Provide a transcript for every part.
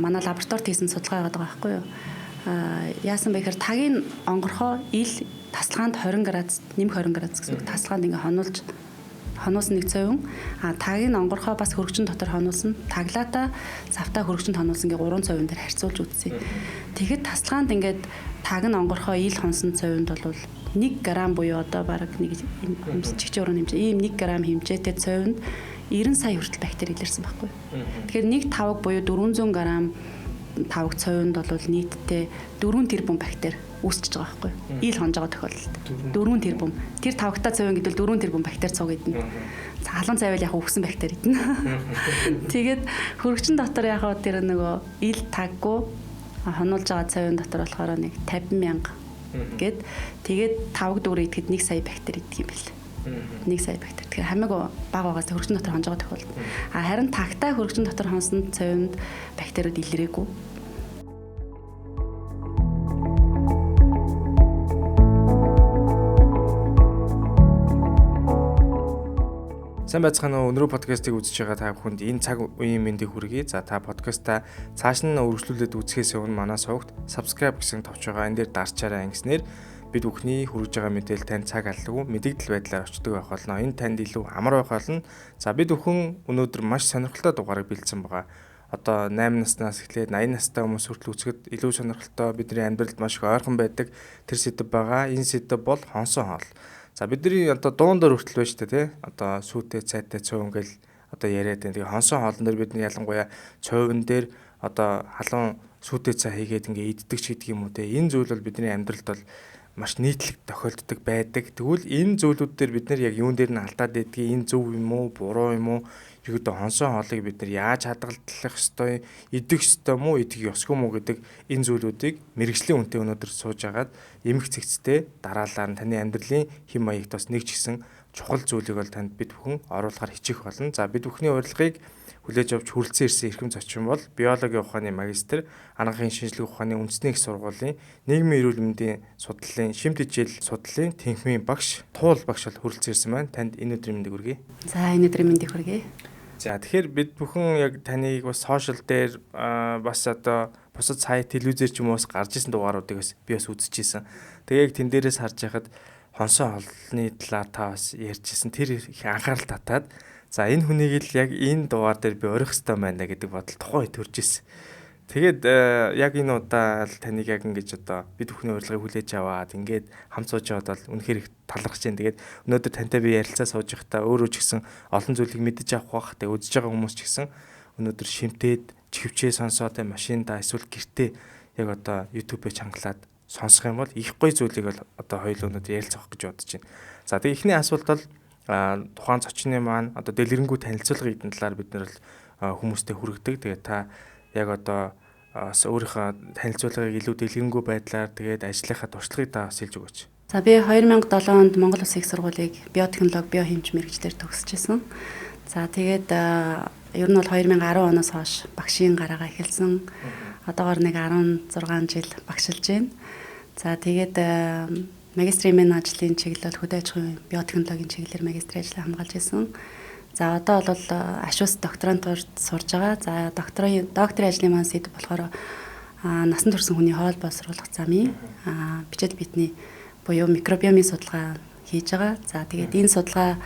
манай лабораторид хийсэн судалгаа байгаа байхгүй юу? Яасан бэ гэхээр тагийн онгорхоо ил тасалгаанд 20 градус, нэмэх 20 градус гэсэн үг. Тасалгаанд ингээ хонуулсан нэг цовин. Тагийн онгорхоо бас хөргөчн дотор хонуулсан. Таглаата завтаа хөргөчнд хонуулсан гээ 3 цовин дээр харьцуулж үзье. Тэгэхэд тасалгаанд ингээд таг нь онгорхоо ил хонсон цовинд бол 1 грамм буюу одоо бараг нэг чигчээ уран хэмжээ ийм 1 грамм хэмжээтэй цовинд 90 сая хүртэл бактери илэрсэн байхгүй. Тэгэхээр нэг тавг буюу 400 грамм тавг цовинд бол нийтдээ 4 тэрбум бактери үүсчихэж байгаа байхгүй. Ил хонж байгаа тохиолдолд 4 тэрбум. Тэр тавгтай цовин гэдвэл 4 тэрбум бактери цуг идэнэ. Халуун цайвал яг өгсөн бактери идэнэ. Тэгээд хөргөчн дотор яг тэр нөгөө ил таггүй хонуулж байгаа цовин дотор болохоор нэг 50,000 гээд тэгээд 5 дүүрээ идэхэд 1 сая бактери идэх юм бэл. 1 сая бактери. Тэгэхээр хамаагүй бага багаас хөргөчн дотор хонж байгаа тохиолдолд. Харин тагтай хөргөчн дотор хонсон цовинд бактериуд илрээгүй. Сайн байцгаана уу. Өнөөдөр подкастыг үзэж байгаа та бүхэнд энэ цаг үеийн мэндийг хүргэе. За та подкастаа цааш нь үргэлжлүүлээд үзэхээс өмнө манай сувагт subscribe гэсэн товч байгаа. Энэ дээр дарчаараа ингэснээр бид бүхний хүргэж байгаа мэдээлэл танд цаг алгүй мэдээлэл байдлаар очдог байх болно. Энэ танд илүү амар байх болно. За бид бүхэн өнөөдөр маш сонирхолтой дугаарыг бэлдсэн байгаа. Одоо 8 наснаас эхлээд 80 настай хүмүүс хүртэл үзэхэд илүү сонирхолтой бидний амьдралд маш их ойрхон байдаг тэр сэдэв байгаа. Энэ сэдэв бол хонсон хоол. За бидний одоо дуундор хүртэл байж та тий одоо сүйтэй цайтай цөв ингээл одоо яриад байна. Тэгээ хонсон хоолн дээр бидний ялангуяа цовин дээр одоо халуун сүйтэй цай хийгээд ингээ иддэг ч гэдэг юм уу тий. Энэ зүйл бол бидний амьдралд бол маш нийтлэг тохиолддог байдаг. Тэгвэл энэ зүйлүүд дээр бид нар яг юун дээр нь алдаад байдгийг энэ зөв юм уу буруу юм уу ерөөдөө хонсон хоолыг бид нар яаж хадгалах ёстой, идэх ёстой мó, идэх ёсгүй мó гэдэг энэ зүйлүүдийг мэрэгжлийн үнэтэй өнөөдөр сууж агаад эмх цэгцтэй дараалал нь таны амьдралын хэм маягт бас нэг ч гэсэн чухал зүйлийг бол танд бид бүхэн оруулахар хичээх болно. За бид бүхний урилгыг хүлээж авч хүрэлцэн ирсэн эрхэм зочин бол биологийн ухааны магистр, анагаахын шинжилгээ ухааны үндэсний их сургуулийн нийгмийн эрүүл мэндийн судлалын шимт хичээл судлалын тэнхимийн багш Туул багш бол хүрэлцэн ирсэн байна. Танд энэ өдрийн мэндийг хүргэе. За энэ өдрийн мэндийг хүргэе. За тэгэхээр бид бүхэн яг таныг бас сошиал дээр бас одоо бусад сайт телевизээр ч юм уус гарч исэн дугааруудыг бас би бас үзчихсэн. Тэгээ яг тэн дээрээс харж байхад хонсон хоолны талаар та бас ярьжсэн. Тэр их анхаарал татаад за энэ хүнийг л яг энэ дугаар дээр би орих хэрэгтэй байна гэдэг бодол тухайн үед төрж исэн. Тэгээд яг энэ удаа л таныг яг ингэж одоо бид бүхний урилгыг хүлээж аваад ингээд хамт сууж яваад бол үнэхээр их талархаж байна. Тэгээд өнөөдөр тантай би ярилцаа сууж байхдаа өөрөө ч гэсэн олон зүйлийг мэдэж авах бах. Тэгээд үзэж байгаа хүмүүс ч гэсэн өнөөдөр шимтээд чивчээ сонсоод машиндаа эсвэл гэртээ яг одоо YouTube-ыг чангалаад сонсох юм бол их гоё зүйлийг бол одоо хоёул өнөөдөр ярилцах гэж бодож байна. За тэгээд эхний асуулт бол тухайн зочны маань одоо дэлгэрэнгүй танилцуулгын эдэн талаар бид нар хүмүүстэй хүргэдэг. Тэгээд та яг одоо өөрийнхөө танилцуулгыг илүү дэлгэрэнгүй байдлаар тэгээд ажлынхаа туршлагыг та хэлж өгөөч. За би 2007 онд Монгол Улсын их сургуулийг биотехнологи, биохимч мэргэжлэр төгсөжсэн. За тэгээд ер нь бол 2010 оноос хойш багшийн гараагаа эхэлсэн. Одоогоор нэг 16 жил багшилж байна. За тэгээд магистрийн минь ажлын чиглэл хөдөө аж ахуйн биотехнологийн чиглэлээр магистрийн ажлаа хамгаалж ирсэн. За одоо бол ашуус докторантурт сурж байгаа. За докторийн ажлын маань сэдв болохоор насан турш хүний хоол боловсруулах замын бичил битний буюу микробиомын судалгаа хийж байгаа. За тэгээд энэ судалгаа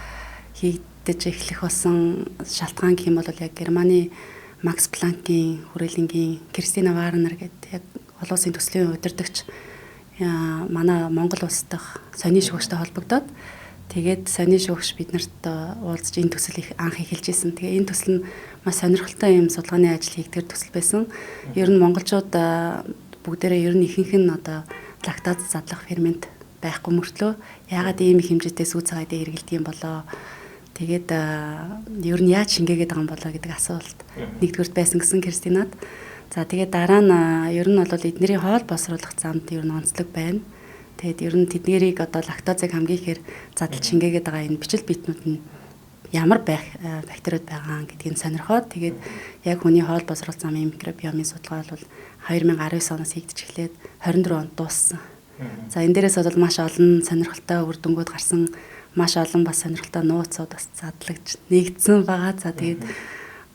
хийгдэж эхлэх болсон шалтгаан гэх юм бол яг Германы Макс Планкийн хүрээлэнгийн Кристина Варнер гэдэг яг олон улсын төслийн удирдагч манай Монгол улс дахь сонин шүүгчтэй холбогдоод тэгээд сонин шүүгч биднэрт уулзж энэ төсөл их анх эхэлж исэн. Тэгээ энэ төсөл нь маш сонирхолтой юм судалгааны ажил хийгдэр төсөл байсан. Ер нь монголчууд бүгдээрээ ер нь ихэнх нь одоо лактаз задлах фермент байхгүй мөртлөө яагаад ийм их хэмжээтэй сүү цагаадыг хэрэглэдэг юм болоо. Тэгээд ер нь яаж шингээгээд байгаа юм болоо гэдэг асуулт нэгдүгürt байсан гэсэн Кристинад. За тэгээд дараа нь ер нь бол эднэрийн хоол боловсруулах замд ер нь онцлог байна. Тэгээд ер нь тэднэрийг одоо лактозыг хамгийн ихээр задлж шингээгээд байгаа энэ бичил битнүүд нь ямар бактериуд байгаа гэдгийг сонирхоод тэгээд яг хүний хоол боловсруулах замын микробиомын судалгаа бол 2019 оноос хийгдэж эхлээд 24 онд дууссан. За энэ дээрээс бол маш олон сонирхолтой үр дүнгууд гарсан, маш олон бас сонирхолтой нууцуд бас задлагдж нэгдсэн байгаа. За тэгээд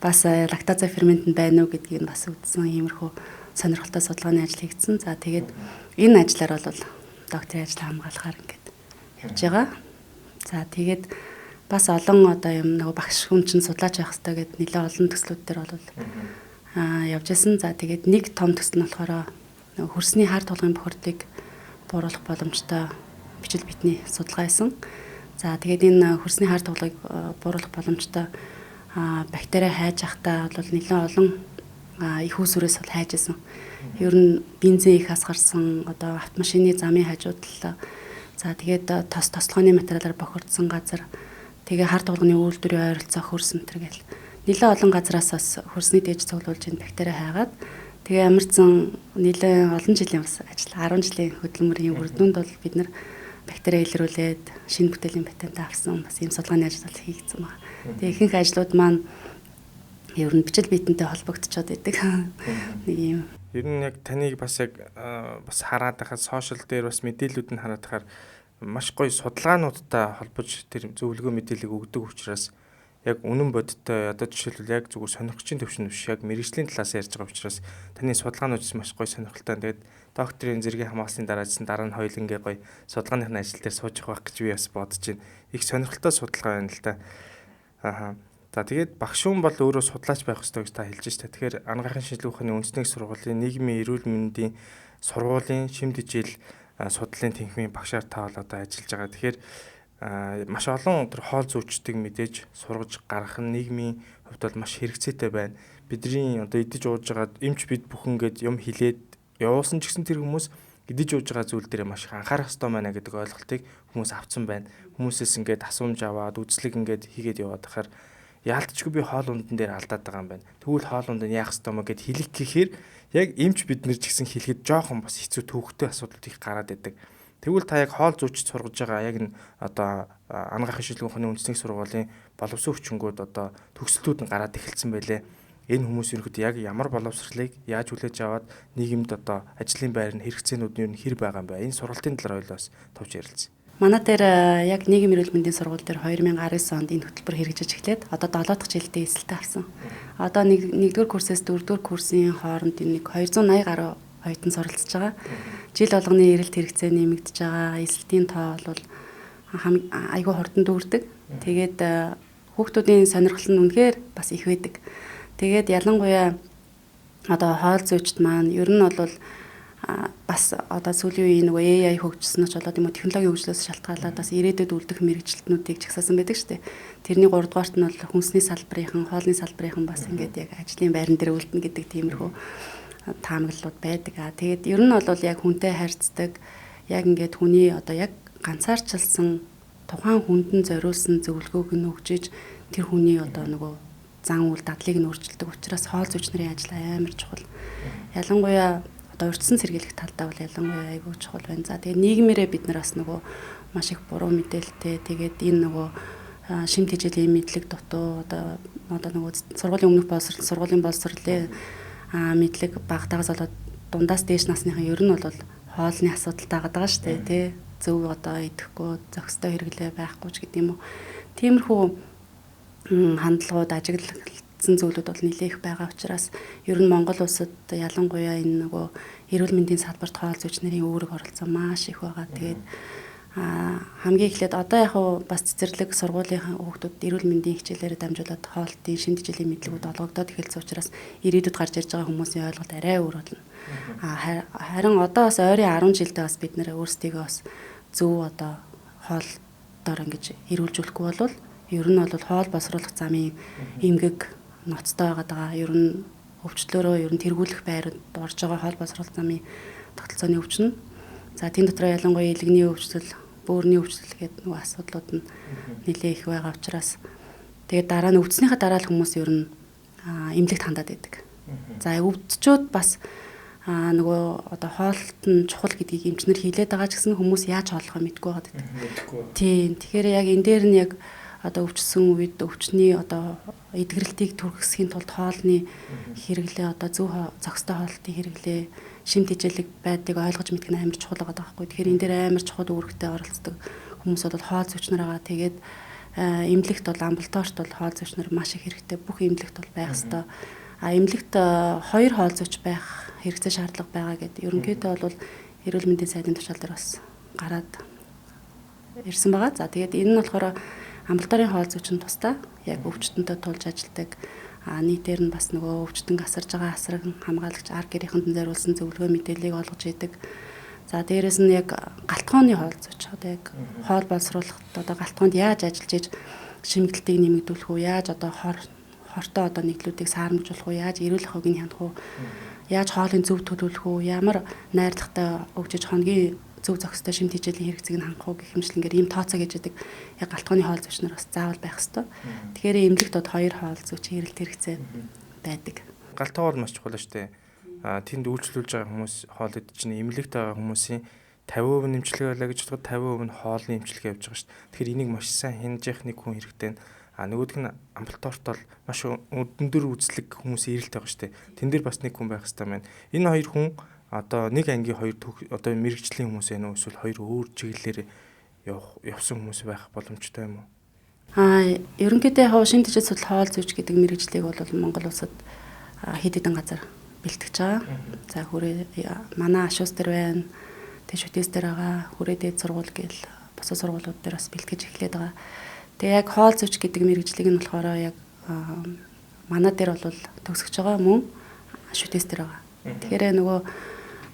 бас лактаза фермент нь байна уу гэдгийг нь бас үзсэн иймэрхүү сонирхолтой судалгааны ажил хийгдсэн. За тэгээд энэ ажлаар бол докторийн ажил хамгаалахаар ингээд явж байгаа. За тэгээд бас олон одоо юм нөгөө багш хүн чинь судлаач байх хэрэгтэй гэдэг нэлээд олон төслүүд дээр бол явж исэн. За тэгээд нэг том төсөл нь болохоор хөрсний хар тулгын бохирдлыг бууруулах боломжтой бичил битний судалгаа хийсэн. За тэгээд энэ хөрсний хар тулгыг бууруулах боломжтой бактери хайж ахтаа бол нэлээд олон их усүрээс бол хайж исэн. Ер нь бензин их асгарсан одоо автомашины замын хажуудлаа. За тэгээд тослогооны материалаар бохирдсон газар тэгээ хар тулганы үйлдвэрийн ойролцоо хөрс мэтэр гэл нэлээд олон газраас бас хөрсний дээж цуглуулж энэ бактери хайгаад тэгээ амарцсан нэлээд олон жилийн бас ажил 10 жилийн хөдөлмөрийн үрдүнд бол бид нар бактери илрүүлээд шинэ бүтээлийн патент авсан бас ийм судалгааны ажил хийгдсэн байна. Тэгээ ихэнх ажлууд маань ер нь бичил биетэнтэй холбогдчиход байдаг. Нэг юм. Ер нь яг таныг бас бас хараад байхад сошиал дээр бас мэдээлүүд нь хараад байхаар маш гоё судалгаануудтай холбож тэр зөвлөгөө мэдээлэл өгдөг учраас яг үнэн бодиттой одоо жишээлбэл яг зүгээр сонирхчийн төвшин биш яг мэрэгжлийн талаас ярьж байгаа учраас таны судалгаанууд маш гоё сонирхолтой. Тэгээд докторийн зэргийн хамгаалсны дараачсан дараа нь хоёулангийн гоё судалгааныхны ажил дээр сууж явах гэж би бас бодож байна. Их сонирхолтой судалгаа байна л да. За тэгээд багш хүн бол өөрөө судлаач байх ёстой гэж та хэлж штэ. Тэгэхээр анагаахын шинжилгээ ухааны үндэсний сургуулийн нийгмийн эрүүл мэндийн сургуулийн шимт хичээл судлалын тэнхимийн багшаар та бол одоо ажиллаж байгаа. Тэгэхээр маш олон тэр хоол зүйчдийг мэдээж сургаж гаргах нь нийгмийн хувьд бол маш хэрэгцээтэй байна. Бидний одоо идэж ууж байгаа эмч бид бүхэн гээд юм хилээд явуулсан ч гэсэн тэр хүмүүс идэж ууж байгаа зүйл дээр маш их анхаарах хэрэгтэй байна гэдэг ойлголтыг хүмүүс авцсан байна. Хүмүүсээс ингээд асуумж аваад үзлэг ингээд хийгээд яваад байхаар яалтчгүй би хоол ундан дээр алдаад байгаа юм байна. Тэгвэл хоол ундан яах ёстой мó гэд хэлэх гэхээр яг эмч бид нар ч гэсэн хэлэхэд жоохон бас хэцүү төвөгтэй асуудал их гараад байдаг. Тэгвэл та яг хоол зүйчд сургаж байгаа яг энэ одоо анагаахын шинжилгээ ухааны үндэсний сургуулийн боловсон хүчингүүд одоо төгсөлтүүд нь гараад эхэлсэн байлээ. Энэ хүмүүс ерөөхдөө яг ямар боловсролыг яаж хүлээж аваад нийгэмд одоо ажлын байр нь хэрэгцээнүүд нь хэр байгаа юм бэ? Энэ сургалтын талаар ойлоос товч ярилцъя. Манай дээр яг нийгмийн эрүүл мэндийн сургууль дээр 2019 онд энэ хөтөлбөр хэрэгжиж эхлээд одоо 7 дахь жилдээ эсэлтээ авсан. Одоо 1-р курсээс 4-р курсын хооронд нэг 280 гаруй оюутан суралцж байгаа. Жил болгоны эрэлт хэрэгцээ нэмэгдэж байгаа. Эсэлтийн тоо бол айгүй хурдан дүүрдэг. Тэгээд хүүхдүүдийн сонирхол нь үнэхээр бас их байдаг. Тэгээд ялангуяа одоо хоол зүйчд маань ер нь бол бас одоо сүүлийн үеийн нөгөө AI хөгжсөн ч болоод юм уу технологийн хөгжлөөс шалтгаалаад бас ирээдүйд үлдэх мэрэгчлэтнүүдийг чагсаасан байдаг шүү дээ. Тэрний 3 дугаарт нь бол хүнсний салбарын, хоолны салбарын бас ингээд яг ажлын байран дээр үлдэнэ гэдэг тиймэрхүү таамаглалууд байдаг. Тэгээд ер нь бол яг хүнтэй харьцдаг, яг ингээд хүний одоо яг ганцаарчилсан тухайн хүндэн зориулсан зөвлөгөөг нь өгчиж тэр хүний одоо нөгөө зан үйл дадлыг нь өөрчилдөг учраас хоол зүйч нарын ажил амар чухал. Ялангуяа одоо урьдчилан сэргийлэх талдаа бол ялангуяа айгүй чухал байна. За тэгээд нийгмээрээ бид нар бас нөгөө маш их буруу мэдээлэлтэй тэгээд энэ нөгөө шимт хичээлийн мэдлэг дутуу одоо нөгөө сургуулийн өмнөх боловсрол, сургуулийн боловсролын мэдлэг багтаагаас болоод дундаас дээш насныхан ер нь бол хоолны асуудалтай байгаа шүү дээ тий. Зөв одоо идэхгүй, зохистой хэрэглээ байхгүй ч гэдэг юм уу. Тиймэрхүү хандлагууд ажиглагдсан зүйлүүд бол нэлээх байгаа учраас ер нь Монгол улсад ялангуяа энэ нөгөө эрүүл мэндийн салбарт хоол зүйч нарын үүрэг оролцоо маш их байгаа. Тэгээд хамгийн эхлээд одоо яг бас цэцэрлэг сургуулийн хүүхдүүд эрүүл мэндийн хичээлээр дамжуулаад хоолтын шинэ хичээлийн мэдлэгүүд олгогдоод эхэлсэн учраас ирээдүйд гарч ирж байгаа хүмүүсийн ойлголт арай өөр болно. Харин одоо бас ойрын 10 жилдээ бас бид нэр өөрсдийгөө бас зөв одоо хоолтоор ингэж эрүүлжүүлэхгүй болвол ер нь бол хоол боловсруулах замын эмгэг ноцтой байгаа. Ер нь өвчлөөрөө ер нь тэргүүлэх байранд орж байгаа хоол боловсруулах замын тогтолцооны өвчин. За тийм дотор ялангуяа илгэний өвчлөл, бөөрийн өвчлөл гэдэг нэг асуудлууд нь нэлээ их байгаа учраас тэгээд дараа нь өвдснийхаа дараа л хүмүүс ер нь эмнэлэгт хандаад байдаг. За өвдчүүд бас нөгөө одоо хоолт нь чухал гэдгийг эмчнэр хэлээд байгаа ч гэсэн хүмүүс яаж хооллохоо мэдгүй байгаа гэдэг. Тийм. Тэгэхээр яг энэ дээр нь яг одоо өвчсөн үед өвчний одоо эдгэрэлтийг түргэсхийн тулд хоолны хэрэглээ одоо зөв зохистой хоолтын хэрэглээ шимт хичээлэг байдгийг ойлгож мэдэх нь амар чухал байгаа байхгүй. Тэгэхээр энэ дээр амар чухал үүрэгтэй оролцдог хүмүүс бол хоол зүйчнэр байгаа. Тэгээд эмнэлэгт бол амбулаторт бол хоол зүйч нар маш их хэрэгтэй. Бүх эмнэлэгт бол байх ёстой. Эмнэлэгт 2 хоол зүйч байх хэрэгцээ шаардлага байгаа гэдэг. Ерөнхийдөө бол эрүүл мэндийн сайдын тушаал дээр бас гараад ирсэн байгаа. За тэгээд энэ нь болохоор амбулаторын хоол зүйч нь тусдаа яг өвчтөнтэй тулж ажилладаг. Нийтээр нь бас нөгөө өвчтөн асарж байгаа асраг хамгаалагч ар гэрийнхэнд зориулсан зөвлөгөө мэдээллийг олгож идэг. За дээрэс нь яг галтгооны хоол зүйч одоо яг хоол боловсруулахад одоо галтгоонд яаж ажиллаж иж шимгэлтийг нэмэгдүүлэх үү, яаж одоо хортой одоо нийтлүүдийг саарамжуулах уу, яаж эрүүл ахуйг нь хянах уу, яаж хоолыг зөв төлөвлөх үү, ямар найрлагатай өгжиж хоногийн зөв зохистой шимт хичээлийн хэрэгцээг нь хангах уу гэх юмшлэнгээр ийм тооцоо гэж яддаг яг галтгооны хоол зүйч нар бас заавал байх ёстой. Тэгэхээр эмнэлэгт бод 2 хоол зүйч хэрэлт хэрэгцээ байдаг. Галтгоор маш чухал шүү дээ. Тэнд үйлчлүүлж байгаа хүмүүс хоол идэж чинь эмнэлэгт байгаа хүмүүсийн 50% нэмчлэг байлаа гэж бодоход 50% нь хоолны эмчилгээ явж байгаа шүү дээ. Тэгэхээр энийг маш сайн хянаж явах нэг хүн хэрэгтэй. Нөгөөх нь амбулаторт бол маш өндөр үзлэг хүмүүс ирэлт байгаа шүү дээ. Тэн дээр бас нэг хүн байх хэрэгтэй байна. Энэ 2 хүн одоо нэг ангийн 2 одоо мэрэгжлийн хүмүүс ээ нөө эсвэл 2 өөр чиглэлээр явсан хүмүүс байх боломжтой юм уу? Ерөнхийдөө яг шинэ тэжээс судлах хоол зүйч гэдэг мэрэгжлийг бол Монгол улсад хэд хэдэн газар бэлтгэж байгаа. За хүрээ манай ашуус дээр байна. Шүтээс дээр байгаа. Хүрээ дээд сургууль гээл босоо сургуулиуд дээр бас бэлтгэж эхлээд байгаа. Тэгээ яг хоол зүйч гэдэг мэрэгжлийг нь болохоор яг манай дээр бол төгсөж байгаа мөн шүтээс дээр байгаа. Тэгэхээр нөгөө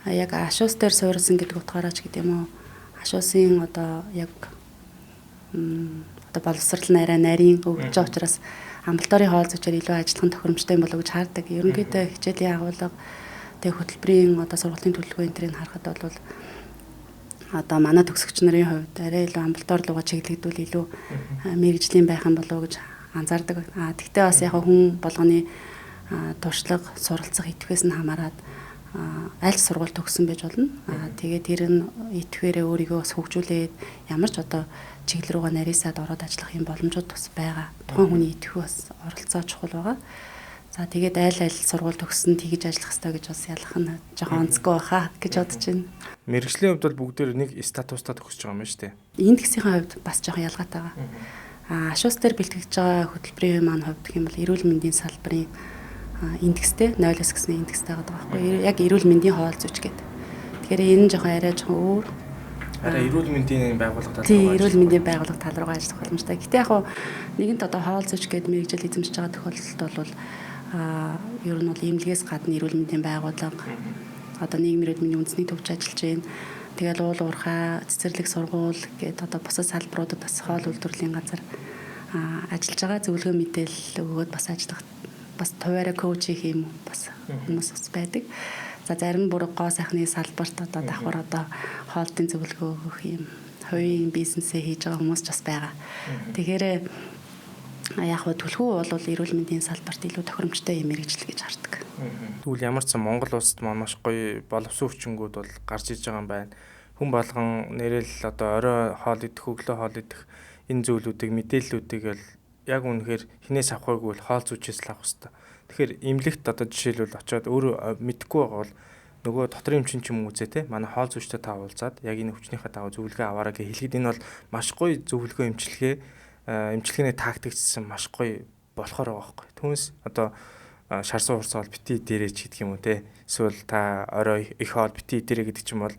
яг ашуус дээр суурилсан гэдэг утгаараа ч гэдэг юм уу. Ашуусын одоо яг одоо боловсрал нь арай нарийн өгч байгаа учраас амбулаторын хоол зүйчээр илүү ажиллах тохиромжтой юм болов уу гэж хаардаг. Ерөнхийдөө хичээлийн агуулга тэг хөтөлбөрийн одоо сургалтын төлөвлөгөө энэ төрийг харахад бол одоо манай төгсөгч нарын хувьд арай илүү амбулатор руугаа чиглэгдүүл илүү мэрэгжлийн байх юм болов уу гэж анзаардаг. Тэгтээ бас яг хүн болгоны туршлага суралцах идэвхээс нь хамаарат аль сургууль төгссөн байж болно. Тэгээд тэр нь идэвхээрээ өөрийгөө бас хөгжүүлээд ямар ч одоо чиглэл рүүгээ нарийсаад ороод ажиллах юм боломжууд бас байгаа. Тухайн хүний идэвхүй бас оролцоо чухал байгаа. За тэгээд аль сургууль төгссөн тэгж ажиллах хэрэгтэй гэж бас ялах нь жоохон онцгой байхаа гэж бодож байна. Мэргэжлийн хувьд бол бүгдээр нэг статустай төгсөж байгаа юм байна шүү дээ. Энэ тгсийн хувьд бас жоохон ялгаатай байгаа. Ашуус дээр бэлтгэж байгаа хөтөлбөрийн маань хувьд гэх юм бол эрүүл мэндийн салбарын индекстэй 0-ос гэсэн индекстэй байгаа байхгүй. Яг эрүүл мэндийн хоол зүйч гэдэг. Тэгэхээр энэ нь жоохон арай жоохон өөр. Арай эрүүл мэндийн байгууллага тал руу. Тийм, эрүүл мэндийн байгууллага тал руугаа ажиллах боломжтой. Гэтэ яг нэгэнт одоо хоол зүйч гэдэг мэргэжил эзэмшиж байгаа тохиолдолд бол ер нь бол эмнэлгээс гадна эрүүл мэндийн байгууллага одоо нийгмийн эрүүл мэндийн үндэсний төвч ажиллаж байна. Тэгэл уул уурхай, цэцэрлэг сургууль гэдэг одоо бусад салбаруудад бас хоол үйлдвэрлэлийн газар ажиллаж байгаа зөвлөгөө мэдээлэл өгөөд бас ажиллах бас хуваараа коуч хийх юм бас хүмүүс бас байдаг. За зарим бүр гоо сайхны салбарт одоо давхар одоо хоолтын зөвлөгөө өгөх юм хувийн бизнесээ хийж байгаа хүмүүс ч бас байгаа. Тэгэхээр яг хөө түлхүү бол эрүүл мэндийн салбарт илүү тохиромжтой юм мэргэжил гэж хардаг. Тэгвэл ямар ч Монгол улсад маш гоё боловсон өвчнгүүд бол гарч иж байгаа юм байна. Хүн болгон нэрэл одоо орой хоол идэх, өглөө хоол идэх энэ зүйлүүдийг мэдээллүүдийг л яг үнэхээр хинээс авахгүйг бол хоол зүйчээс л авах хэрэгтэй. Тэгэхээр эмнэлэгт одоо жишээлбэл очиод өөрөө мэдэхгүй байгаа бол нөгөө доторын эмчин ч юм үзээ те манай хоол зүйчтэй та уулзаад яг энэ өвчнийхээ дагуу зөвлөгөө аваараа гэж хэлэхэд энэ бол маш гоё зөвлөгөө эмчилгээний тактикчсан маш гоё болохоор байгаа байхгүй. Түүнээс одоо шарсан хурцаал бити дээрээ ч гэдэг юм уу те эсвэл та орой их хоол бити дээрээ гэдэг ч юм бол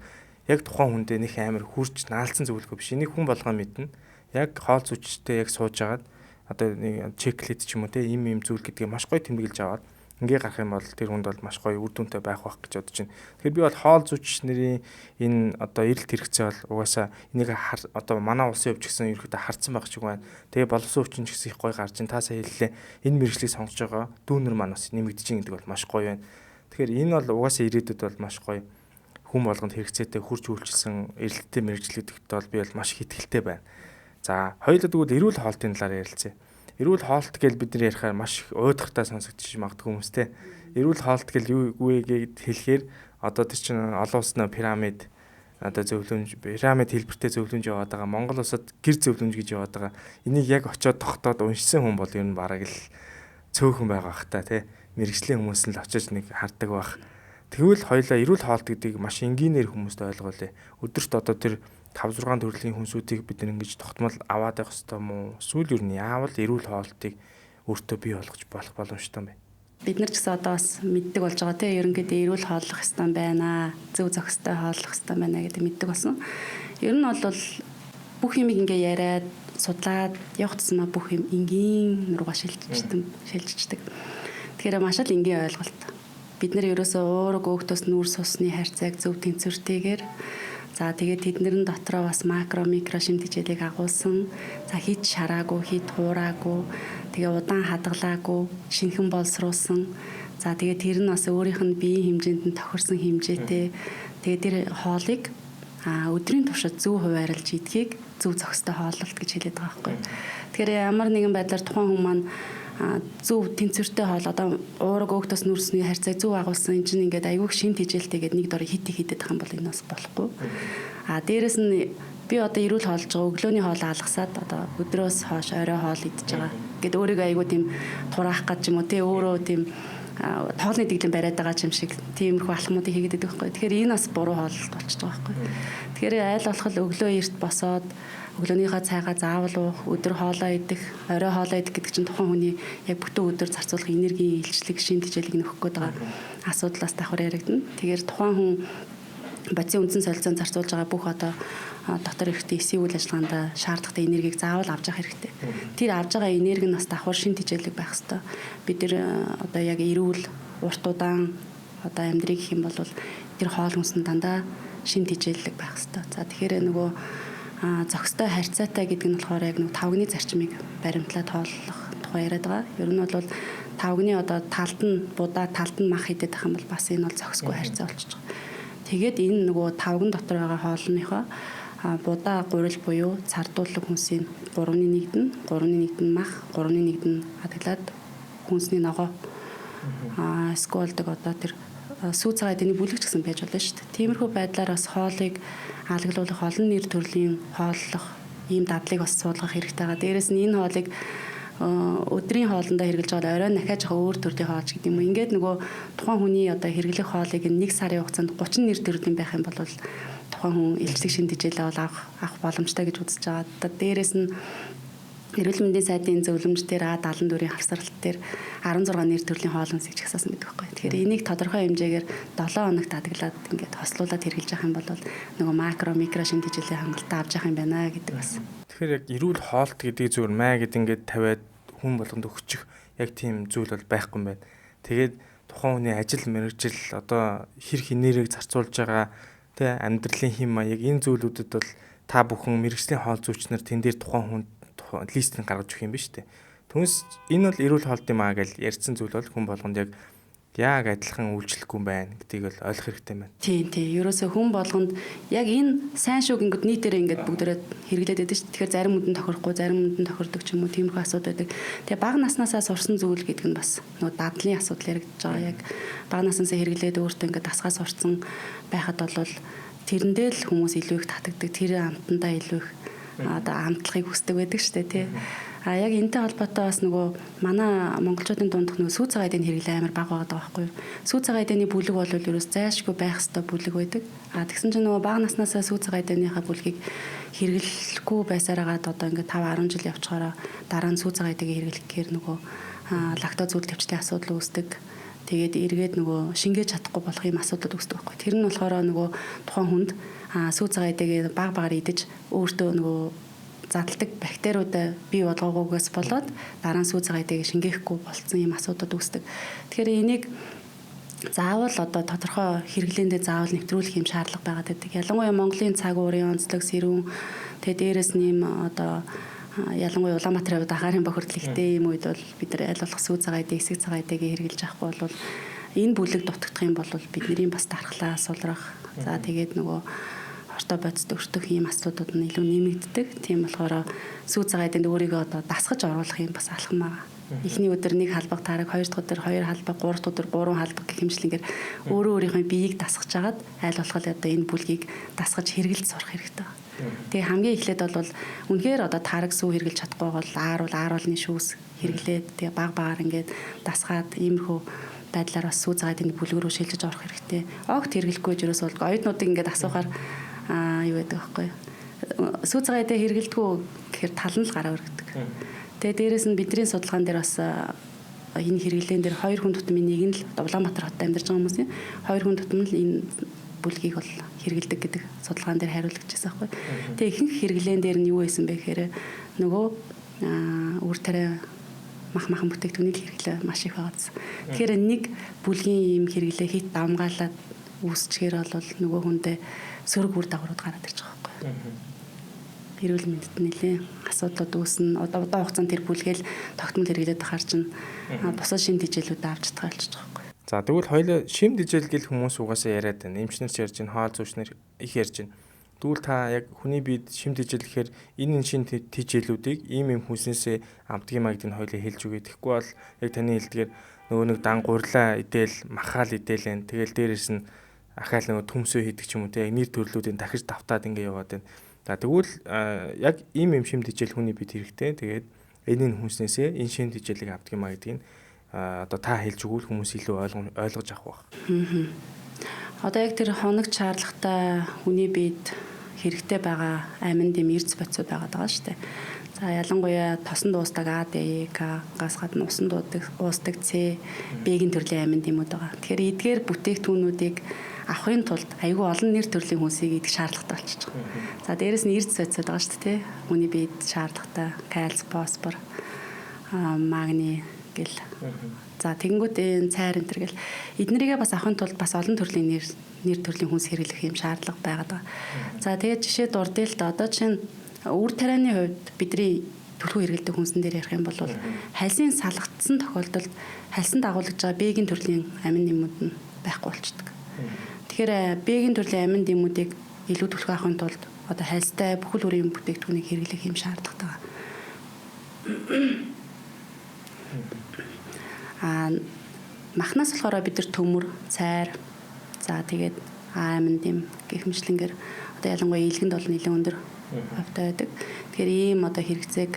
яг тухайн хүндээ нэг амар хүрч наалцсан зөвлөгөө биш. Энийг хүн болгоо мэднэ. Яг хоол зүйчтэй яг сууж агаад одоо нэг чеклет ч юм уу те ийм зүйл гэдгийг маш гоё тэмдэглэж аваад ингээ гарах юм бол тэр хүнд бол маш гоё үр дүнтэй байх байх гэж бодож байна. Тэгэхээр би бол хоол зүйч нарын энэ одоо эрэлт хэрэгцээ бол угаасаа энийг одоо манай улсын хувьд ч гэсэн ерөөхдөө харцсан байх шиг байна. Тэгээ боловсон өвчин ч гэсэн их гоё гарч ин таасаа хэллээ. Энэ мэргэжлийг сонгож байгаа дүүнер маань бас нэмэгдэж байгаа гэдэг бол маш гоё байна. Тэгэхээр энэ бол угаасаа ирээдүйд бол маш гоё хүн болгонд хэрэгцээтэй хурж үйлчилсэн эрэлттэй мэргэжлэгдэхд бол би бол маш их итгэлтэй байна. За хоёулаа тэгвэл эрүүл хоолтын талаар ярилцъя. Эрүүл хоолт гэж бид нар ярихаар маш их уйдгартай сонсогдчих магадгүй хүмүүстэй. Эрүүл хоолт гэж юу вэ гэд хэлэхээр одоо тэр чинь олон улсны пирамид одоо пирамид хэлбэртэй зөвлөмж яваад байгаа. Монгол улсад гэр зөвлөмж гэж яваад байгаа. Энийг яг очиод тогтоод уншсан хүн бол ер нь бараг л цөөхөн байгаа бах та тий. Мэргэжлийн хүмүүс нь л очиж нэг хардаг бах. Тэгвэл хоёлаа эрүүл хоолт гэдгийг маш энгийнээр хүмүүст ойлгуулъя. Өдөрт одоо тэр 5 6 төрлийн хүнсүүдийг бид ингэж тогтмол аваад явах хэрэгтэй мó? Эсвэл юу нь яавал эрүүл хоолтыг өөртөө бий болгож болох боломжтой юм бэ? Бид нар ч гэсэн одоо бас мэддэг болж байгаа тийм ерөнхийдөө эрүүл хооллох ёстой байна. Зөв зохистой хооллох ёстой байна гэдэг мэддэг болсон. Ер нь бол бүх юм ингээ яриад судлаад явах тусмаа бүх юм энгийн руугаа шилжчихдэг. Тэгэхээр маш л энгийн ойлголт. Бид нар ерөөсөө уураг өөхтөөс нүүр сусны харьцааг зөв тэнцвэртэйгээр за тэгээд тэднэрэн дотроо бас макро микро шимт хичээлийг агуулсан. За хит шараагүй, хит хуураагүй, тэгээ удаан хадгалаагүй, шинхэн боловсруулсан. За тэгээд тэр нь бас өөрийнх нь биеийн хэмжээнд нь тохирсон хэмжээтэй. Тэгээд тэр хоолыг өдрийн туршид зөв хуваарлж идхийг зөв зохистой хооллолт гэж хэлээд байгаа байхгүй. Тэгэхээр ямар нэгэн байдлаар тухайн хүн маань зөв тэнцвэртэй хоол одоо уураг өөхтөөс нүрсний харьцааг зөв агуулсан энэ чинь ингээд айгүйх шимт хичээлтэй гэдэг нэг дор хитэд байгаа юм бол энэ бас болохгүй. Дээрэс нь би одоо эрүүл хоолж байгаа өглөөний хоол алгасаад одоо өдрөөс хойш орой хоол идж байгаа. Гэт өөрийгөө айгүй тийм тураах гэж юм уу те өөрөө тийм тоолны дэглэм бариад байгаа юм шиг тиймэрхүү алхмуудыг хийгээд байдаг байхгүй. Тэгэхээр энэ бас буруу хооллолт болчихж байгаа байхгүй. Тэгэхээр аль болох өглөө эрт босоод өглөөнийхөө цайгаа заавал уух, өдөр хоолоо идэх, орой хоолоо идэх гэдэг чинь тухайн хүний яг бүтэн өдөр зарцуулах энергийн илчлэг, шимт хичээлийг нөхөх гээд байгаа асуудлаас давхар яригдана. Тэгэхээр тухайн хүн бодисын үндсэн солилцоонд зарцуулж байгаа бүх одоо дотор хэрэгтэй эсийн үйл ажиллагаанд шаардлагатай энергийг заавал авч явах хэрэгтэй. Тэр авж байгаа энерги нь бас давхар шимт хичээлэг байх хэвээр. Бид нэр одоо яг эрүүл, урт удаан одоо амьдрыг гэх юм бол тэр хоол хүнсэнд дандаа шимт хичээлэг байх хэвээр. За тэгэхээр нөгөө зохистой харьцаатай гэдэг нь болохоор яг нэг тавгны зарчмыг баримтлаад хооллох тухай яриад байгаа. Ер нь бол тавгны одоо талд нь будаа талд нь мах идэх юм бол бас энэ бол зохисгүй харьцаа болчихж байгаа. Тэгээд энэ нөгөө тавган дотор байгаа хоолныхоо будаа гурил буюу цардуулаг хүнсийн 3.1-д нь 3.1-д нь мах 3.1-д нь адаглаад хүнсний ногоо сколдог одоо тэр сүү цагаан эдэний бүлэгч гэсэн байж болно шүү дээ. Тиймэрхүү байдлаар бас хоолыг алгалуулах олон нэр төрлийн хооллох ийм дадлыг бас суулгах хэрэгтэй байгаа. Дээрээс нь энэ хоолыг өдрийн хоолндоо хэрглэж байгаа орой дахиад жоохон өөр төрлийн хоолч гэдэг юм уу. Ингээд нөгөө тухайн хүний одоо хэрглэх хоолыг 1 сарын хугацаанд 30 нэр төрлийн байх юм бол тухайн хүн илчлэг шимт хичээлээ бол авах боломжтой гэж үзэж байгаа. Дээрээс нь эрүүл мэндийн сайдын зөвлөмж дээр А74-ийн хавсралт дээр 16 нэр төрлийн хоол хүнсийг жагсаасан байдаг байхгүй. Тэгэхээр энийг тодорхой хэмжээгээр 7 хоногт адаглаад ингээд хослуулаад хэрглэж явах юм бол нөгөө макро микро шимт хичээлийн хангалттай авч явах юм байна гэдэг бас. Тэгэхээр яг эрүүл хоолт гэдэг зүгээр маа гэд ингээд тавиад хүн болгонд өгчих яг тийм зүйл бол байхгүй юм байна. Тэгээд тухайн хүний ажил мэргэжил одоо хэр хинээрийг зарцуулж байгаа тэ амьдралын хэм маяг энэ зүйлүүдэд бол та бүхэн мэргэжлийн хоол зүйчнэр тэн дээр тухайн хүн листийг гаргаж өгөх юм ба штэ. Түүнээс энэ бол эрүүл хоолт юм аа гэж ярьсан зүйл бол хүн болгонд яг адилхан үйлчлэхгүй юм байна гэдгийг бол ойлгох хэрэгтэй байна. Тийм. Ерөөсөө хүн болгонд яг энэ сайн шүүг ингээд нийтээр ингээд бүгдээрээ хэрэглээд байдаг шүү. Тэгэхээр зарим хүнд тохирохгүй, зарим хүнд тохирдог ч юм уу тиймэрхүү асуудал байдаг. Тэгээ бага наснаасаа сурсан зүйл гэдэг нь бас нөгөө дадлын асуудал яригдж байгаа. Яг бага наснасаа хэрэглээд өөртөө ингээд дасгаас сурсан байхад бол тэрэндээ л хүмүүс илүү их татагддаг. Тэр амтандаа илүү их одоо амтлахыг хүсдэг байдаг шүү дээ тий. Яг энэтэй холбоотой бас нөгөө манай монголчуудын дундх нөгөө сүү цагаан эдэний хэрэглээ амар бага байгаа байхгүй юу. Сүү цагаан эдэний бүлэг бол ерөөс зайлшгүй байх ёстой бүлэг байдаг. Тэгсэн чинь нөгөө бага наснаасаа сүү цагаан эдэнийхээ бүлгийг хэрэглэхгүй байсараагаад одоо ингээд 5 10 жил явчихаараа дараа нь сүү цагаан эдэгийг хэрэглэх гэхээр нөгөө лактоз үйл төвчлийн асуудал үүсдэг. Тэгээд эргээд нөгөө шингээж чадахгүй болох юм асуудал үүсдэг байхгүй. Тэр нь болохоор нөгөө тухайн хүнд сүү цагаан эдэгээ багаар идэж өөртөө нөгөө задлагдаг бактериудаа бий болгоогоогоос болоод дараа нь сүү цагаан эдэгээ шингээхгүй болцсон юм асуудал үүсдэг. Тэгэхээр энийг заавал одоо тодорхой хэрэглээндээ заавал нэвтрүүлэх юм шаардлага байгаад байдаг. Ялангуяа Монголын цаг уурын онцлог сэрүүн тэгээд дээрэс нь одоо ялангуяа Улаанбаатарын хувьд агаарын бохирдол ихтэй юм үед бол бид нар аль болох сүү цагаан эдэг, эсэг цагаан эдэгээ хэрэглэж авахгүй бол энэ бүлэг дутагдах юм бол бидний бас дархлаа сулрах. За тэгээд нөгөө ортой бодис өртөх ийм асуудууд нь илүү нэмэгддэг. Тийм болохоор сүү цагаан эдэнд өөрийгөө одоо дасгаж оруулах юм бас алхам байгаа. Эхний өдөр нэг халбаг таараг, хоёр дахь өдөр хоёр халбаг, гурав дахь өдөр гурван халбаг гэх хэмжлэнгээр өөрөө өөрийнхөө биеийг дасгаж агаад аль болох одоо энэ бүлгийг дасгаж хэрэгэлж сурах хэрэгтэй. Тэгээ хамгийн эхлээд бол үнэхээр одоо таараг сүү хэрэглэж чадахгүй бол ааруулны шүүс хэрэглээд тэгээ багаар ингээд дасгаад иймэрхүү байдлаар бас сүү цагаан эдэний бүлэг рүү шилжиж орох хэрэгтэй. Огт хэрэглэхгүй жирээс бол оюутнуудыг ингээд асуухаар юу байдаг вэ? сүү цагаан эдээ хэрэгэлдэггүй гэхээр тал нь л гараа өргөдөг. Тэгээ дээрэс нь бидний судалгаан дээр бас энэ хэрэглэн дээр 2 хүн тутмын нэг нь л Улаанбаатар хотод амьдарч байгаа хүмүүсийн 2 хүн тутам л энэ бүлгийг бол хэрэгэлдэг гэдэг судалгаан дээр хариулагдчихсан байхгүй. Тэгээ ихэнх хэрэглэн дээр нь юу байсан бэ гэхээр нөгөө үр тариа махан бүтээгдэхүүний хэрэглээ маш их байгаадсан. Тэгэхээр нэг бүлгийн ийм хэрэглээ хит давмгаалаад үүсчихээр бол нөгөө хүндээ сөрөг үр дагаврууд гараад ирж байгаа байхгүй. Эрүүл мэндэд нэлээ асуудлууд үүснэ. Одоо удаан хугацаанд тэр бүлгээл тогтмол хэрэглээд ахаар чинь бусад шин тэжээлүүд авч чадгаа болчихж байгаа байхгүй. За тэгвэл хоёул шим тэжээл гэл хүмүүс угаасаа яриад байна. Эмчнэр ч ярьж байна, хоол зүүчнэр их ярьж байна. Тэгвэл та яг хүний биед шим тэжээл гэхээр энэ шин тэжээлүүдийг ийм хүснээсээ амтгийн магадыг хоёул хэлж үгүй. Тэгэхгүй бол яг таны хэлдгээр нөгөө нэг дан гурлаа идээл, махаал идээл. Тэгэл дээрэс нь ахаал нөгөө төмсөө хийдэг ч юм уу те яг нэр төрлүүдийн дахиж давтаад ингэ яваад байна. За тэгвэл яг ийм шим тэжээл хүний биед хэрэгтэй. Тэгээд энэ хүснээсээ энэ шим тэжээлийг амтгийн магадыг одоо та хэлж өгвөл хүмүүс илүү ойлгож авах байх. Одоо яг тэр хоног шаардлагатай хүний биед хэрэгтэй байгаа амин дэм эрдэс бодисууд байгаа шүү дээ. За ялангуяа тосон дуустдаг А, Д, К, газ гадна усан уусдаг С, Б-ийн төрлийн амин дэмүүд байгаа. Тэгэхээр эдгээр бүтээгдэхүүнүүдийг авахын тулд айгүй олон нэр төрлийн хүнсийг идэх шаардлагатай болчихж байгаа. За дээрэс нь эрдэс бодисууд байгаа шүү дээ. Хүний биед шаардлагатай кальц, фосфор, магний гэл. За тэгэнгүүт энэ цайр энэ төр гэл эднэрийгээ бас авахын тулд бас олон төрлийн нэр төрлийн хүнс хэрэглэх юм шаардлага байгаа. За тэгээд жишээ дурдъя л да. Одоо чинь үр тарианы хувьд бидний төлхөө хэрэглэдэг хүнсэн дээр ярих юм бол хальсын салгагдсан тохиолдолд хальсанд агуулж байгаа Б-ийн төрлийн амин нэмүүд нь байхгүй болчихдог. Тэгэхээр Б-ийн төрлийн амин нэмүүдийг илүү төлхөө авахын тулд одоо хальстай бүхэл бүрийн бүтээгдэхүүнийг хэрэглэх юм шаардлагатай байгаа. Махнаас болохоор бид нар төмөр, цайр, за тэгээд амин дэм гэх мэтлэнгээр одоо ялангуяа илгэнд бол нэлээд өндөр хавтай байдаг. Тэгэхээр ийм одоо хэрэгцээг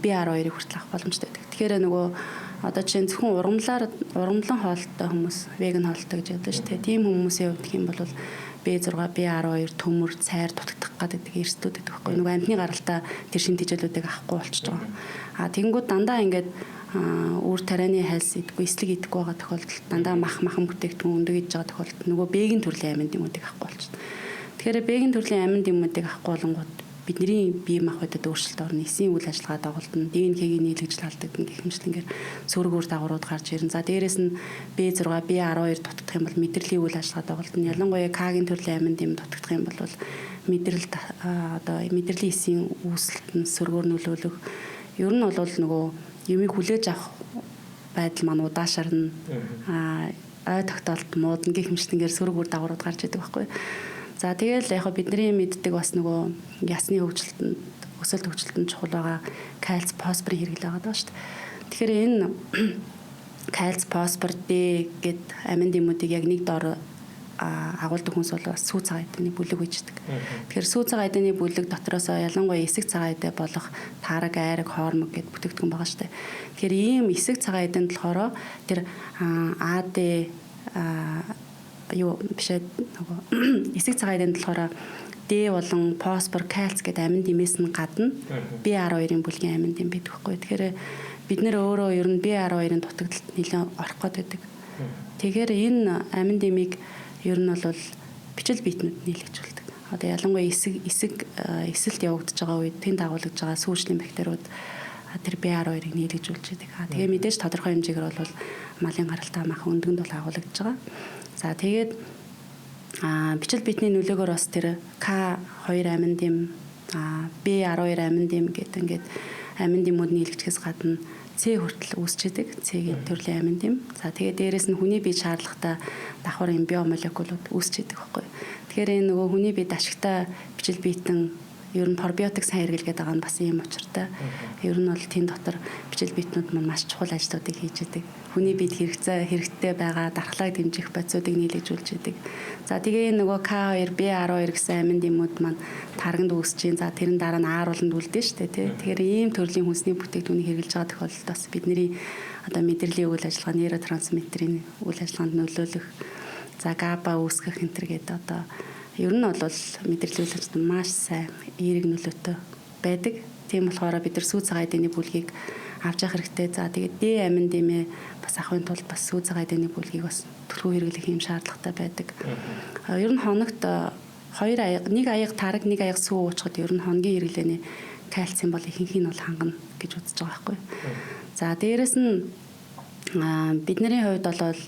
B12-ыг хүртэл авах боломжтой байдаг. Тэгэхээр нөгөө одоо чинь зөвхөн урамлан хоолттой хүмүүс, веган хоолттой гэж яддаг шүү дээ. Тийм хүмүүсийн хувьд гэх юм бол B6, B12, төмөр, цайр дутагдах гэдэг эрсдүүд байдаг байхгүй. Нөгөө амьтны гаралтаа тэр шин тэжээлүүдийг авахгүй болчихж байгаа. Тэгэнгүүт дандаа ингээд үр тарианы хальс идэхгүй, эслэг идэхгүй байгаа тохиолдолд дандаа махан бүтээгдэхүүн өндөг идэж байгаа тохиолдолд нөгөө Б-ийн төрлийн амин дэмүүдийг авахгүй болчихно. Тэгэхээр Б-ийн төрлийн амин дэмүүдийг авахгүй болонгууд бидний бие махбодод өөрчлөлт орно, эсийн үйл ажиллагаа дагуулна, ДНХ-гийн нийлэгжил алдагдана гэх мэтчлэнгээр сөрөг үр дагаврууд гарч ирнэ. За дээрэс нь B6, B12 дутагдах юм бол мэдрэлийн үйл ажиллагаа дагуулна. Ялангуяа К-гийн төрлийн амин дэм дутагдах юм бол мэдрэлд одоо мэдрэлийн эсийн үүсэлтэнд сөргөөр нөлөөлөх. Ер нь бол нөгөө юмыг хүлээж авах байдал маань удаашарна. Ой тогтоолт муудна гэх мэтчлэнгээр сөрөг үр дагаврууд гарч идэг байхгүй. За тэгэл яг бидний мэддэг бас нөгөө ясны хөгжилтөнд өсөлт хөгжилтөнд чухал байгаа кальц, фосфорын хэрэглээ байгаа даа шүү дээ. Тэгэхээр энэ кальц, фосфор, Д гэд амин дэмүүдийг яг нэг доор агуулдаг хүнс бол сүү цагаан эдэний бүлэг үйждэг. Тэгэхээр сүү цагаан эдэний бүлэг дотроос ялангуяа эсэг цагаан эдэ болох таараг, айраг, хоормог гэд бүтээгдэхүүн байгаа шүү дээ. Тэгэхээр ийм эсэг цагаан эдэнд болохоор тэр АД юу бишээ нөгөө эсэг цагаан эдэнд болохоор Д болон фосфор, кальц гэдэг амин дэмээс нь гадна B12-ийн бүлгийн амин дэм байдаг байхгүй. Тэгэхээр бид нэр өөрөө ер нь B12-ийн дутагдалд нэлээд орох гэдэг. Тэгэхээр энэ амин дэмийг ер нь бол бичил биетнүүд нийлэгжүүлдэг. Одоо ялангуяа эсэлд явагдаж байгаа үед тэнд агуулж байгаа сүүжлийн бактериуд тэр B12-ыг нийлэгжүүлж байдаг. Тэгээ мэдээж тодорхой хэмжээгээр бол малын гаралтай махан өндгөнд бол агуулж байгаа. За тэгээд бичил биетний нөлөөгөөр бас тэр К2 амин дэм, B12 амин дэм гэдэг ингээд амин дэмүүд нийлэгдэхээс гадна С хүртэл үүсчихэд С-ийн төрлийн амин дэм. За тэгээд дээрэс нь хүний бие шаардлагатай давхар юм биомолекулууд үүсчихэд байхгүй. Тэгэхээр энэ нөгөө хүний биед ашигтай бичил биетэн ер нь пробиотик сайн хэрэглэгээд байгаа нь бас ийм учиртай. Ер нь бол тэн дотор бичил биетнүүд маань маш чухал ажлуудыг хийж идэг. Хүний биед хэрэгтэй байгаа дархлааг дэмжих бодисуудыг нийлэгжүүлж идэг. За тэгээ нөгөө К2, B12 гэсэн амин дэмүүд маань тарганд үүсэж ин. За тэрэн дараа нь R болонд үлдэн штэ тий. Тэгэхээр ийм төрлийн хүнсний бүтээгдэхүүнийг хэрэглэж байгаа тохиолдолд бас бидний одоо мэдрэлийн үйл ажиллагаа, нейротрансмиттерийн үйл ажиллагаанд нөлөөлөх, за GABA үүсгэх энэ төр гэдэг одоо ер нь бол мэдрэлүүлэгчд маш сайн эерэг нөлөөтэй байдаг. Тийм болохоор бид нар сүү цагаан эдэний бүлгийг авч явах хэрэгтэй. За тэгээд D амин дэмээ бас авахын тулд бас сүү цагаан эдэний бүлгийг бас төлхөө хэрэглэх юм шаардлагатай байдаг. Ер нь хоногт 2 аяга, 1 аяга тараг, 1 аяга сүү уучхад ер нь хоногийн хэрэглээний кальцийн бол ихэнх нь бол хангана гэж үзэж байгаа байхгүй. За дээрэс нь бидний хувьд бол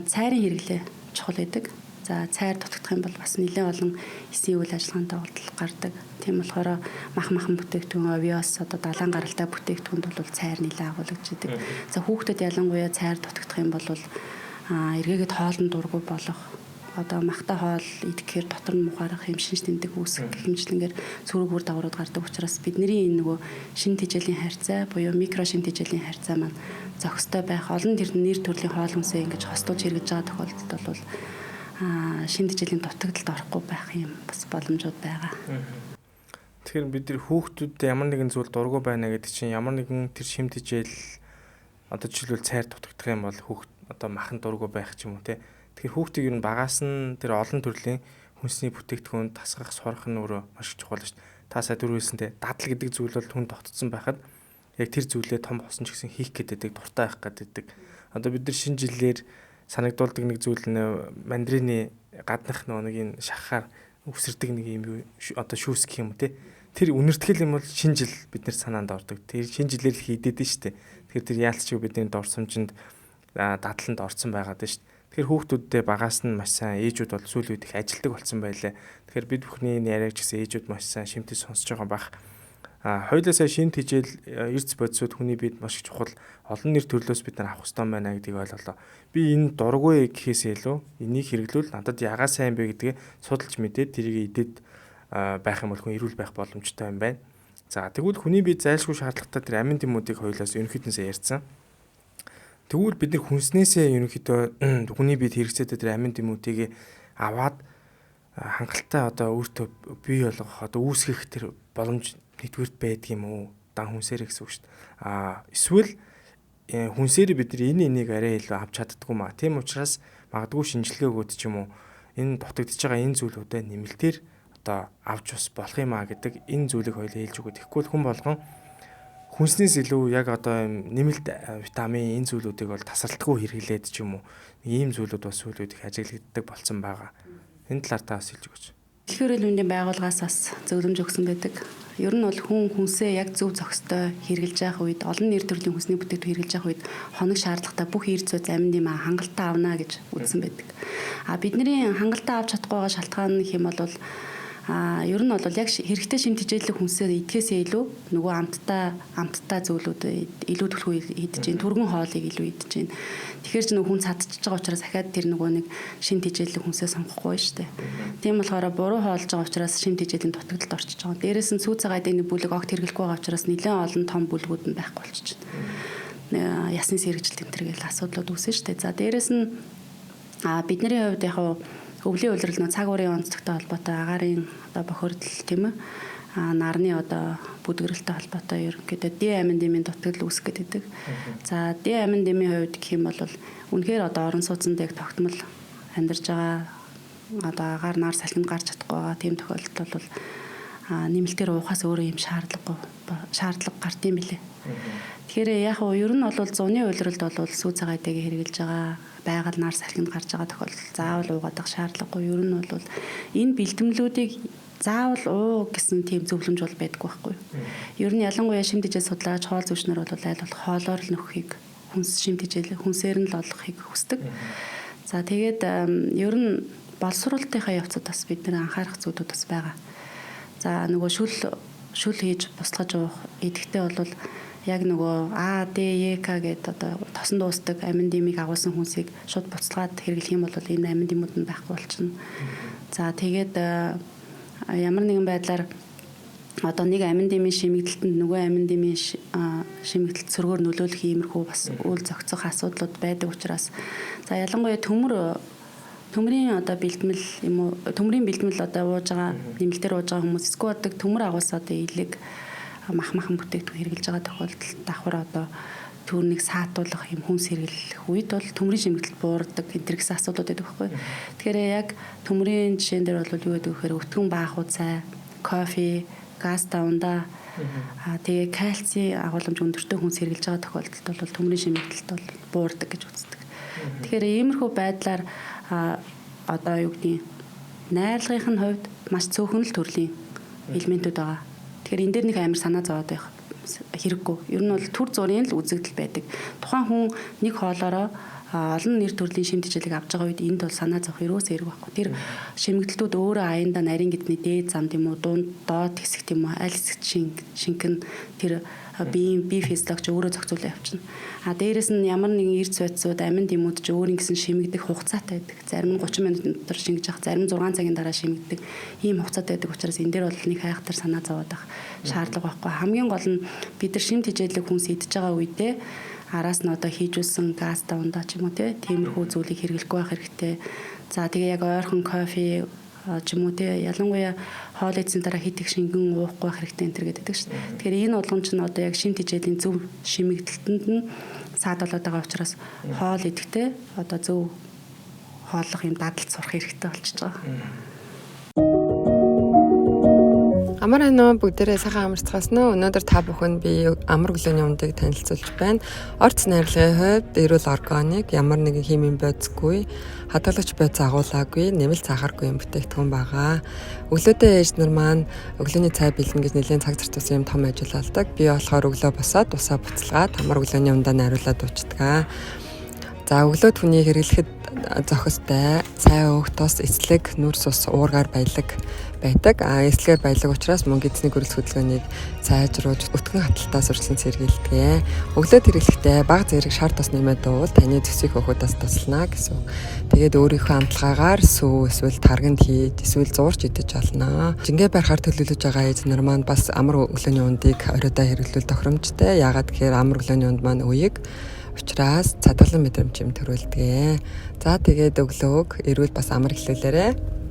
цайрын хэрэглээ чухал байдаг. За цайр дутагдах юм бол бас нэлээд олон эсийн үйл ажиллагаанд давтал гардаг. Тийм болохоор махан бүтээгдэхүүн овёс одоо далайн гаралтай бүтээгдэхүүнд бол цайр нэлээд агуулгадаг. За хүүхдэд ялангуяа цайр дутагдах юм бол эргээгээд хоолнд дургүй болох одоо махтай хоол идэхээр дотор нь мухаарах хэмшин тэмдэг үүсэх хэмжлэнгээр цүрэг үр дагаврууд гардаг учраас бидний энэ нөгөө шин тэжээлийн харьцаа буюу микро шин тэжээлийн харьцаа маань зохистой байх олон нэр төрлийн хоол хүнсээ ингэж хостуулж хэрэгжиж байгаа тохиолдолд бол шин тэжээлийн дутагдалд орохгүй байх юм бас боломжууд байгаа. Тэгэхээр бид нар хүүхдүүдэд ямар нэгэн зүйл дургүй байна гэдэг чинь ямар нэгэн тэр шин тэжээл одоо жишээлбэл цайр дутагдах юм бол хүүхд одоо махан дургүй байх ч юм уу те. Тэгэхээр хүүхдийг ер нь багаас нь тэр олон төрлийн хүнсний бүтээгдэхүүн тасгах, сурах нь өөрөө маш чухал шүү дээ. Та сая дөрвөөсөндөө дадал гэдэг зүйл бол хүн тогтцсон байхад яг тэр зүйлээ том болсон ч гэсэн хийх гэдэг, дуртай байх гэдэг. Одоо бид нар шинэ жилээр санагдуулдаг нэг зүйл нь мандрины гаднах нэг энэ шахахаар үсэрдэг нэг юм одоо шүүс гэх юм те. Тэр үнэртгэл юм бол шинэ жил бид нар санаанд ордог. Тэр шинэ жилээр л хийдэд нь шүү дээ. Тэгэхээр тэр яалтчгүй бидний дорсомжинд дадланд орсон байгаад нь шүү дээ. Тэгэхээр хүүхдүүддээ багаас нь маш сайн ээжүүд бол сүүлийн үед их ажилдаг болсон байлаа. Тэгэхээр бид бүхний яриаг ч гэсэн ээжүүд маш сайн шимтэж сонсож байгаа бах. Хоёулаа сая шин тэжээл эрдэс бодисууд хүний биед маш их чухал олон нэр төрлөөс бид нар авах хэрэгтэй байна гэдгийг ойлголоо. Би энэ дургүй гэхээсээ илүү энийг хэрэглүүл надад ягаа сайн бэ гэдгээ судалж мэдээд тэрийг идээд байх юм бол хүн эрүүл байх боломжтой юм байна. За тэгвэл хүний биед зайлшгүй шаардлагатай тэр амин дэмүүдийг хоёулаас ерөнхийдөөсөө ярьсан. Тэгвэл бид нар хүнснээсээ ерөнхийдөө хүний биед хэрэгцээтэй тэр амин дэмүүдийг аваад хангалттай одоо өөртөө бий болгох одоо үүсгэх тэр боломж нэгдүгürt байдаг юм уу? Дан хүнсээр гэсэн үг шүү дээ. Эсвэл хүнсээр бид нар энийг арай илүү авч чаддгүй маа. Тийм учраас магадгүй шинжилгээ өгөөд ч юм уу энэ дутагдж байгаа энэ зүйлүүдэд нэмэлтээр одоо авч бас болох юм аа гэдэг энэ зүйлийг хоёул хэлж өгöd. Тэгэхгүй хүн болгон хүнснээс илүү яг одоо нэмэлт витамин энэ зүйлүүдийг бол тасралтгүй хэрэглээд ч юм уу ийм зүйлүүд бас сүүлүүд их ажиглагддаг болсон байгаа. Энэ талаар та бас хэлж өгөөч. Дэлхийн эрүүл мэндийн байгууллагаас бас зөвлөмж өгсөн байдаг. Ер нь бол хүн хүнсээ яг зөв зохистой хэрэглэж явах үед олон нэр төрлийн хүнсний бүтээгдэхүүн хэрэглэж явах үед хоног шаардлагатай бүх эрд зүйн амин дэм хангалттай авна гэж үзсэн байдаг. Бидний хангалттай авч чадахгүй байгаа шалтгаан гэх юм бол ер нь бол яг хэрэгтэй шим тэжээлэг хүнсээ идэхээсээ илүү нөгөө амттай зүйлүүд илүү төлхөө идэж гин түргэн хоолыг илүү идэж гин. Тэгэхээр ч нөгөө хүн цадчихж байгаа учраас дахиад тэр нөгөө нэг шим тэжээлэг хүнсээ сонгохгүй шүү дээ. Тийм болохоор буруу хоолж байгаа учраас шим тэжээлийн дутагдалд орчиж байгаа. Дээрээс нь сүү цагаан эдэний бүлэг огт хэрэглэхгүй байгаа учраас нэлээд олон том бүлгүүд нь байхгүй болчихж байна. Ясны сэргэжил тэмтэргээл асуудлууд үүснэ шүү дээ. За дээрээс нь бидний хувьд яг өвлийн улирал нөө цаг уурын онцлогтой холбоотой агаарын одоо бохирдол тийм ээ нарны одоо бүдгэрэлтэй холбоотой ерөнхийдөө D амин дэмийн дутагдал үүсэх гэдэг. За D амин дэмийн хувьд гэх юм бол үнэхээр одоо орон сууцнд яг тогтмол амьдарч байгаа одоо агаар нар салхинд гарч чадахгүй байгаа тийм тохиолдолд бол нэмэлтээр уухаас өөрөө юм шаардлага гарт юм билээ. Тэгэхээр яг нь ер нь бол зуны улиралд бол сүү цагаан эдэгийг хэрэгжилж байгаа байгаль нар салхинд гарч байгаа тохиолдолд заавал уугаадах шаардлагагүй. Ер нь бол энэ бэлтгэлүүдийг заавал уу гэсэн тийм зөвлөмж бол байдаггүй байхгүй. Ер нь ялангуяа шим тэжээл судлаач хоол зүйчнэр бол аль болох хоолоор л нөхөхийг шим тэжээл хүнсээр нь л олохыг хүсдэг. За тэгээд ер нь боловсруулалтынхаа явцад бас бид нэр анхаарах зүйлүүд бас байгаа. За нөгөө шүл хийж бусгаж уух идэхтэй бол яг нөгөө А, Д, Е, К гэдэг одоо тосон дуустдаг амин дэмийг агуулсан хүнсийг шууд буцалгаад хэрэглэх юм бол энэ амин дэмүүд нь байхгүй болчихно. За тэгээд ямар нэгэн байдлаар одоо нэг амин дэмийн шимэгдэлтэнд нөгөө амин дэмийн шимэгдэлт сөргөөр нөлөөлөх иймэрхүү бас үйл зохицох асуудлууд байдаг учраас за ялангуяа төмрийн одоо бэлтгэл юм уу төмрийн бэлтгэл одоо ууж байгаа нэмэлтээр ууж байгаа хүмүүс эсвэл төмөр агуулсаа одоо илэг махан бүтээгдэхүүн хэрэгжилж байгаа тохиолдолд давхар одоо түүнийг саатуулах юм хүнс хэрэглэх үед бол төмрийн шимэгдэл буурдаг энэ гэсэн асуудлууд байдаг байхгүй. Тэгэхээр яг төмрийн жишээн дээр бол юу гэдэг вэ гэхээр өтгөн баахуу цай, кофе, газ давндаа тэгээ кальцийн агуулмж өндөртэй хүнс хэрэглэж байгаа тохиолдолд бол төмрийн шимэгдэлт бол буурдаг гэж үздэг. Тэгэхээр иймэрхүү байдлаар одоо юу гэдгийг найрлагын хувьд маш цөөхөн л төрлийн элементүүд байгаа. Тэгэхээр энэ дээр нэг амар санаа зовоод байх хэрэггүй. Ер нь бол төр зургийн л үзэгдэл байдаг. Тухайн хүн нэг хоолоороо олон нэр төрлийн шимт хичээлийг авч байгаа үед энд бол санаа зовох ерөөсөө хэрэг байхгүй. Тэр шимэгдэлтүүд өөрөө аяндаа нарийн гэдний дээд замд юм уу, доод хэсэгт юм уу, аль хэсэгт шингэн тэр бие физиологч өөрөө зохицуулаад явчихна. Дээрэс нь ямар нэгэн эрд суйцууд, амин дэмүүд ч өөр ингэсэн шимэгдэх хугацаатай байдаг. Зарим нь 30 минут дотор шингэж явах, зарим 6 цагийн дараа шимэгдэх ийм хугацаатай байдаг учраас энэ дээр бол нэг хайхтар санаа зовоод байх шаардлага байхгүй. Хамгийн гол нь бид нар шимт хичээлийг хүн идэж байгаа үедээ араас нь одоо хийжүүлсэн газ давндаа ч юм уу тиймэрхүү зүйлийг хэрэглэхгүй байх хэрэгтэй. За тэгээ яг ойрхон кофе ч юм уу ялангуяа хоол идсэн дараа хит их шингэн уухгүй байх хэрэгтэй энэ төр гэдэг шүү дээ. Тэгэхээр энэ болгон ч нь одоо яг шимт хичээлийн зөв шимэгдэлтэнд нь саад болоод байгаа учраас хоол идэхдээ одоо зөв хооллох юм дадалт сурах хэрэгтэй болчихж байгаа. Амар анаа бүгдээрээ сайхан амарцгаас нөө өнөөдөр та бүхэнд би амар өглөөний ундыг танилцуулж байна. Орц найрлагын хувьд эрүүл органик ямар нэгэн химийн бодисгүй, хадгалагч бодис агуулаагүй, нэмэлт сахаргүй юм бүтээгдэхүүн байгаа. Өглөөдөө ээж нар маань өглөөний цай бэлэн гэж нэлээд цаг зарцуулсан юм том ажилладаг. Би болохоор өглөө босоод усаа буцалгаад амар өглөөний ундаа найруулад уучдаг. За өглөөд хүний хэрэглэхэд зохистой цай уух тус эслэг, нүрс ус уургаар баялаг байдаг. Эслэгээр баялаг учраас мөн эзний гөрөлт хөдөлгөөнийг сайжруулж өтгөн хаталтаа сурчлан сэргийлдэг. Өглөөд хэрэглэхдээ бага зэрэг шар тос нэмээд дуул таны төсвийг өгөхөдөөс туслана гэсэн. Тэгээд өөрийнхөө амтлагаагаар сүү эсвэл тарганд хийж эсвэл зуурч идэж олно. Жингээ барихаар төлөвлөж байгаа эзнэр маань бас амар өглөөний ундыг оройдоо хэрэглүүл тохиромжтой. Яагаад гэхээр амар өглөөний унд маань үеиг учраас цадгалан мэдрэмж юм төрүүлдэг. За тэгээд өглөөг эрүүл бас амар эхлүүлээрэ.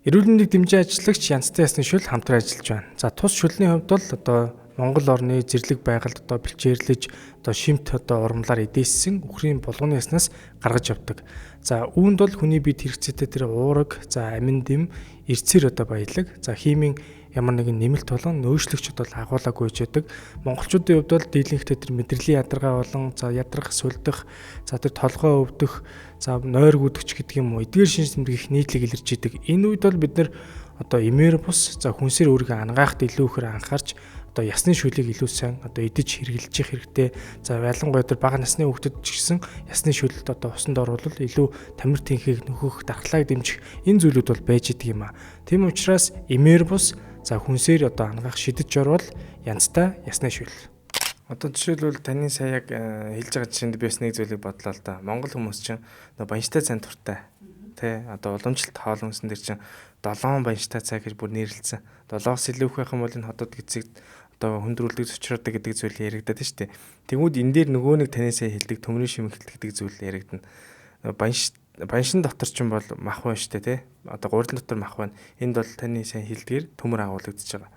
Эрүүл мэндийг дэмжиж ажиллагч Янцтай ясны шүл хамтран ажиллаж байна. За тус шүлний хувьд бол одоо Монгол орны зэрлэг байгальд одоо бэлчээрлэж одоо шимт одоо урмлаар эдээссэн үхрийн булгууны яснаас гаргаж явдаг. За үүнд бол хүний биед хэрэгцээтэй тэр уураг, за амин дэм, эрцээр одоо баялаг, за химийн ямар нэгэн нэмэлт болон нөөцлөгчд бол агуулаагүй ч байдаг. Монголчуудын хувьд бол дийлэнхтэй тэр мэдрэлийн ядаргаа болон за ядрах, сүлдэх, за тэр толгой өвдөх, за нойр гүдэгч гэдэг юм уу эдгээр шинж тэмдэг их нийтлэг илэрч идэг. Энэ үед бол бид нар одоо эмээр бус, за хүнсээр өөрийгөө ангаахт илүү ихээр анхаарч одоо ясны шүлийг илүү сайн одоо идэж хэрэглэж их хэрэгтэй. За ялангуяа тэр бага насны хүүхдэд ч гэсэн ясны шүлэлд одоо усанд орвол илүү тамир тэнхийг нөхөх, дархлааг дэмжих энэ зүйлүүд бол байж идэг юм а. Тийм учраас эмээр бус, за хүнсээр одоо ангаах шидэж орвол янзтай ясны шүл. Одоо жишээлбэл таны сая яг хэлж байгаа жишээнд би бас нэг зүйлийг бодлоо л да. Монгол хүмүүс чинь банштай цай туртай. Тэ одоо уламжлалт хоол хүнсэн дээр чинь 7 банштай цай гэж бүр нэрлэлсэн. 7-оос илүү их байх юм бол энэ хотод гэцэг одоо хөндрүүлдэг зочроодаг гэдэг зүйл яригадаад шүү дээ. Тэгмүүд энэ дээр нөгөө нэг таны сая хэлдэг төмрийн шимэгдэл гэдэг зүйл яригдана. Баншин дотор ч юм бол мах байна шүү дээ, тий. Одоо гурилан дотор мах байна. Энд бол таны сая хэлдгээр төмөр агуулгадж байгаа.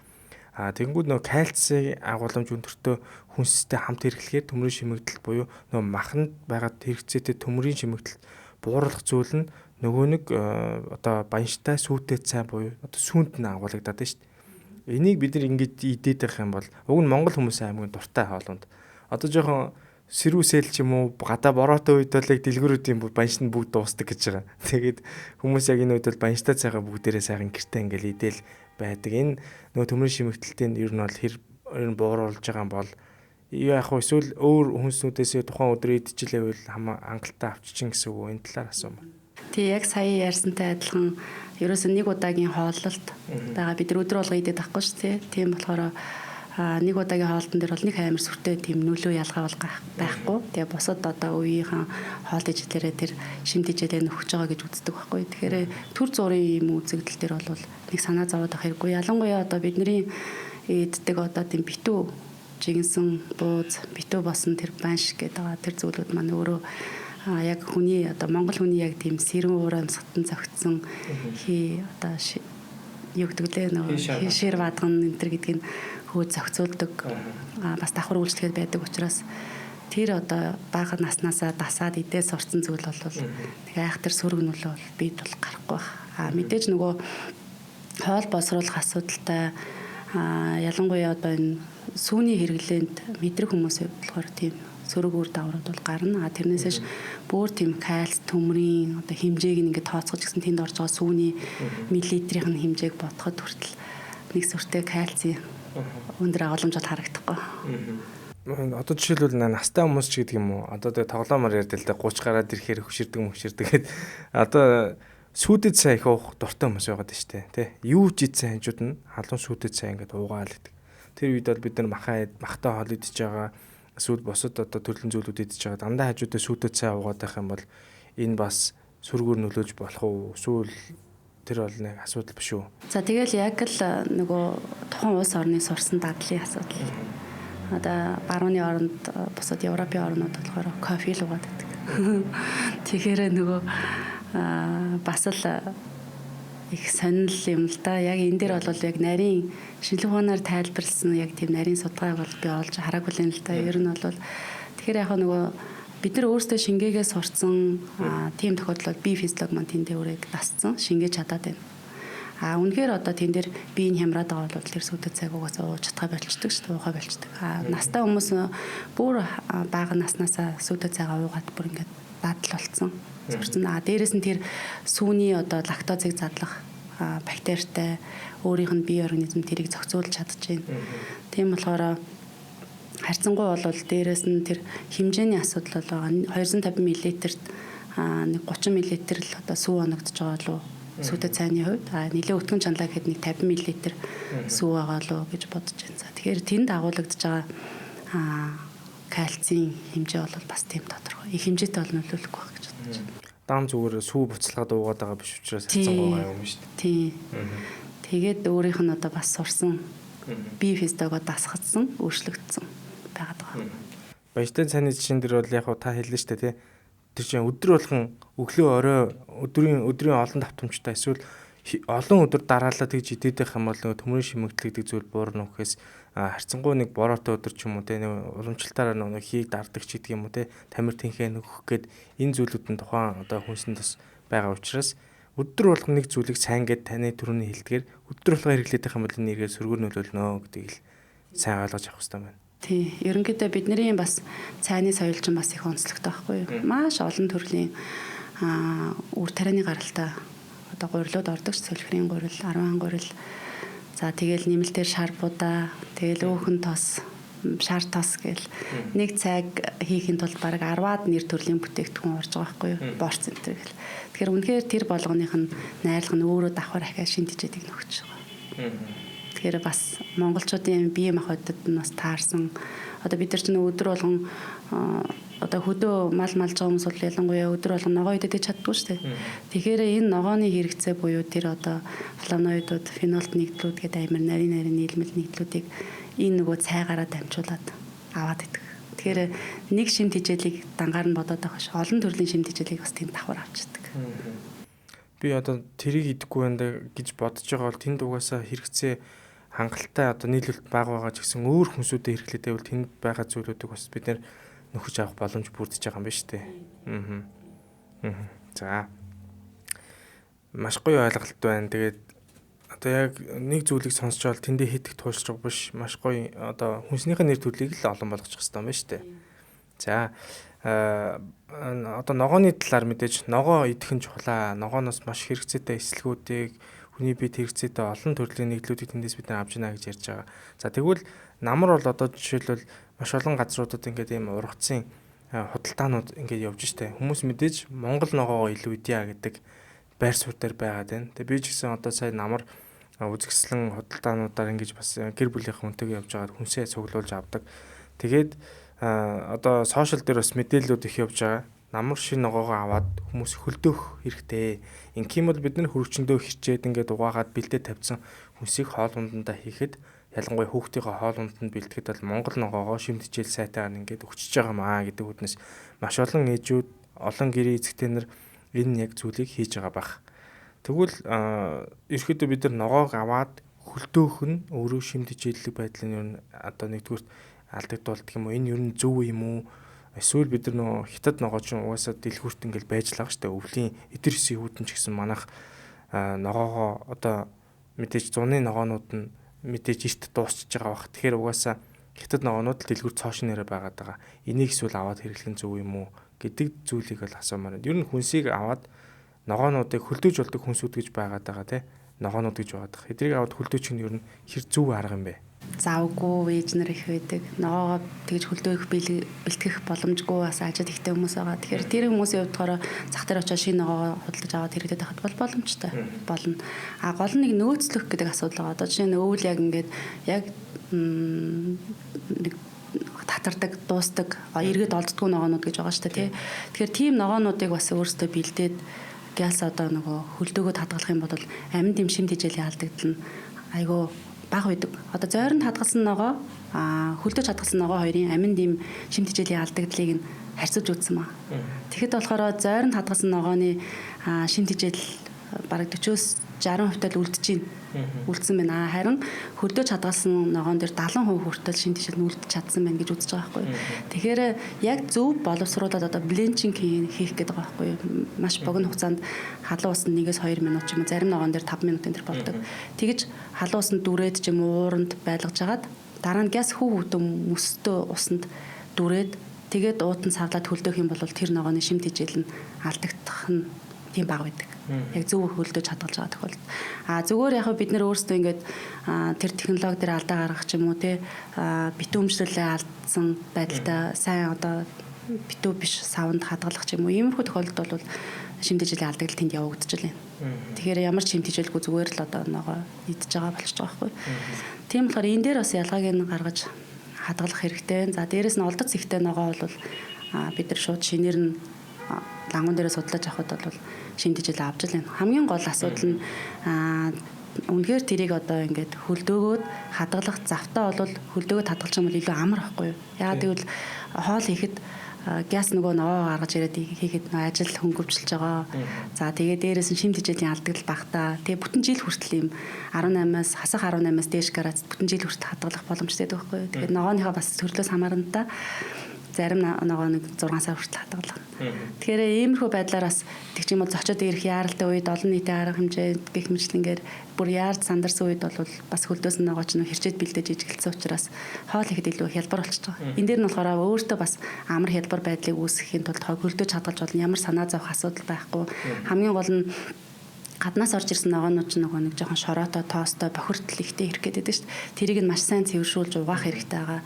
Тэгэнгүүт нөгөө кальцийн агуулмж өндөртөө хүнстэй хамт хэрэглэхээр төмрийн шимэгдэл буюу нөгөө маханд байгаа хэрэгцээтэй төмрийн шимэгдэл бууруулах зүйл нь нөгөө нэг одоо банштай сүйтэй цай буюу одоо сүүнд нь агуулгадаад байна шүү дээ. Энийг бид нар ингэж идээд байх юм бол уг нь монгол хүмүүсийн аймгийн дуртай хоолунд одоо жоохон сэрүүсэл ч юм уу гадаа бороотой үед бол яг дэлгүүрүүдийн баншин бүгд дуустдаг гэж байгаа. Тэгээд хүмүүс яг энэ үед бол банштай цайгаа бүгдээрээ сайхан гэртээ ингээл идэл байдаг. Энэ нөгөө төмрийн шимэгдэлтийн ер нь бол хэр бууруулж байгаа юм бол яах вэ? Эсвэл өөр хүнснүүдээс тухайн өдөр идчихлээвэл хангалттай авчичин гэсэн үг. Энэ талаар асуув. Тий, яг сая ярьсантай адилхан ерөөсөө нэг удаагийн хооллолт байгаа бид нар өдөр болго идэх байхгүй шүү дээ. Тийм болохоор нэг удаагийн хоолтон дээр бол нэг амар сүртэй тийм нөлөө ялгаа байхгүй. Тэгээ бусад одоо үеийнхэн хоол ижлэрээ тэр шимт ижлээ нөхөж байгаа гэж үздэг байхгүй. Тэгэхээр төр зургийн юм үзэгдэл дээр бол нэг санаа зовоод ах хэрэггүй. Ялангуяа одоо бидний иддэг одоо тийм битүү жигэнсэн бууз, битүү босон тэр банш гэдэг байгаа тэр зүйлүүд маань өөрөө яг хүний одоо монгол хүний яг тийм сэрэн ууран сатан зөгцсөн хий одоо юу гэдэг лээ нөгөө шир бадган энэ төр гэдгийг хөө зохицуулдаг бас давхар үйлчлэхэд байдаг учраас тэр одоо бага наснасаа дасаад идээс орсон зүйл бол нэг айхтар сөрөг нөлөө бол бий тул гарахгүй байна. Мэдээж нөгөө хоол боловсруулах асуудалтай ялангуяа одоо энэ сүүний хэрэглээнд мэдрэг хүмүүсээ болохоор тийм сөрөг үр дагаврууд бол гарна. Тэрнээсээ бүр тийм кальц, төмрийн одоо хэмжээг ингээд тооцоож гисэн тэнд орж байгаа сүүний миллилитрийн хэмжээг бодоход хүртэл нэг сүртэй кальцийн өндөр агуулмж бол харагдахгүй. Одоо жишээлбэл настай хүмүүс ч гэдэг юм уу. Одоо тэгээ тоглоомор ярьдэл тэ 30 гараад ирэхээр хөширдэг. Одоо сүүдэд цай их уух дуртай хүмүүс байгаад байна шүү дээ. Тэ. Юу ч ийдсэн хажууд нь халуун сүүдэд цай ингээд уугаал гэдэг. Тэр үед бол бид нар махтай хоол идэж байгаа эсвэл босод одоо төрлийн зүйлүүд идэж байгаа дандаа хажуудаа сүүдэд цай уугаад байх юм бол энэ бас сүргүүр нөлөөж болох уу? Эсвэл тэр бол нэг асуудал биш үү? За тэгэл яг л нөгөө тухайн улс орны сурсан дадлын асуудал. Одоо барууны оронд бусад Европын орнууд болохоор кофе л уугаад байдаг. Тэгэхээр нөгөө бас л их сонирхол юм л да. Яг энэ дээр бол яг нарийн шинжилгээ ухаанаар тайлбарлсан яг тийм нарийн судалгааг бол би олж хараагүй л да. Ер нь бол тэгэхээр яг нөгөө бид нар өөрсдөө шингээгээ сурцсан тийм тохиолдолд бие физиолог маань тэндээ үрэг дасцсан шингээж чадаад байна. Үнэхээр одоо тэн дээр биеийн хямраад байгаа бол тэр сүдэд цаг угаасаа ууж чадхаа болчдөг шүү дээ, уухай болчдөг. Настай хүмүүс бүр бага наснасаа сүдэд цагаа уугаад бүр ингээд дадал болцсон. Сурцсан. Дээрээс нь тэр сүүний одоо лактозыг задлах бактеритай өөрийнх нь бие организм тэрийг зохицуулж чадчихээн. Тийм болохоор харьцангуй бол дээрээс нь тэр хэмжээний асуудал бол байгаа. 250 мл-т нэг 30 мл л одоо сүү оногдож байгаа лу сүүдэд цайны хувьд нэлээ өтгөн чанлаа гэхэд нэг 50 мл сүү байгаа лу гэж бодож байна. За тэгэхээр тэнд агуулгадж байгаа кальцийн хэмжээ бол бас тийм тодорхой. Их хэмжээтэй бол нөлөөлөхгүй байх гэж бодож байна. Дан зүгээр сүү буцалгаад уугаад байгаа биш учраас хайцсан байгаа юм шүү дээ. Тийм. Тэгээд өөрийнх нь одоо бас сурсан бие физиологоо дасгацсан, өөрчлөгдсөн байгаад байгаа. Баяжтай цайны жишээн дээр бол яг та хэллээ шүү дээ тий. Тэр чинь өдөр болгон өглөө орой өдрийн олон давтамжтай эсвэл олон өдөр дараалал тэгж идэх юм бол төмрийн шимэгдэл гэдэг зүйл буурна гэхээс харьцангуй нэг бороотой өдөр ч юм уу те уламжлалтаараа нэг хийг дарддаг ч гэдэг юм уу те тамир тэнхээ нөхөх гээд энэ зүйлүүд нь тухайн одоо хүнсэнд бас байгаа учраас өдөр болгон нэг зүйлийг сайн гэд таны түрүүний хэлдгээр өдөр болгон хэрэглээд байх юм бол энэ нэргээ сөргөр нөлөөлнө гэдгийг л сайн ойлгож авах хэрэгтэй байна. Тий. Ерөнхийдөө бидний бас цайны соёл чинь бас их онцлогтой байхгүй юу? Маш олон төрлийн үр тарианы гаралтай одоо гурилууд ордог ч сөлхрийн гурил, 10 гурил. За тэгэл нэмэлтээр шар будаа, тэгэл өөхөн тос, шар тос гэл нэг цаг хийхин тулд бараг 10-аад нэр төрлийн бүтээгдэхүүн орж байгаа байхгүй юу? Борц энэ гэл. Тэгэхээр үнэхээр тэр болгоных нь найрлага нь өөрөө давхар ахиа шинжижэдэг нөхөж байгаа. Тэгэхээр бас монголчуудын бие махбодод нь бас таарсан. Одоо бид нар ч өдөр болгон одоо хөдөө мал малж байгаа хүмүүс бол ялангуяа өдөр болгон ногоо идэж чаддгүй шүү дээ. Тэгэхээр энэ ногооны хэрэгцээ буюу тэр одоо флавоноидууд, фенолт нэгдлүүд гэдэг амар нарийн нийлмэл нэгдлүүдийг энэ нөгөө цайгаараа дамжуулаад аваад идэг. Тэгэхээр нэг шимт хичээлийг дангаар нь бодоод байгаа ш. Олон төрлийн шимт хичээлийг бас тийм давхар авчдаг. Би одоо тэрийг идэхгүй байна гэж бодож байгаа бол тэнд угаасаа хэрэгцээ хангалттай одоо нийлүүлэлт бага байгаа ч гэсэн өөр хүмүүсүүдэд хэрэглэдэг бол тэнд байгаа зүйлүүдийг бас бид нэр нөхөж авах боломж бүрдэж байгаа юм байна шүү дээ. За. Маш гоё ойлголт байна. Тэгээд одоо яг нэг зүйлийг сонсчоод тэндээ хитэх туушч байгаа биш. Маш гоё одоо хүнснийхээ нэр төрлийг л олон болгочих хэрэгтэй юм байна шүү дээ. За. Одоо ногооны талаар мэдээж ногоо идэх нь чухлаа. Ногооноос маш хэрэгцээтэй эслэгүүдийг хүний биед хэрэгцээтэй олон төрлийн нэгдлүүдийг тэндээс бид авч яана гэж ярьж байгаа. За тэгвэл намар бол одоо жишээлбэл маш олон газруудад ингээд ийм ургацын худалдаанууд ингээд явж штэ. Хүмүүс мэдээж Монгол ногоогоо илүү идья гэдэг байр суурь дээр байгаад байна. Тэгээ би ч гэсэн одоо сая намар үзэгслэн худалдаануудаар ингээд бас гэр бүлийнхэн хүнтэйгээ явж байгаад хүнсээ цуглуулж авдаг. Тэгээд одоо сошиал дээр бас мэдээллүүд их явж байгаа. Намар шин ногоогоо аваад хүмүүс хөлдөөх хэрэгтэй. Ингээм бол бид нар хөрөгчөндөө хичээд ингээд угаагаад бэлдээ тавьсан хүнсийг хоол ундандаа хийхэд ялангуяа хүүхдийнхээ хоол унданд бэлтгэхэд бол Монгол ногоогоо шимт хичээл сайтаар ингээд өгчөж байгаа маа гэдэг үднэс маш олон ээжүүд, олон гэрийн эзэгтэй нар энэ яг зүйлийг хийж байгаа бах. Тэгвэл ерөөхдөө бид нар ногоог аваад хөлдөөх нь өөрөө шимт хичээллэг байдлын ер нь одоо нэгдүгээр алдагдуулдаг юм уу? Энэ ер нь зөв юм уу? Эсвэл бид нар хятад ногоо ч угаасаа дэлгүүрт ингээл байж л байгаа шүү дээ. Өвлийн эдэр хэсгийн хүүтэн ч гэсэн манайх ногоогоо одоо мэдээж зуны ногоонууд нь мэдээж эрт дуусчихж байгаа бах. Тэгэхээр угаасаа хятад ногоонууд л дэлгүүр цоошин нэрэ байгаад байгаа. Энийг эсвэл аваад хэрэглэх нь зөв юм уу гэдэг зүйлийг бол асуумаар байна. Ер нь хүнсийг аваад ногоонуудыг хөлдөөж болдог хүнсүүд гэж байгаад байгаа тий. Ногоонууд гэж байгаад байгаа. Эдрийг аваад хөлдөөч нь ер нь хэр зөв арга юм бэ? Завгүй ээж нар их байдаг. Ногоогоо тэгж хөлдөөх бэлтгэх боломжгүй бас ажид ихтэй хүмүүс байгаа. Тэгэхээр тэр хүмүүсийн хувьд болохоор зах дээр очиж шинэ ногоогоо худалдаж аваад хэрэглээд байхад бол боломжтой болно. Гол нь нэг нөөцлөх гэдэг асуудал байгаа. Одоо жишээ нь өвөл яг ингээд яг нэг татардаг, дуустдаг, эргээд олддгүй ногоонууд гэж байгаа шүү дээ тий. Тэгэхээр тийм ногоонуудыг бас өөрсдөө бэлдээд гялс одоо нөгөө хөлдөөгөө хадгалах юм бол амин дэм шимт хижээлийн алдагдал нь айгүй бага байдаг. Одоо зойронд хадгалсан ногоо хөлдөөж хадгалсан ногоо хоёрын амин дэм шимт хижээлийн алдагдлыг нь харьцуулж үзсэн маа. Тэгэхэд болохоор зойронд хадгалсан ногооны шимт хижээл бараг 40-с 60% тал үлдсэн байна. Харин хөлдөөж хадгалсан ногоон дээр 70% хүртэл шимт хижээл нь үлдэж чадсан байна гэж үзэж байгаа байхгүй. Тэгэхээр яг зөв боловсруулаад одоо бленчинг хийх гэдэг байгаа байхгүй. Маш богино хугацаанд халуун усанд 1-2 минут ч юм уу зарим ногоон дээр 5 минутын тэр болдог. Тэгэж халуун усанд дүрээд ч юм уу ууранд байлгаж агаад дараа нь газ хүүхдэн мөстөө усанд дүрээд тэгээд уутан савлаад хөлдөөх юм бол тэр ногооны шимт хижээл нь алдагдах нь тийм бага байдаг. Яг зөв хөлдөөж хадгалж байгаа тохиолдолд. Зүгээр яг бид нар өөрсдөө ингээд тэр технологи дээр алдаа гаргах ч юм уу те битүү өмчлөлөө алдсан байдалтай сайн одоо битүү биш савнд хадгалах ч юм уу иймэрхүү тохиолдолд бол шимт хижээлийн алдагдлал тэнд явагдаж байна. Тэгэхээр ямар ч шимт хижээлгүй зүгээр л одоо ногоо идж байгаа болчих жоох байхгүй. Тийм болохоор энэ дээр бас ялгааг нь гаргаж хадгалах хэрэгтэй. За дээрэс нь олдоц ихтэй ногоо бол бид нар шууд шинээр нь лангуун дээрээ судлаж авахд бол шимт хижээл авч л байна. Хамгийн гол асуудал нь үнэхээр тэрийг одоо ингээд хөлдөөгөөд хадгалах завтаа бол хөлдөөгөөд хадгалж юм бол илүү амар байхгүй юу? Яагаад гэвэл хоол хийхэд газ нөгөө ногоо гаргаж ирээд хийхэд ажил хөнгөвчлж байгаа. За тэгээ дээрээс нь шимт хижээлийн алдагдлал багтаа. Тэгээ бүтэн жил хүртэл юм 18-аас хасах 18-аас дээш градус бүтэн жил хүртэл хадгалах боломжтой байхгүй юу? Тэгэхээр ногооныхоо бас төрлөөс хамаарна та. Зарим ногоо нэг 6 сар хүртэл хадгалах. Тэгэхээр иймэрхүү байдлаараас тэг чим бол зочид ирэх яаралтай үед олон нийтийн арга хэмжээ гэх мэтлэнгээр бүр яард сандарсан үед бол бас хөлдөөс ногоо ч нөх хэрчээд бэлдэж ижгэлсэн учраас хоол ихэд илүү хялбар болчихж байгаа. Энэ дээр нь болохоор өөртөө бас амар хялбар байдлыг үүсгэхийн тулд хөлдөөж хадгалж болно. Ямар санаа зовх асуудал байхгүй. Хамгийн гол нь гаднаас орж ирсэн ногоонууд ч нөгөө нэг жоохон шороотой, тоостой, бохирдол ихтэй хэрэг гэдэг шүү дээ. Тэрийг нь маш сайн цэвэршүүлж угаах хэрэгтэй байгаа.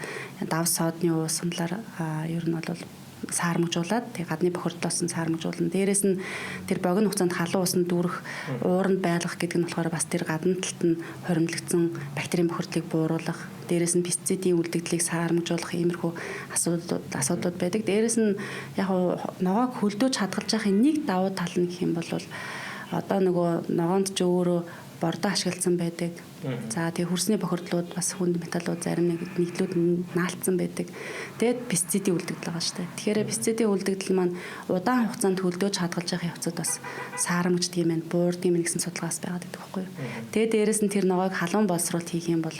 Давс содны уус сунлаар ер нь бол саармжуулаад тэг гадны бохирдлоос нь саармжуулна. Дээрээс нь тэр богино хугацаанд халуун усанд дүүрэх, ууранд байлгах гэдэг нь болохоор бас тэр гадна талд нь хоримтлагдсан бактерийн бохирдлыг бууруулах, дээрээс нь пестицидийн үлдэгдлийг саармжуулах иймэрхүү асуудлууд байдаг. Дээрээс нь яг ногоог хөлдөөж хадгалж байхын нэг давуу тал нь гэх юм бол одоо нөгөө ногоонд ч өөрөө бордоо ашигласан байдаг. За тэгээ хөрсний бохирдлууд бас хүнд металлууд зарим нэгдлүүд наалтсан байдаг. Тэгээд пестицидийн үлдэгдэл байгаа шүү дээ. Тэгэхээр пестицидийн үлдэгдэл маань удаан хугацаанд хөлдөөж хадгалж явах явцад бас саарамждаг юм байна, буурдаг юм гэсэн судалгаас байгаад байдаг байхгүй юу. Тэгээд дээрэс нь тэр ногоог халуун боловсруулалт хийх юм бол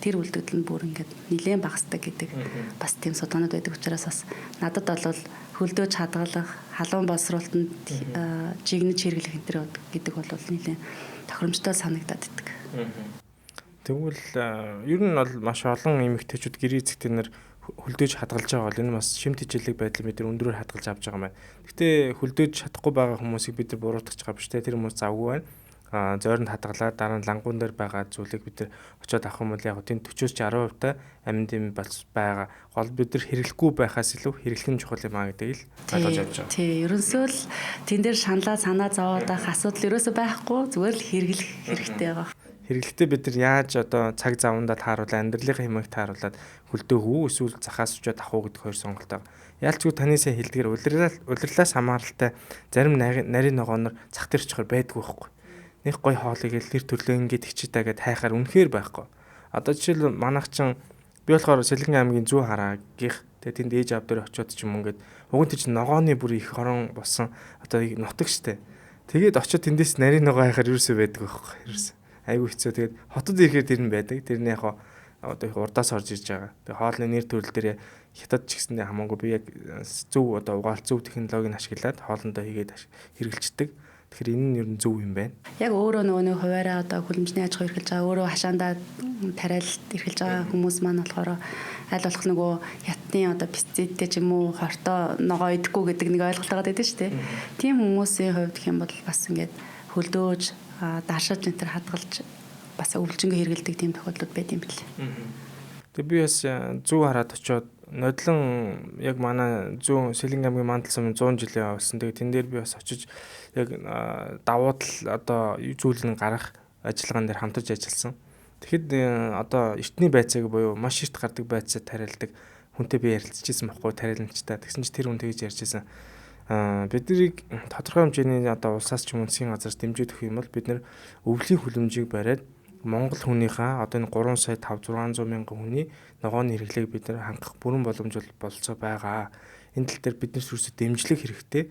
тэр үлдэгдэл нь бүр ингээд нэлээд багасдаг гэдэг бас тийм судалгаанууд байдаг учраас бас надад бол хөлдөөж хадгалах, халуун боловсруулалтанд жигнэж хэрэглэх энэ төр гэдэг бол нэлээд тохиромжтой санагдаад байдаг. Тэгвэл ер нь бол маш олон эмэгтэйчүүд гэр эзэгтэй нар хөлдөөж хадгалж байгаа бол энэ бас шимт хижээлэг байдлыг бид нар өндрөөр хадгалж авч байгаа юм байна. Гэхдээ хөлдөөж чадахгүй байгаа хүмүүсийг бид нар буруутгах байгаа биш те, тэр хүмүүс завгүй байна. Зойронд хадгалаад дараа нь лангуун дээр байгаа зүйлийг бид нар очиод авах юм бол яг тийм 40-с 60% та амин дэм болж байгаа. Гол бид нар хэрэглэхгүй байхаас илүү хэрэглэх нь чухал юм аа гэдгийг л ойлгож авч байгаа. Тий, ерөнсөө л тэн дээр шаналаа санаа зовоод байх асуудал ерөөсөө байхгүй, зүгээр л хэрэглэх хэрэгтэй байгаа. Хэрэглэхдээ бид нар яаж одоо цаг завандаа тааруулаад амьдралынхаа хэмээг тааруулаад хөлдөөх үү эсвэл захаас очиод авах уу гэдэг хоёр сонголт байгаа. Яалчгүй таны сайн хэлдгээр улирлаас хамааралтай зарим нарийн ногоонор зах дээр очихоор байдгүй байхгүй. Нэг гой хоолыг л нэр төрлөө ингээд хичээдээгээд хайхаар үнэхээр байхгүй. Одоо жишээл манайх чин би болохоор Сэлэнгийн аймгийн зүү хараагийнх тэгээ тэнд ээж аав дээр очиод ч юм ингээд уг нь тийч ногооны бүр их хорон болсон одоо нутаг штэ. Тэгээд очиод тэндээс нарийн ногоо хайхаар юусоо байдаг байхгүй. Юусоо айгүй хэцүү. Тэгээд хотод ирэхээр тэр нь байдаг. Тэр нь яг одоо их урдаас орж ирж байгаа. Тэгээ хоолны нэр төрөл дээр хятад ч гэсэндээ хамаагүй би яг зөв одоо угаалт зөв технологиг ашиглаад хоолндоо хийгээд хэрэгжилдэг. Тэгэхээр энэ нь ер нь зөв юм байна. Яг өөрөө нөгөө хуваараа одоо хөлмжний аж ахуй эрхэлж байгаа, өөрөө хашаандаа тариалт эрхэлж байгаа хүмүүс маань болохоор аль болох нөгөө хятадны одоо пестицидтэй ч юм уу хортой ногоо идэхгүй гэдэг нэг ойлголт байгаа гэдэг шүү дээ. Тийм хүмүүсийн хувьд гэх юм бол бас ингээд хөлдөөж даашааж энэ төр хадгалж бас өвлжөнгө хэрэгэлдэг тийм тохиолдлууд байд юм билээ. Тэгээ би бас зүү хараад очиод нодлон яг манай зүүн Сэлэнг аймгийн Мандал сумын 100 жилийн болсон. Тэгээ тэн дээр би бас очиж яг давуу тал одоо зүйлэн гарах ажиллагаан дээр хамтарч ажилласан. Тэгэхэд одоо эртний байцааг буюу маш эрт гардаг байцаа тариалдаг хүнтэй би ярилцчихсан байхгүй тариаламжтай. Тэгсэн чинь тэр хүн тэгж ярьжсэн. Биднийг тодорхой хэмжээний одоо улсаас ч юм уу засгийн газраас дэмжиж өгөх юм бол бид нэр өвлийн хүлэмжийг бариад Монгол хүнийхээ одоо энэ 3 сая 5-600 мянган хүний ногооны хэрэглээг бид нэр хангах бүрэн боломж болцоо байгаа. Энэ тал дээр бид нэр сүрсэд дэмжлэг хэрэгтэй.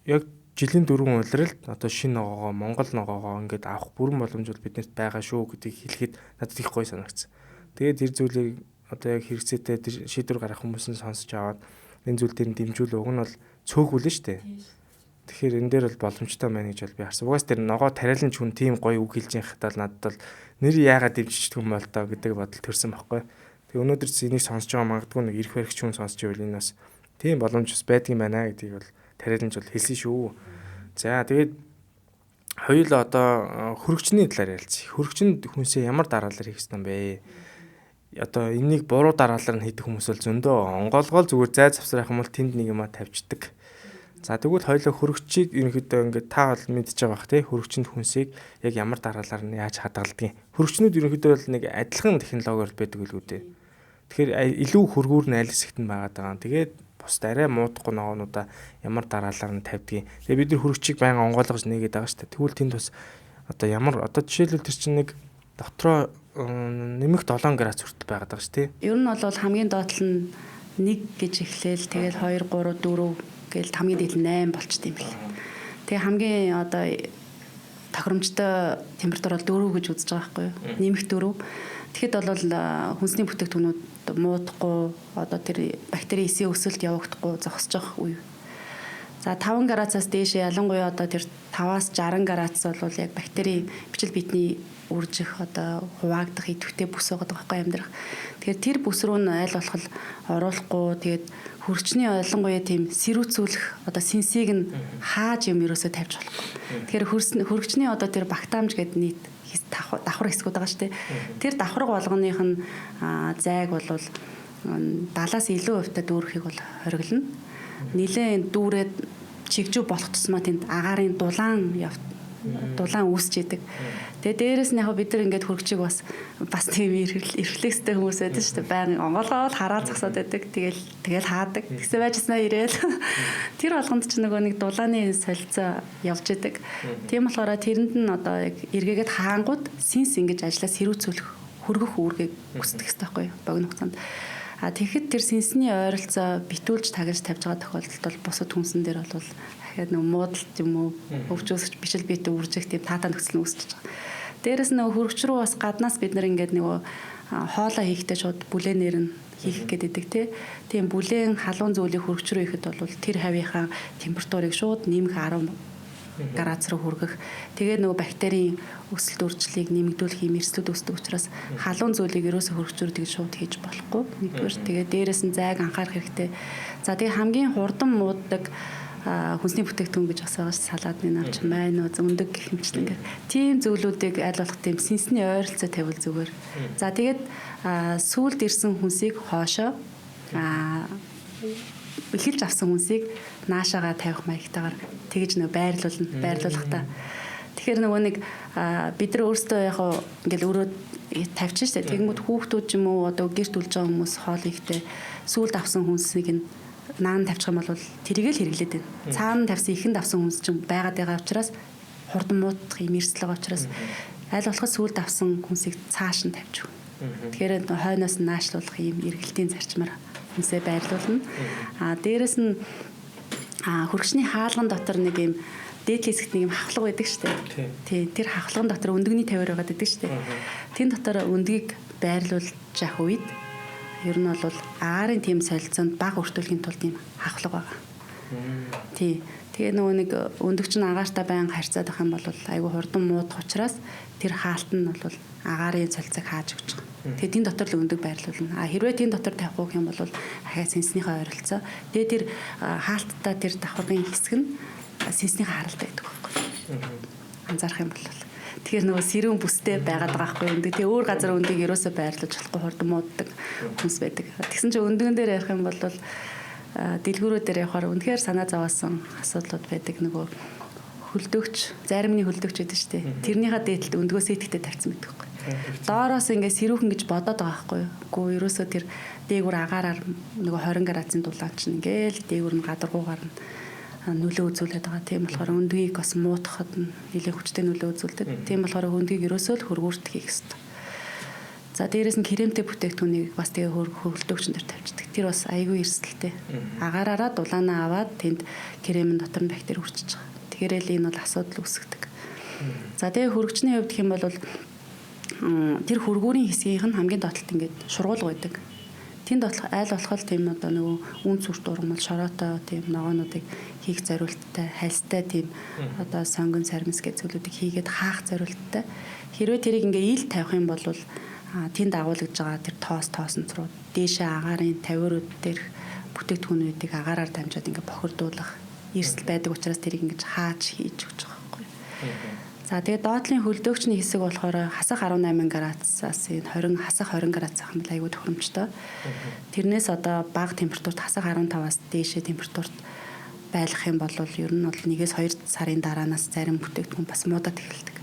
Яг жилийн 4 улиралд одоо шинэ ногоогоо Монгол ногоогоо ингээд авах бүрэн боломж биднэрт байгаа шүү гэдгийг хэлэхэд надад их гоё санагдсан. Тэгээд тэр зүйлийг одоо яг хэрэгцээтэй тэр шийдвэр гаргах хүмүүс нь сонсож аваад энэ зүйл дээр дэмжүүл өгөх нь бол цөөхүүлнэ шүү дээ. Тэгэхээр энэ дээр бол боломжтой байна гэж бол би харсан. Угаас тэр ногоо тариаланч хүн тийм гоё үг хэлж байгаа хатал надад бол нэр яагаад дэмжиж юм бол тоо гэдэг бодол төрсэн байхгүй. Тэгээ өнөөдөр энийг сонсож байгаа магадгүй нэг ирэх баригч хүн сонсож ивэл энэ бас тийм боломж бас байдаг юм байна гэдгийг бол тариаланч бол хэлсэн шүү. За тэгээд хоёул одоо хөрөгчний талаар ярилцъя. Хөрөгчөнд хүнсээ ямар дараалал хийх ёстой юм бэ? Одоо энийг буруу дараалал нь хийдэг хүмүүс бол зөндөө онгоолгоол зүгээр зай завсрах юм бол тэнд нэг юма тавьчихдаг. За тэгвэл хоёулаа хөрөгчийг ерөнхийдөө ингээд та бол мэдчихэж байгаа бах тий хөрөгчөнд хүнсийг яг ямар дараалалаар нь яаж хадгалдгийг. Хөрөгчнүүд ерөнхийдөө бол нэг адилхан технологиор байдаг л үү дээ. Тэгэхээр илүү хөргүүр нь аль хэсэгт нь байгаа. Тэгээд бус арай муудахгүй ногоонуудаа ямар дараалалаар нь тавьдгийг. Тэгээ бид нар хөрөгчийг байнга онгойлгож нээгээд байгаа шүү дээ. Тэгвэл тэнд бас одоо ямар одоо жишээлбэл тэр чинь нэг дотроо нэмэх 7 градус хүртэл байгаад байгаа шүү тий. Ер нь бол хамгийн доотлол нь 1 гэж эхлээл тэгэл 2 3 4 гээл хамгийн дээд нь 8 болчт юм бэл. Тэгээ хамгийн одоо тохиромжтой температур бол 4 гэж үзэж байгаа байхгүй юу? Нэмэх 4. Тэгэхэд бол хүнсний бүтээгдэхүүнүүд муудахгүй одоо тэр бактери эсийн өсөлт явагдахгүй зогсож байгаа үе. За 5 градусаас дээшээ ялангуяа одоо тэр 5-аас 60 градус бол яг бактери бичил биетний үржих одоо хуваагдах идэвхтэй бүс байгаа байхгүй амьдрах. Тэгэхээр тэр бүс рүү нь аль болох оруулахгүй тэгээд хөрчний ойлгонгуйа тийм сэрүүцүүлэх одоо синсийг нь хааж юм ерөөсөө тавьж болохгүй. Тэгэхээр хөргөчний одоо тэр бактамж гэдэг нийт давхар хэсгүүд байгаа шүү дээ. Тэр давхар болгоных нь зайг бол 70-аас илүү хувьтай дүүрхийг бол хориглоно. Нилээн дүүрээд чигжүү болох тусмаа тэнд агаарын дулаан үүсч идэг. Тэгээ дээрэс нь яг бид нар ингээд хөргчийг бас тийм рефлекстэй хүмүүс байдаг шүү дээ. Байнгын онгоолгоол хараад зогсоод байдаг. Тэгэл хаадаг. Тэгсэн байжснаа ирээл. Тэр болгонд ч нөгөө нэг дулааны солилцоо явж идэг. Тийм болохоор тэрэнд нь одоо яг эргээгээд хаангууд синс ингэж ажиллаа сэрүүцүүлэх хөргөх үүргийг гүйцэтгэх хэрэгтэй байхгүй юу? Богино хугацаанд. Тэгэхэд тэр синсний ойролцоо битүүлж тагж тавьж байгаа тохиолдолд бол бусад хүнсэн дээр бол дахиад нөгөө муудалт юм уу өвчөөсөж бичил биетэ үржих тийм таатаа нөхцөл нь үүсэж байгаа. Дээрэс нь нөгөө хөргөч рүү бас гаднаас бид нар ингээд нөгөө хоолоо хийхдээ шууд бүлээнээр нь хийх гэдэг тий. Тийм бүлээн халуун зүйлийг хөргөч рүү ихэд бол тэр хавийнхаа температурыг шууд нэмэх 10 градус руу хүргэх. Тэгээд нөгөө бактерийн өсөлт үржлийг нэмэгдүүлэх юм эрсдлүүд үүсдэг учраас халуун зүйлийг ерөөсө хөргөчрөө тэгж шууд хийж болохгүй. Нэгдүгээр тэгээд дээрэс нь зайг анхаарах хэрэгтэй. За тэгээд хамгийн хурдан мууддаг хүнсний бүтээгдэхүүн гэж бас байгаа салаадны навч маань зөндөг гэх юмчлэн ингээд тийм зүйлүүдийг аль болох тийм синсний ойролцоо тавил зүгээр. За тэгээд сүүлд ирсэн хүнсийг хоошоо эхэлж авсан хүнсийг наашаага тавих маягтайгаар тэгж нөө байрлуулахдаа тэгэхээр нөгөө нэг бид нар өөрсдөө яг ингээл өрөө тавьчих штэ тэгэнгүүт хүүхдүүд ч юм уу одоо гэрт үлж байгаа хүмүүс хоол ихтэй сүүлд авсан хүнсийг нь наан тавьчих юм бол тэрийг л хэрэглээд байна. Цаана тавьсан ихэнд авсан хүнс чинь байгаад байгаа учраас хурдан муудах юм эрсдэл байгаа учраас аль болох сүүлд авсан хүнсийг цааш нь тавьчих. Тэгэхээр хойноос нь наашлуулах юм эргэлтийн зарчмаар хүнсээ байрлуулна. Дээрэс нь хөргөчний хаалган дотор нэг юм дээдлийн хэсэгт нэг юм хавхлага байдаг шүү дээ. Тийм. Тэр хавхлагын дотор өндөгний тавиар байгаад байдаг шүү дээ. Тэн дотор өндгийг байрлуулж явах үед ер нь бол аарын тийм солилцоонд баг өртүүлэхийн тулд ийм хавхлага байгаа. Тийм. Тэгээ нөгөө нэг өндөгч нь агаартай байнга харьцаад байх юм бол айгүй хурдан муудах учраас тэр хаалт нь бол агаарын солилцоог хааж өгч байгаа. Тэгээ тэн дотор л өндөг байрлуулна. Хэрвээ тэн дотор тавих юм бол ахаа сэнснийхээ ойролцоо. Тэгээ тэр хаалттай тэр давхаргын хэсэг нь сэнснийхээ харалтай байдаг байхгүй. Анзаарах юм бол. Тэгэхээр нөгөө сэрүүн бүстэй байгаад байгаа байхгүй өндөг. Тэгээ өөр газар өндгийг ерөөсөө байрлуулж болохгүй хурдан мууддаг хүмүүс байдаг. Тэгсэн чинь өндгөн дээр ярих юм бол дэлгүүрүүд дээр явахаар үнэхээр санаа зовоосон асуудлууд байдаг. Нөгөө хөлдөгч, заримны хөлдөгч байдаг шүү дээ. Тэрнийхээ дээдлэлд өндгөө сэтгтээ тавьсан байдаг байхгүй. Доороос ингээ сэрүүхэн гэж бодоод байгаа байхгүй юу. Гэхдээ ерөөсөө тэр дээгүр агаараар нөгөө 20 градусын дулаан чинь ингээл дээгүр нь гадаргуугаар нь нөлөө үзүүлээд байгаа. Тийм болохоор өндгийг бас муутахад нь нэлээд хүчтэй нөлөө үзүүлдэг. Тийм болохоор өндгийг ерөөсөө л хөргүүрт хийх хэрэгтэй. За дээрээс нь кремтэй бүтээгдэхүүнийг бас тэгээ хөлдөгчөн дээр тавьчихдаг. Тэр бас айгүй эрсдэлтэй. Агаараараа дулаанаа аваад тэнд кремийн дотор нь бактери хүрчихэж байгаа. Тэгэхээр л энэ бол асуудал үүсгдэг. За тэгээ хөргөчний хувьд гэх юм бол тэр хөргүүрийн хэсгийнх нь хамгийн доотлолт ингээд шургуулга байдаг. Тэнд айл болох тийм одоо нөгөө үн сүрт ургамал шороотой тийм ногоонуудыг хийх зорилттой, хальстай тийм одоо сонгон сармис гэх зүйлүүдийг хийгээд хаах зорилттой. Хэрвээ тэрийг ингээ ил тавих юм бол тэнд агуулгаж байгаа тэр тоосонцрууд дээшээ агаарын тавиурууд дээр бүтээгдэхүүнүүдийг агаараар дамжаад ингээ бохирдуулах эрсдэл байдаг учраас тэрийг ингээ хааж хийж өгч байгаа байхгүй. За тэгээд доотлын хөлдөөгчний хэсэг болохоор хасах 18 градусаас энэ 20 хасах 20 градус ах юм бол айгүй тохиромжтой. Тэрнээс одоо бага температурт хасах 15-аас дээшээ температурт байлгах юм бол ер нь бол 1-2 сарын дараанаас зарим бүтээгдэхүүн бас муудаад эхэлдэг.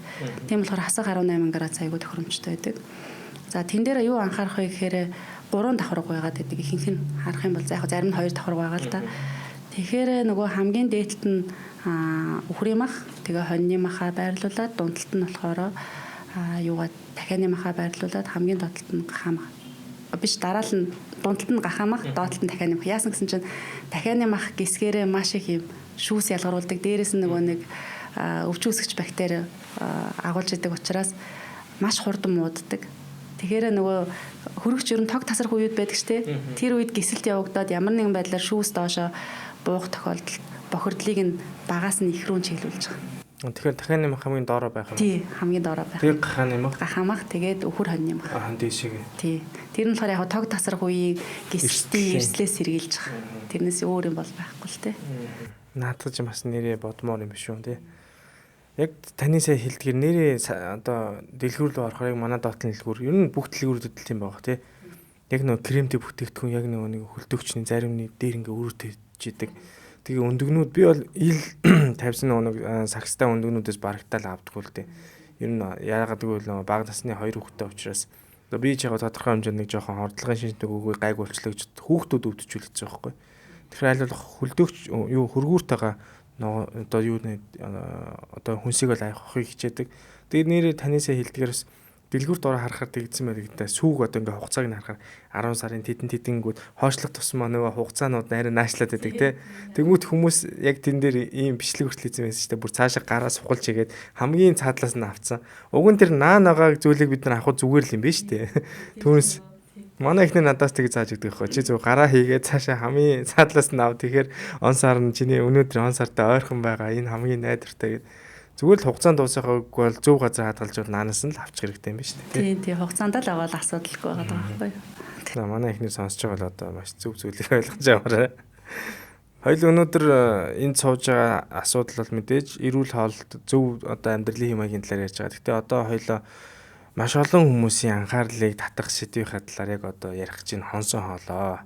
Тийм болохоор хасах 18 градус айгүй тохиромжтой байдаг. За тэн дээр юу анхаарах вэ гэхээр 3 давхарга байгаад байдаг. Ихэнх нь харах юм бол за яг зарим нь 2 давхарга байгаа л да. Тэгэхээр нөгөө хамгийн дээдлэлт нь үхрийн мах, тэгээ хоньны махаа байрлуулад дундталт нь болохоор юугаа дахианы махаа байрлуулад хамгийн доотлолт нь гахаа мах. Биш дараал нь дундталт нь гахаа мах, доотлолт нь дахианы мах. Яасан гэсэн чинь дахианы мах гисгээрээ маш их юм шүүс ялгаруулдаг. Дээрээс нь нөгөө нэг өвчин үүсгэж бактери агуулж идэг учраас маш хурдан мууддаг. Тэгэхээр нөгөө хөргөч ер нь тог тасрах үед байдаг штэ. Тэр үед гисэлт явагдаад ямар нэгэн байдлаар шүүс доошоо буух тохиолдолд бохирдлыг нь багаас нь их рүү чиглүүлж байгаа. Тэгэхээр дахианы мах хамгийн доороо байх юм. Тий, хамгийн доороо байх. Тэр гахааны мах. Гахаа мах тэгээд өхөр хоньны мах. Дээшээ. Тий. Тэр нь болохоор яг тог тасрах үеийг гисэлтийн эрслээс сэргийлж байгаа. Тэрнээс өөр юм бол байхгүй л те. Наадах ч бас нэрээ бодмоор юм биш үү те. Яг таны сая хэлдгээр нэрээ одоо дэлгүүр рүү орохоор яг манай доотлын дэлгүүр ер нь бүх дэлгүүрүүд тийм байгаа тий. Яг нөгөө кремтэй бүтээгдэхүүн яг нөгөө нэг хөлдөгчний заримны дээр ингээ өрөөтэй идэг. Тэгээ өндөгнүүд би бол ил тавьсан нөгөө сагстай өндөгнүүдээс барагтаал авдаггүй л дээ. Ер нь яагаад гэвэл бага насны 2 хүүхэдтэй учраас би ч яг тодорхой хэмжээнд нэг жоохон хордлогын шинжтэй өгөө гайг болчлоо гэж хүүхдүүд өвдөжүүлчихэж байгаа байхгүй. Тэгэхээр аль болох хөлдөгч юу хөргүүртэйгээ одоо юу нэ одоо хүнсийг бол авахыг хичээдэг. Тэгээд нэрээ танисаа хэлдгээрс дэлгүүрт ороо харахаар тэгдсэн байдаг та сүүг одоо ингээ хугацааг нь харахаар 10 сарын тэдэнгүүд хоошлох тусмаа нөгөө хугацаанууд арай наашлаад байдаг те. Тэгмүүд хүмүүс яг тэн дээр ийм бичлэг хүртэл хийсэн байсан ч та бүр цаашаа гараа сухалж игээд хамгийн цаадлаас нь авцсан. Уг нь тэр наанагаа зүйлийг бид нар авах зүгээр л юм биш те. Түүнээс манай ихний надаас тийг зааж өгдөг байхгүй. Чи зөв гараа хийгээд цаашаа хамгийн цаадлаас нь ав. Тэгэхээр он сар нь чиний өнөөдөр он сартай ойрхон байгаа. Энэ хамгийн найдвартай гэдэг. Зүгээр л хугацаанд дуусахыг бол зөв газар хадгалж бол наанаас нь л авчих хэрэгтэй юм биш үү? Тийм хугацаанд л аваад асуудалгүй байгаа байхгүй. За манай ихний сонсож байгаа л одоо маш зөв зүйлийг ойлгож байгаарай. Хоёул өнөөдөр энд сууж байгаа асуудал бол мэдээж эрүүл хоолт зөв одоо амьдралын хэмжээгийн талаар ярьж байгаа. Гэхдээ одоо хоёулаа маш олон хүмүүсийн анхаарлыг татах сэдвийн талаар яг одоо ярих чинь хонсон хоолоо.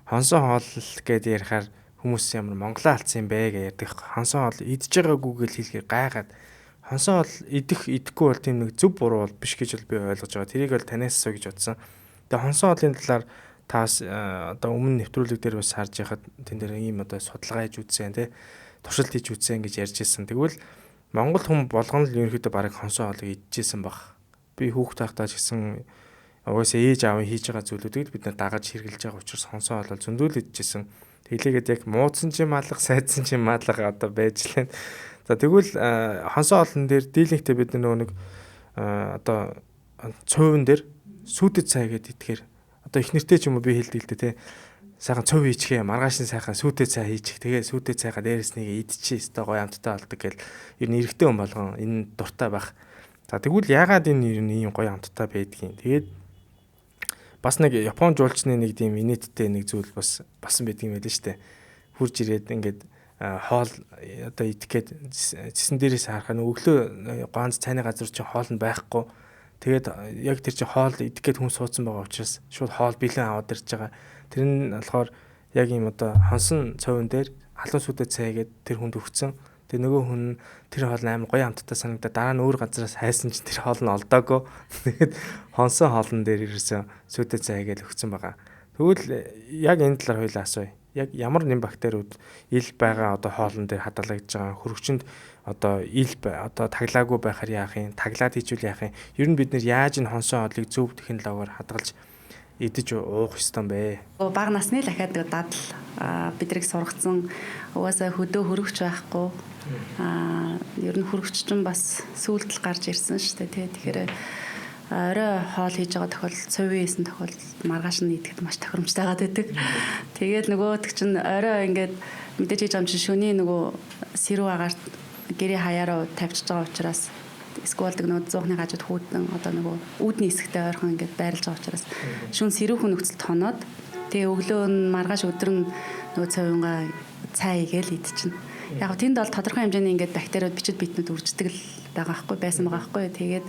Хонсон хоол гэдээ ярихаар хүмүүс ямар Монголоо алдсан юм бэ гэж ярьдаг. Хонсон хоол идж байгаагүй гэж хэлэхээр гайхаад хонсон хоол идэхгүй бол тийм нэг зөв буруу бол биш гэж би ойлгож байгаа. Тэрийг бол танаас асуу гэж бодсон. Тэгээ хонсон хоолын талаар таас одоо өмнө нэвтрүүлэг дээр бас харж яхад тэн дээр ийм одоо судалгаа хийж үзсэн тий. Туршилт хийж үзсэн гэж ярьж ирсэн. Тэгвэл Монгол хүн болгон л ерөнхийдөө бараг хонсон хоолыг идчихсэн баг. Би хүүхд тахтаа ч гэсэн угаасаа ээж аав хийж байгаа зүйлүүдийг бид нар дагаж хэрглэж байгаа учраас хонсон хоол зөндөл идчихсэн. Тэглээгээд яг муудсан ч юм алга, сайдсан ч юм алга одоо байж лээ. За тэгвэл хонсон хоолн дээр дийлэнхтэй бид нэг одоо цувын дээр сүйдэт цай гэдэг итгэхээр одоо их нэртэй ч юм уу би хэлдэг л дээ тий. Сайхан цув хийчихээ, маргааш нь сайхан сүйдэт цай хийчих. Тэгээ сүйдэт цайгаа дээрээс нэг идчихээ өстой гоё амттай болдог гэл ер нь эрэгтэй хүн болгон энэ дуртай байх. За тэгвэл яагаад энэ ер нь ийм гоё амттай байдгийг. Тэгээд бас нэг Япон жуулчны нэг тийм инээдтэй нэг зүйл бас болсон байдгийн байл шүү дээ. Хурж ирээд ингээд хоол одоо идэхэд цэсэн дээрээс харахаа өглөө ганц цайны газар чинь хоол нь байхгүй. Тэгээд яг тэр чинь хоол идэхэд хүн суудсан байгаа учраас шууд хоол бэлэн аваад ирж байгаа. Тэр нь болохоор яг ийм одоо хонсон цовын дээр халуун сүдэ цай гэдэг тэр хүнд өгсөн. Тэгээ нөгөө хүн тэр хоол амар гоё амттай санагдаад дараа нь өөр газараас хайсан чинь тэр хоол нь олдоогүй. Тэгээд хонсон хоолн дээр ирсэн сүдэ цай гэж өгсөн байгаа. Тэгвэл яг энэ талаар хоёлаа асууя. Яг ямар нэм бактериуд ил байгаа одоо хоолн дээр хадгалагдж байгаа хөрөгчөнд одоо ил одоо таглаагүй байхаар яах юм, таглаад хийжүүл яах юм. Ер нь бид нэр яаж энэ хонсон хоолыг зөв технологиор хадгалж идэж уух ёстой юм бэ? Бага насны дахиад дадал бидрийг сургацсан угаасаа хөдөө хөрөгч байхгүй. Ер нь хөрөгч чинь бас сүүлдэл гарч ирсэн шүү дээ. Тэгэхээр орой хоол хийж байгаа тохиолдолд цувын хийсэн тохиолдолд маргааш нь идэхэд маш тохиромжтой байгаад байдаг. Тэгээд нөгөөдөг чинь орой ингээд мэдээж хийж байгаа юм чинь шөнийн нөгөө сэрүү агаарт гэрээ хаяараа тавьчихж байгаа учраас эсвэл нөгөө зуухны гажууд хүүтэн одоо нөгөө үүдний хэсэгтээ ойрхон ингээд байрлаж байгаа учраас шүн сэрүүхэн нөхцөлд хоноод тэгээ өглөө нь маргааш өдөр нь нөгөө цавингаа цай игээл идчихнэ. Яг тэнд бол тодорхой хэмжээний ингээд бактериуд бичид битнүүд үрждэг л байгаа байхгүй байсан байгаа байхгүй. Тэгээд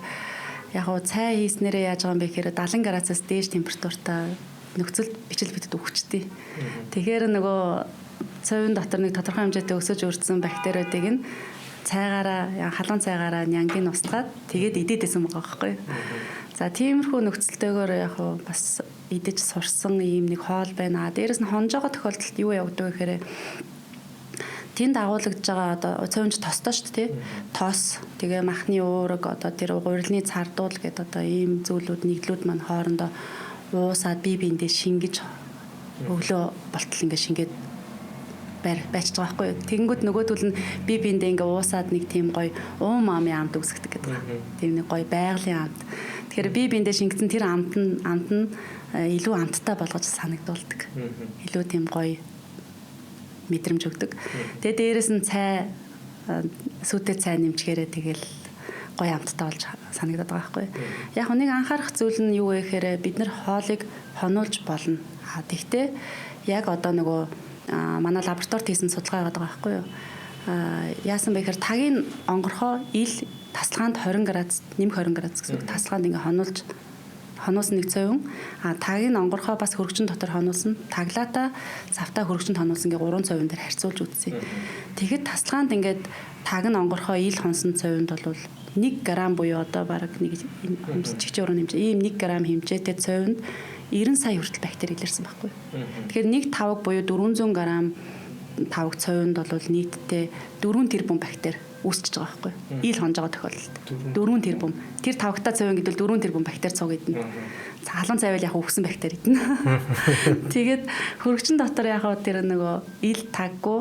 яг уу цай хийснээрээ яаж байгаа юм бэ гэхээр 70 градусаас дээш температуртай нөхцөлд бичил битэд өгчтэй. Тэгэхээр нөгөө цавын дотор нэг тодорхой хэмжээтэй өсөж өрдсөн бактериудыг нь цайгаараа халуун цайгаараа нянгийн устгаад тэгээд идээдсэн байгаа байхгүй. За тиймэрхүү нөхцөлтэйгээр яг уу бас идэж сурсан ийм нэг хоол байна. Дээрээс нь хонж байгаа тохиолдолд юу явагдав гэхээр тэнд агуулгаж байгаа одоо цовинч тостой шүү дээ. Тос тэгээ махны уураг одоо тэр гурилны цардуул гэдэг одоо ийм зүйлүүд нэгдлүүд маань хоорондоо уусаад бие биендээ шингэж өглөө болтол ингээ шингээд байчж байгаа байхгүй. Тэгэнгүүт нөгөөдөл нь бие биендээ ингээ уусаад нэг тийм гоё уум амын амт үүсгдэг гэдэг байна. Тийм нэг гоё байгалийн амт. Тэгэхээр бие биендээ шингэсэн тэр амт нь илүү амттай болгож санагдуулдаг. Илүү тийм гоё мэдрэмж өгдөг. Тэгээ дээрэс нь цай сүтэ цай нэмчгээрээ тэгэл гоё амттай болж санагдаад байгаа байхгүй. Яг нэг анхаарах зүйл нь юу вэ гэхээр бид нар хоолыг хонуулж болно. Тэгтээ яг одоо нөгөө манай лабораторид хийсэн судалгаа байгаа байхгүй юу? Яасан бэ гэхээр тагийн онгорхоо ил тасалгаанд 20 градус нэмэх 20 градус гэсэн үг. Тасалгаанд ингээ хонуулсан нэг цовин тагийн онгорхоо бас хөрөгчн дотор хонуулсан таглаата завтаа хөрөгчнд хонуулсан гээ 3 цовин дээр харьцуулж үзье. Тэгэхэд тасалгаанд ингээд таг нь онгорхоо ил хонсон цовинд бол 1 грамм буюу одоо бараг нэг чигчээ уран хэмжээ ийм 1 грамм хэмжээтэй цовинд 90 сая хүртэл бактери илэрсэн байхгүй. Тэгэхээр нэг тавг буюу 400 грамм тавг цовинд бол нийтдээ 4 тэрбум бактери үүсчихэж байгаа байхгүй. Ил хонж байгаа тохиолдолд 4 тэрбум. Тэр тавгтай цовин гэдэл 4 тэрбум бактери цуг идэнэ. Халуун цайвал яг өгсөн бактери идэнэ. Тэгээд хөрөгчн дотор яг тэр нөгөө ил таггүй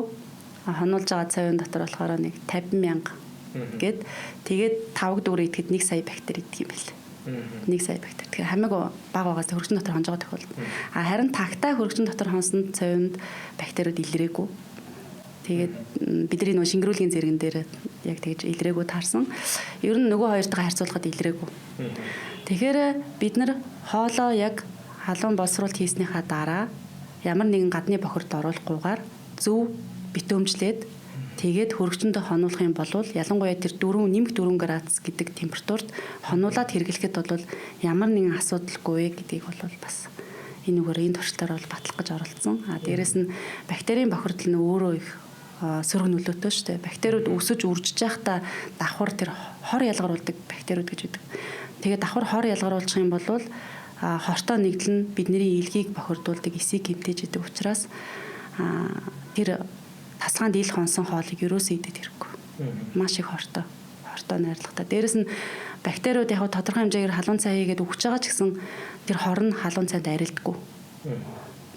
хонуулж байгаа цовин дотор болохоор нэг 50,000 гээд тэгээд тавг дүүрээ идэхэд 1 сая бактери идэх юм байна. 1 сая бактери. Тэгэхээр хамаагүй бага байгаас хөрөгчн дотор хонж байгаа тохиолдолд. Харин тагтай хөрөгчн дотор хонсон цовинд бактериуд илрээгүй. Тэгээд бидний нөгөө шингэрүүлгийн зэрэгэн дээр яг тэгж илрээгүү таарсан. Ер нь нөгөө хоёртойгоо харьцуулахад илрээгүү. Тэгэхээр бид нар хоолоо яг халуун боловсруулалт хийснийхаа дараа ямар нэгэн гадны бохирд оруулахгүйгээр зөв битүүмжлээд тэгээд хөрөгчөндөө хонуулах юм бол ялангуяа тэр 4 градус гэдэг температурт хонуулаад хэрэглэхэд бол ямар нэгэн асуудалгүй гэдгийг бол бас энэ туршилтаар бол батлах гэж оролцсон. Дээрэс нь бактерийн бохирдол нь өөрөө их сөрөг нөлөөтэй шүү дээ. Бактериуд өсөж үржиж байхдаа давхар тэр хор ялгаруулдаг бактериуд гэж үүдэг. Тэгээд давхар хор ялгаруулчих юм бол хортой нэгдэл нь бидний илгийг бохирдуулдаг эсийг хэмтэж идэг учраас тэр тасгаанд ил хонсон хоолыг ерөөсөө идэж хэрэггүй. Маш их хортой найрлагатай. Дээрэс нь бактериуд яг тодорхой хэмжээгээр халуун цай хийгээд өгч байгаа ч гэсэн тэр хор нь халуун цайд арилдаггүй.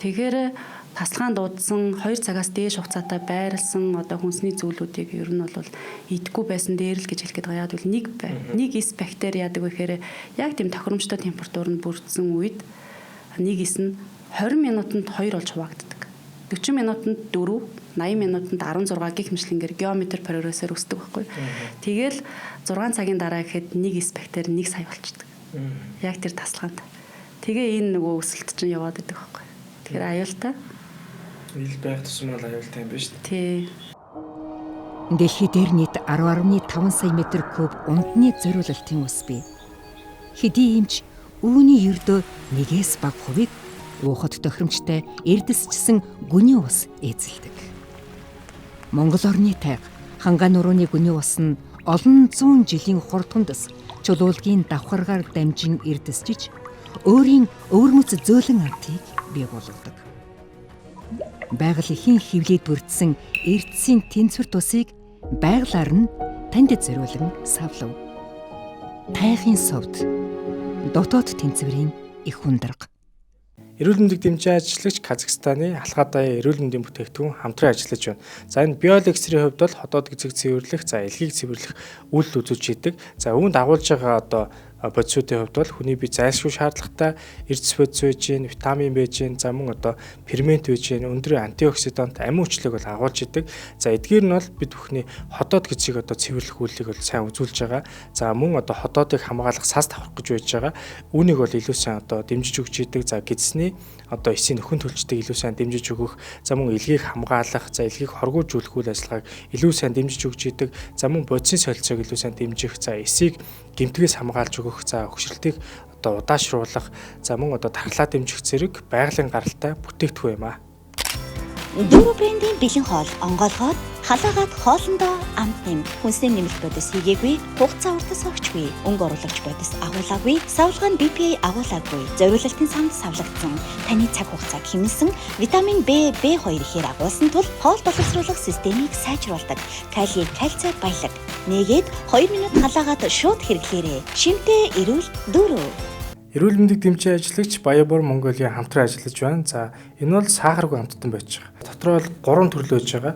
Тэгэхээр тасалгаан дуудсан 2 цагаас дээш хугацаатай байрлсан одоо хүнсний зүйлүүдийг ер нь бол идэггүй байсан дээр л гэж хэлгээд байгаа. Яг бол нэг эс бактери яадаг вэ гэхээр яг тийм тохиромжтой температуранд бүрдсэн үед нэг эс нь 20 минутанд 2 болж хуваагддаг. 40 минутанд 4, 80 минутанд 16 гэх мэтлэнгээр геометр прогрессор өсдөг байхгүй. Тэгэл 6 цагийн дараа гэхэд нэг эс бактери 1 сая болчихдог. Яг тэр тасалгаанд. Тэгээ энэ нөгөө өсөлт чинь яваад идэг байхгүй. Тэгэхээр аюултай. Ил байх тусмал аюултай юм байна шүү дээ. Тий. Дэлхий дээр нийт 10.5 сая метр куб унтны зориулалтын ус бий. Хэдий юмч үүний ердөө нэгээс бага хувийг уухад тохиромжтой эрдэсчсэн гүний ус эзэлдэг. Монгол орны тайга Хангаан нурууны гүний ус нь олон зуун жилийн хурдхамдас чулуулгийн давхаргаар дамжин эрдэсчиж өөрийн өвөрмөц зөөлөн ардыг бий болгодог. Байгаль ихийн хөвлөд бүрдсэн эрдэсийн тэнцвэр тусыг байгалаар нь танд зориулан савлав. Тайхын совд дотоод тэнцвэрийн их хундраг. Эрүүл мэндийг дэмжих ажиллагч Казахстаны алхаад даяар эрүүл мэндийн бүтээгдэхүүн хамтран ажиллаж байна. За энэ биоэлекстрийн хувьд бол хотоод гизэг цэвэрлэх, за элгийг цэвэрлэх үйлдэл үзүүлж идэг. За үүнд агуулж байгаа одоо бодисуудын хувьд бол хүний бие зайлшгүй шаардлагатай эрдэс бодис байж гин, витамин байж гин, за мөн одоо фермент байж гин, өндөр антиоксидант, амин хүчлэг бол агуулж идэг. За эдгээр нь бол бид бүхний хотоод гизгийг одоо цэвэрлэх үйлийг бол сайн үзүүлж байгаа. За мөн одоо хотоодыг хамгаалах сас тавхах гэж байж байгаа. Үүнийг бол илүү сайн одоо дэмжиж өгч идэг. За гидсний одоо эсийн нөхөн төлжтэй илүү сайн дэмжиж өгөх, за мөн элгийг хамгаалах, за элгийг хоргуулжүүлэх үйл ажиллагааг илүү сайн дэмжиж өгч идэг. За мөн бодисын солилцоог илүү сайн дэмжих, за эсийг гэмтгээс хамгаалж өгөх, за хөгшрөлтийг одоо удаашруулах, за мөн одоо тархлаа дэмжих зэрэг байгалийн гаралтай бүтээгдэхүүн юм аа. Дөрөв брендийн бэлэн хоол онгойлгоод халаагаад хоолндоо амт нэм хүнсний нэмэлт бодис хийгээгүй, хугацаа уртас огчгүй, өнгө оруулагч бодис агуулаагүй, савлага нь BPA агуулаагүй, зориулалтын самд савлагдсан, таны цаг хугацааг хэмнэсэн витамин B, B2 ихээр агуулсан тул хоол боловсруулах системийг сайжруулдаг. Калий, кальций баялаг. Нэгээд 2 минут халаагаад шууд хэрэглээрэй. Шинтэй эрүүл дөрөв. Эрүүл мэндийг дэмжих ажиллагч Баябор Монголын хамтран ажиллаж байна. За энэ бол сахаргүй амттан байж байгаа. Дотроо бол 3 төрөл байж байгаа.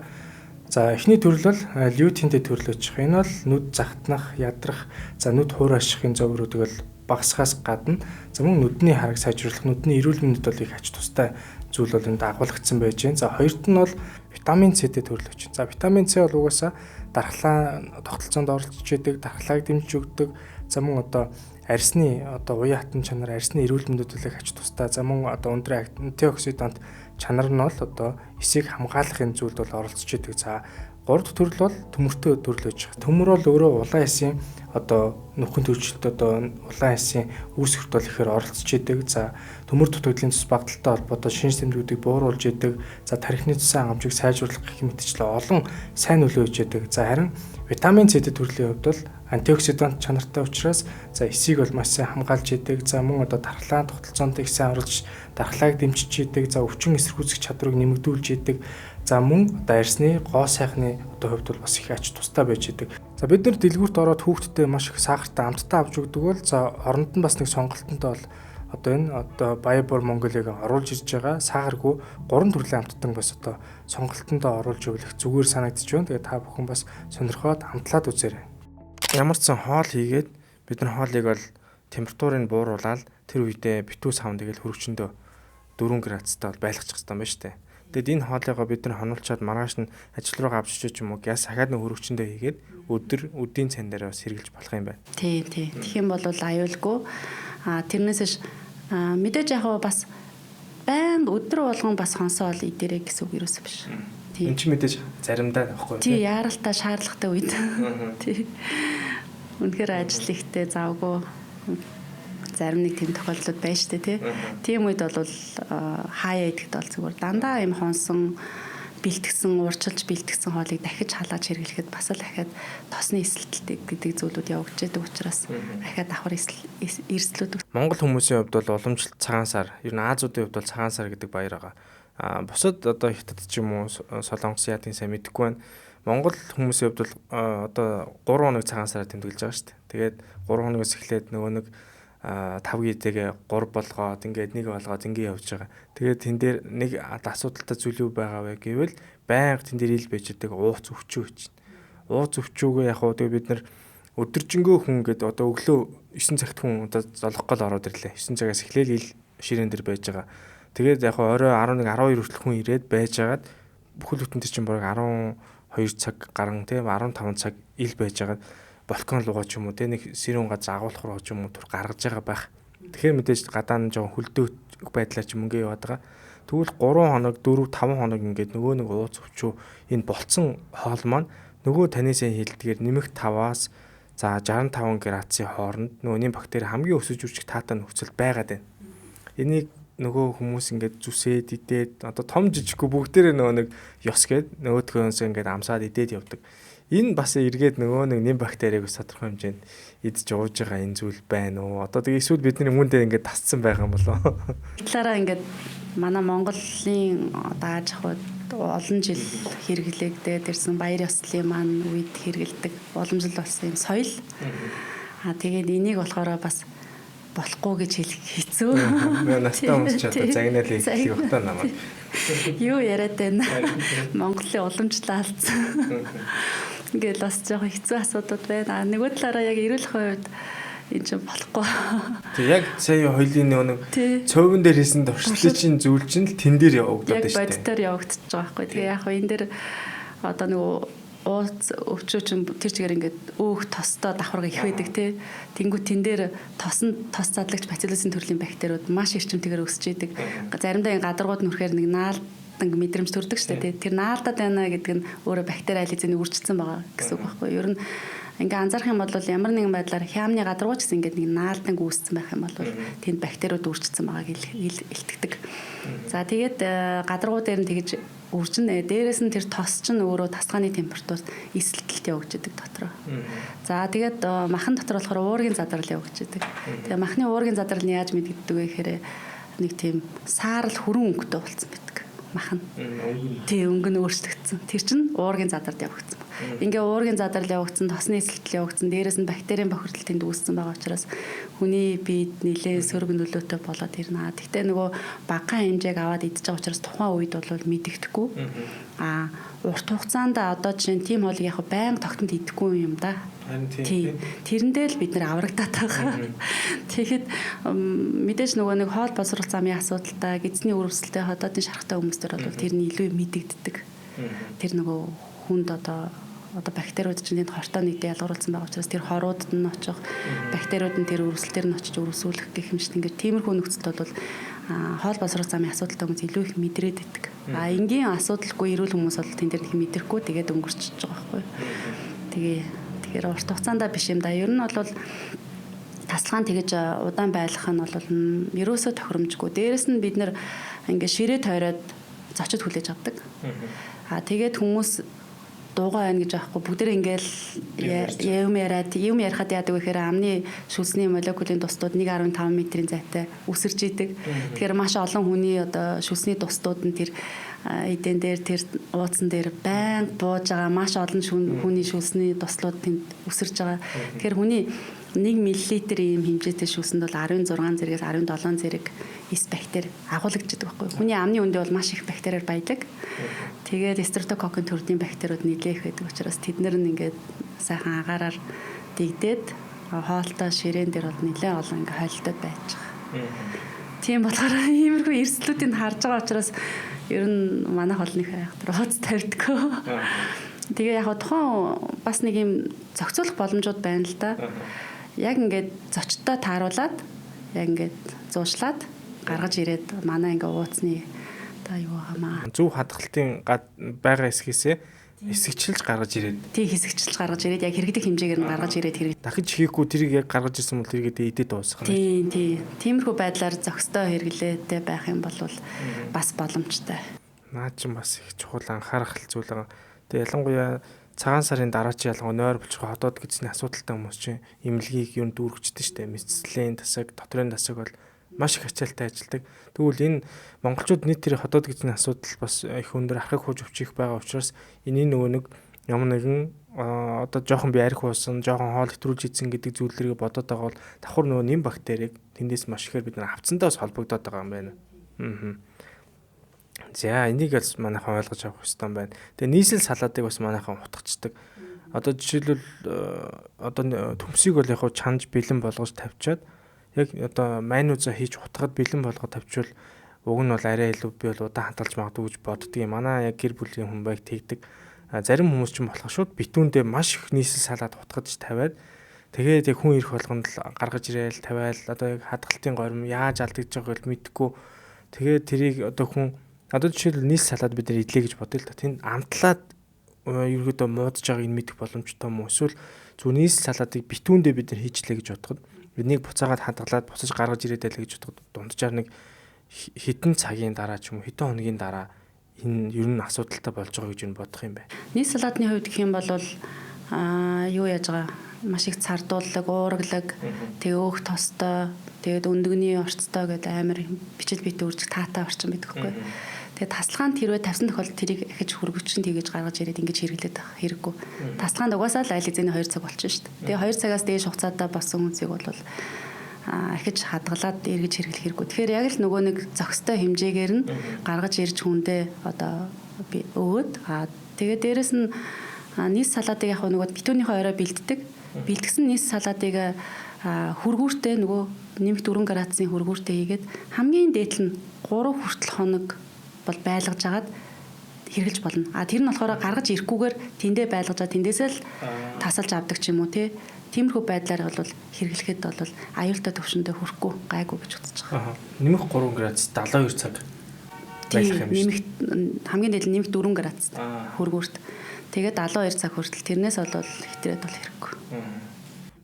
За эхний төрөл бол лютинтэй төрөл байж байгаа. Энэ бол нүд захтнах, ядрах, за нүд хуурайшихын зовруудыг бол багасгахаас гадна за мөн нүдний хараг сайжруулах, нүдний эрүүл мэндэд бол их ач тустай зүйл бол энд агуулгдсан байж байна. За хоёрт нь бол витамин С-тэй төрөл байж байна. За витамин С бол угаасаа дархлаа тогтолцоонд оролцож идэг, дархлааг дэмжиж өгдөг. За мөн одоо арьсны одоо уян хатан чанар, арьсны эрүүл мэндэд их ач тустай. За мөн одоо өндөр антиоксидант чанар нь бол одоо эсийг хамгаалахын зүйлд бол оролцож идэг. За 3 дахь төрөл бол төмөртэй төрөл байж байгаа. Төмөр бол өөрөө улаан эсийн одоо нөхөн төрөлт одоо улаан эсийн үүсгэрт бол ихээр оролцож идэг. За төмөр дутагдлын цус багталтай холбоотой шинж тэмдгүүдийг бууруулж идэг. За тархины цусан хангамжийг сайжруулах гэх мэтчлэн олон сайн нөлөө өгч идэг. За харин витамин С төрлийн хувьд бол антиоксидант чанартай учраас за эсийг бол маш сайн хамгаалж идэг. За мөн одоо дархлаан тогтолцоонд их сайн оруулж дархлааг дэмжиж идэг. За өвчин эсэргүүцэх чадварыг нэмэгдүүлж идэг. За мөн одоо арьсны гоо сайхны одоо хувьд бол бас их ач тустай байж идэг. За бид нар дэлгүүрт ороод хүүхдтэй маш их сахартай амттай авч өгдөг бол за оронд нь бас нэг сонголтонтой бол одоо энэ одоо Баябор Монголыг оруулж ирж байгаа сахаргүй 3 төрлийн амттан бас одоо сонголтондоо оруулж өгөх зүгээр санагдчих байна. Тэгээ та бүхэн бас сонирхоод амтлаад үзээрэй. Ямар ч сан хоол хийгээд бид нар хоолыг бол температурыг бууруулаад тэр үедээ битүү савн тэгэл хөрөвчөндөө 4 градустай бол байлгачих хэрэгтэй юм байна шүү дээ. Тэгэд энэ хоолойгоо бид нар хонуулчаад маргааш нь ажил руу авчиж ч юм уу газ ахаад нэг хөрөвчөндөө хийгээд өдийн цан дээр бас сэргэлж болох юм байна. Тий. Тэгэх юм бол аюулгүй. Тэрнээс мэдээж яг бас байнга өдөр болгон бас хонсоо ол идэрэй гэсэн үг юусэн биш. Энд ч мэдээж заримдаа байхгүй. Тий, яаралтай шаардлагатай үед. Тий. Үнэхээр ажил ихтэй завгүй зарим нэг тийм тохиолдлууд байна шүү дээ, тий. Тийм үед бол хаяа идэхэд бол зүгээр дандаа юм хонсон бэлтгэсэн, уурчилж бэлтгэсэн хоолыг дахиж халааж хэрэглэхэд бас л дахиад тосны эсэлтэлтэй гэдэг зүйлүүд явагдаж байдаг учраас дахиад давхар эрсдлүүд. Монгол хүмүүсийн хувьд бол уламжлалт цагаан сар, ер нь Азиудын хувьд бол цагаан сар гэдэг баяр байгаа. Бусад одоо Хятад ч юм уу Солонгос яадын сайн мэдэхгүй байна. Монгол хүмүүсийн хувьд бол одоо 3 хоног цагаан сараар тэмдэглэж байгаа шүү дээ. Тэгээд 3 хоногоос эхлээд нөгөө нэг 5G-тэйгээ 3 болгоод ингээд нэг болгоод ингээд явж байгаа. Тэгээд тэн дээр нэг асуудалтай зүйл юу байгаа вэ гэвэл байнга тэн дээр ил байж байгаа ууц өвчөө гэж. Ууц өвчөөгөө яг уу тэгээд бид нар өдөржингөө хүн гэдэг одоо өглөө 9 цагт хүн одоо золох гол ороод ирлээ. 9 цагаас эхлээл ил ширээн дээр байж байгаа. Тэгээд яг орой 11 12 хүртэл хүн ирээд байжгаад бүхэл бүтэн чинь бараг 12 цаг гарan тийм 15 цаг ил байжгаад балкон руугаа ч юм уу тийм нэг сэрүүн газар агуулах руу ч юм уу түр гаргаж байгаа байх. Тэгэхээр мэдээж гадаа нь жоохон хөлдөө байдлаа ч мөнгө яваад байгаа. Тэгвэл 3 хоног 4 5 хоног ингээд нөгөө нэг ууц өвчөө энэ болцсон хоол маань нөгөө танисаа хилдгээр нэмэх 5-аас за 65 градусын хооронд нөгөөний бактери хамгийн өсөж үржих таатай нөхцөл байгаад байна. Энийг нөгөө хүмүүс ингээд зүсээд идээд одоо том жижиггүй бүгдээрээ нөгөө нэг ёс гээд нөгөөдгөөс ингээд амсаад идээд явдаг. Энэ бас эргээд нөгөө нэг нэм бактерийг тодорхой хэмжээнд идж ууж байгаа энэ зүйл байна уу? Одоо тэгээ эсвэл бидний хүмүүндээ ингээд тасцсан байгаа юм болоо. Талаараа ингээд манай Монголын одоо аж ахуйд олон жил хэрэглэгдээд ирсэн баяр ёслолын маань үед хэрэгэлдэг уламжлал болсон юм соёл. Тэгээд энийг болохоор бас болохгүй гэж хэлэх хэцүү. Настай хүмүүс ч одоо загнаал хэлэх багтаа намайг. Юу яриад байна? Монголын уламжлал алдсан. Ингээл бас жоохон хэцүү асуудууд байна. Нөгөө талаараа яг эрүүлэх хувьд энэ ч болохгүй. Тэг яг сая хоёлын нэг цөөвөн дээр хийсэн туршлагын зүйл чинь л тэн дээр явагдаад шүү дээ. Яг шүү дээ. бодитоор явагдчихж байгаа байхгүй. Тэгээ яг энэ дээр одоо нөгөө ууц өвчөө чинь тэр чигээр ингээд өөх тостой давхарга их байдаг тий. Тэнгүү тэн дээр тос задлагч бациллусын төрлийн бактериуд маш эрчимтэйгээр өсөж идэг. Заримдаа энэ гадаргууд нүрхээр нэг наалдан мэдрэмж төрдөг шүү дээ. Тэр наалдаад байна гэдэг нь өөрөө бактери ализны үржигдсэн байгаа гэсэн үг байхгүй. Ер нь ингээ анзаарах юм бол ямар нэгэн байдлаар хямны гадаргууч гэсэн ингээд нэг наалдан үүссэн байх юм бол тэнд бактериуд үржигдсэн байгааг илтгэдэг. За тэгээд гадаргуу дээр нь тэгж үржинэ. Дээрээс нь тэр тос чинь өөрөө тасгааны температур эсэлтэлт явагдаж идэг дотроо. За тэгээд махан дотор болохоор уургийн задрал явагдаж идэг. Тэгээ махны уургийн задрал нь яаж мэдэгддэг вэ гэхээр нэг тийм саарл хүрэн өнгөтэй болсон байдаг. Махан. Тий өнгө нь өөрчлөгдсөн. Тэр чинь уургийн задралд явагдсан. Ингээ уургийн задрал явагдсан, тосны эсэлтэл явагдсан, дээрээс нь бактерийн бохирдол тэнд үүссэн байгаа учраас хүний биед нэлээд сөрөг нөлөөтэй болоод ирнэ. Гэхдээ нөгөө багахан хэмжээг аваад идэж байгаа учраас тухайн үед бол мэдэгдэхгүй. Урт хугацаанд одоо жишээ нь тийм хоолыг яг байнга тогтмол идэхгүй юм да. Тий. Тэрэндээ л бид нэр аврагдаад байгаа. Тэгэхэд мэдээж нөгөө нэг хоол боловсрол замын асуудалтай, гидсний өрөвсөлтэй, хотоодын шархтай хүмүүстэр бол тэр нь илүү мэдэгддэг. Тэр нөгөө хүнд одоо бактериуд чинь тэнд хортой нийтэд ялгаруулсан байгаа учраас тэр хоруудад нь очих, бактериуд нь тэр өрөвсөлтөөр нь очиж өрөвсүүлэх гэх юм шиг ингээд тиймэрхүү нөхцөлд бол хоол боловсрол замын асуудалтай хүмүүс илүү их мэдрээд байдаг. Энгийн асуудалгүй эрүүл хүмүүс бол тэн дээр их мэдрэхгүй тэгээд өнгөрчихөж байгаа байхгүй. Тэгэхээр урт хугацаанд биш юм да. Ер нь бол тасалгаан тэгэж удаан байлгах нь бол ерөөсөө тохиромжгүй. Дээрэс нь бид нэр ингээд ширээ тойроод зочид хүлээж авдаг. Тэгээд хүмүүс дуугаа байна гэж аахгүй бүгдээ ингээл юм ярихад яадаг вэ гэхээр амны шүлсний молекулын тусдууд 1.5 метрийн зайтай үсэрж идэг. Тэгэхээр маш олон хүний одоо шүлсний тусдууд нь тэр эдэн дээр тэр ууцсан дээр байнга бууж байгаа маш олон хүний шүлсний туслууд тэнд үсэрж байгаа. Тэгэхээр хүний 1 мл ийм хэмжээтэй шүлсэнд бол 16 зэрэгээс 17 зэрэг эс бактери агуулгаддаг байхгүй. Хүний амны үндэ бол маш их бактериар баядаг. Тэгээд стрептококкын төрлийн бактериуд нэлээх байдаг учраас тэднэр нь ингээд сайхан агаараар дэгдээд хоолтой ширээн дээр бол нэлээд олон ингээд хойлтод байж байгаа. Тийм болохоор иймэрхүү эрсдлүүдийг харж байгаа учраас ер нь манай холных хайхтар хооц тавьдаггүй. Тэгээ яг тухайн бас нэг юм зохицуулах боломжууд байна л да. Яг ингээд зочдтой тааруулаад яг ингээд зуушлаад гаргаж ирээд манай ингээ ууцны та юу байгаамаа. Зөв хадгалтын байгаа эсхээсээ хэсэгчилж гаргаж ирээд. Тий хэсэгчилж гаргаж ирээд яг хэрэгдэх хэмжээгээр нь гаргаж ирээд хэрэг. Дахиж хийхгүй тэрийг яг гаргаж ирсэн бол тэрийгээ идээд дуусгах юм. Тий. Тиймэрхүү байдлаар зохистой хэрэглээтэй байх юм бол бас боломжтой. Наа чин бас их чухал анхаарах зүйл байгаа. Тэгээ ялангуяа цагаан сарын дараа чи ялангуяа нойр булчирхай хотод гидсний асуудалтай хүмүүс чинь эмнэлгийг юу дүүргэжтэй штэ. Мэдслийн тасаг, дотрын тасаг бол маш их ачаалттай ажилдаг. Тэгвэл энэ монголчууд нийтээр хотод гидсний асуудал бас их өндөр архаг хууж өвчих байгаа учраас энийг нөгөө нэг ямар нэгэн одоо жоохон би арх уусан, жоохон хоол хэтрүүлж идсэн гэдэг зүйлэрийг бодоод байгаа бол давхар нөгөө нэм бактерийг тэндээс маш ихээр бид нар авцсандаас холбогдоод байгаа юм байна. За энийг бас манайхан ойлгож авах хэрэгтэй юм байна. Тэгээ нийслэл салаадыг бас манайхан утгацдаг. Одоо жишээлбэл одоо төмсийг бол яг чанж бэлэн болгож тавьчаад яг одоо майнууза хийж утгаад бэлэн болгоод тавьчвал уг нь бол арай илүү би бол удаан хадгалж магадгүй гэж боддгийг. Манай яг гэр бүлийн хүн байг тэгдэг. Зарим хүмүүс ч болох шууд битүүндээ маш их нийслэл салаад утгаж тавиад тэгээд яг хүн ирэх болгонд л гаргаж ирээл тавиал одоо яг хадгалтын горим яаж алдагдж байгааг мэдэхгүй. Тэгээд тэрийг одоо хүн одоо жишээлбэл нийслэл салаад бид нар идлээ гэж бодъё л да. Тэнд амтлаад ерөөдөө муудаж байгааг нь мэдэх боломжтой юм уу? Эсвэл зөв нийслэл салаадыг битүүндээ бид нар хийчлээ гэж бодоход энийг буцаагаад хадгалаад буцаж гаргаж ирээд байлаа гэж бодоход дунджаар нэг хэдэн цагийн дараа ч юм уу хэдэн хоногийн дараа энэ ер нь асуудалтай болж байгаа гэж бодох юм байна. Нийслэл салаадны хувьд гэх юм бол юу яаж байгаа? Маш их цардууллаг, уурглаг, тэгээ өөх тостой, тэгээд өндөгний орцтой гэдэг амар бичил битээ үржих таатай орчин байдаг хгүй. Тэгээд тасалгаанд хэрвээ тавьсан тохиолдолд тэрийг ахиж хөргөчн тэгэж гаргаж ирээд ингэж хэрэглээд байх хэрэггүй. Тасалгаанд угаасаа л аль хэзээний 2 цаг болчихно шүү дээ. Тэгээ 2 цагаас дээш хугацаатай болсон үнцийг бол ахиж хадгалаад эргэж хэрэглэх хэрэггүй. Тэгэхээр яг л нөгөө нэг зохистой хэмжээгээр нь гаргаж ирж хүндээ одоо өгөөд тэгээд дээрэс нь нийс салаадыг яг нөгөө битүүнийхээ орой бэлддэг. Бэлтгэсэн нийс салаадыг хөргүүртэй нөгөө нэмэгт 4 градусын хөргүүртэй хийгээд хамгийн дээд нь 3 хүртэл хоног бол байлгаж агаад хэрглэж болно. Тэр нь болохоор гаргаж ирэхгүйгээр тэндээ байлгажаа тэндээсээ л тасалж авдаг ч юм уу тий. Тиймэрхүү байдлаар бол хэрэглэхэд бол аюултай төвшөндөө хүрэхгүй гайгүй гэж үзэж байгаа. Нэмэх 3 градус 72 цаг байлгах юм шүү. Нэмэх хамгийн дээд нь нэмэх 4 градус хөргүүрт. Тэгээд 72 цаг хүртэл тэрнээс бол хэтрээд бол хэрэггүй.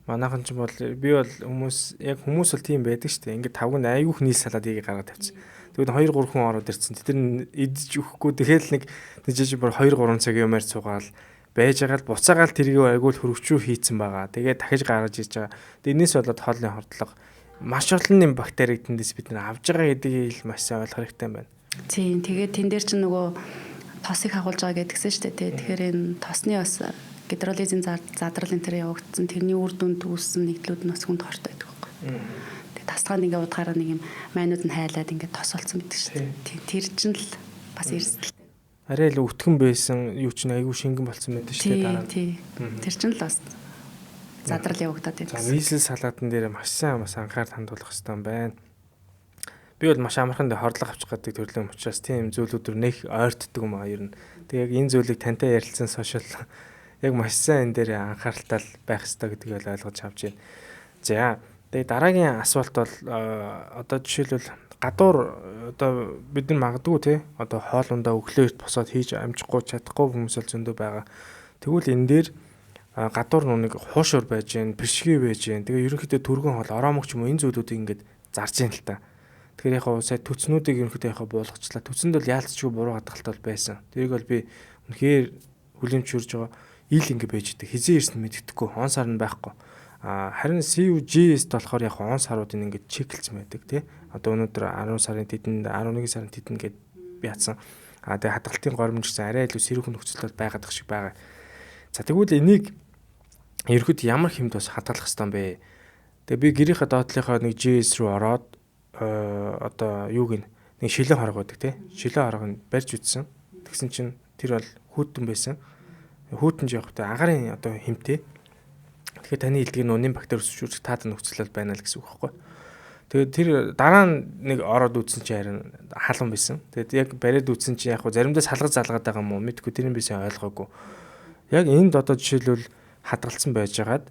Манайхан ч бол би бол хүмүүс бол тийм байдаг шүү дээ. Ингээд тавганд айгүйх нийс салаадыг гаргаад тавьчих. Тэгвэл 2 3 хүн ороод ирсэн. Тэр нь идэж өгөхгүй тэгэл нэг жижиг бүр 2 3 цаг юмар цугаал байж байгаа л буцаагаал тэрийг айгуул хөргөчрүү хийцэн байгаа. Тэгээд дахиж гаргаж ирж байгаа. Энээс болоод хоолны хордлого маш олон юм бактерийг тэндээс бид нар авж байгаа гэдгийг маш сайн ойлгох хэрэгтэй байна. Тийм. Тэгээд тэн дээр чинь нөгөө тосыг хагуулж байгаа гэдгсэн шүү дээ. Тэгэхээр энэ тосны бас гидролизийн задрал энэ төр явагдсан. Тэрний үр дүнд үүссэн нэгдлүүд нь бас хүнд хортой байдаг байхгүй. Тэгээд тасгаанд ингээ удахаараа нэг юм майнууд нь хайлаад ингээ тос болсон байдаг шүү дээ. Тийм. Тэр чинь л бас эрсдэл. Арай л өвтгөн байсан юу ч айгүй шингэн болсон байдаг шүү дээ дараа. Тийм. Тэр чинь л бас задрал явагдаад байна. За нийслэл салаатан дээр маш сайн бас анхаарал хандуулах хэрэгтэй юм байна. Би бол маш амархан хордлого авчих гэдэг төрлийн учраас тийм зүйлүүд нэх ойртдог юм аа ер нь. Тэг яг энэ зүйлийг тантай ярилцсан сошиал яг маш сайн энэ дээр анхааралтай байх хэрэгтэй гэдгийг бол ойлгож авч байна. За тэгээ дараагийн асуулт бол одоо жишээлбэл гадуур одоо бид нар магадгүй те одоо хоолундаа өглөө эрт босоод хийж амжихгүй чадахгүй хүмүүс л зөндөө байгаа. Тэгвэл энэ дээр гадуур нүг хуушур байж гэн, бэршгүй байж гэн. Тэгээ ерөнхийдөө түргэн хоол, ороомогч юм уу энэ зүйлүүдийг ингээд зарж гэн л та. Тэгэхээр яг сая төцнүүдийг ерөнхийдөө яг буулгачлаа. Төцөнд бол яалтчгүй буруу хадгалт бол байсан. Тэрийг бол би үнэхээр хүлэмжшүүлж байгаа. Ил ингэ байж идэг. Хизээ ирсэн мэддэхгүй, он сар нь байхгүй. Харин CUG-ст болохоор яг он саруудын ингэ чеклж байдаг тий. Одоо өнөөдөр 10 сарын тэдэнд 11 сарын тэдэнд гээд яатсан. Тэгээ хадгалтын горимж гэсэн арай илүү сэрүүхэн нөхцөлд байгаад их шиг байгаа. За тэгвэл энийг ерөөд ямар хэмд бас хадгалах хэрэгтэй юм бэ? Тэгээ би гэрийнхээ доотлынхоо нэг GS руу ороод одоо юуг нэг шилэн хорог байдаг тий. Шилэн хорог нь барьж үтсэн. Тэгсэн чинь тэр бол хүүтэн байсан. Хүүтэн жоох та агарын одоо хэмтэй. Тэгэхээр таны илтгэр нүний бактери өсвч таадан нөхцөлөл байна л гэсэн үг байхгүй. Тэгээд тэр дараа нь нэг ороод үтсэн чинь харин халуун байсан. Тэгээд яг бариад үтсэн чинь яг заримдаа салгаж залгаад байгаа юм уу мэдгүй тэрийг би сайн ойлгоогүй. Яг энд одоо жишээлбэл хадгалсан байжгаад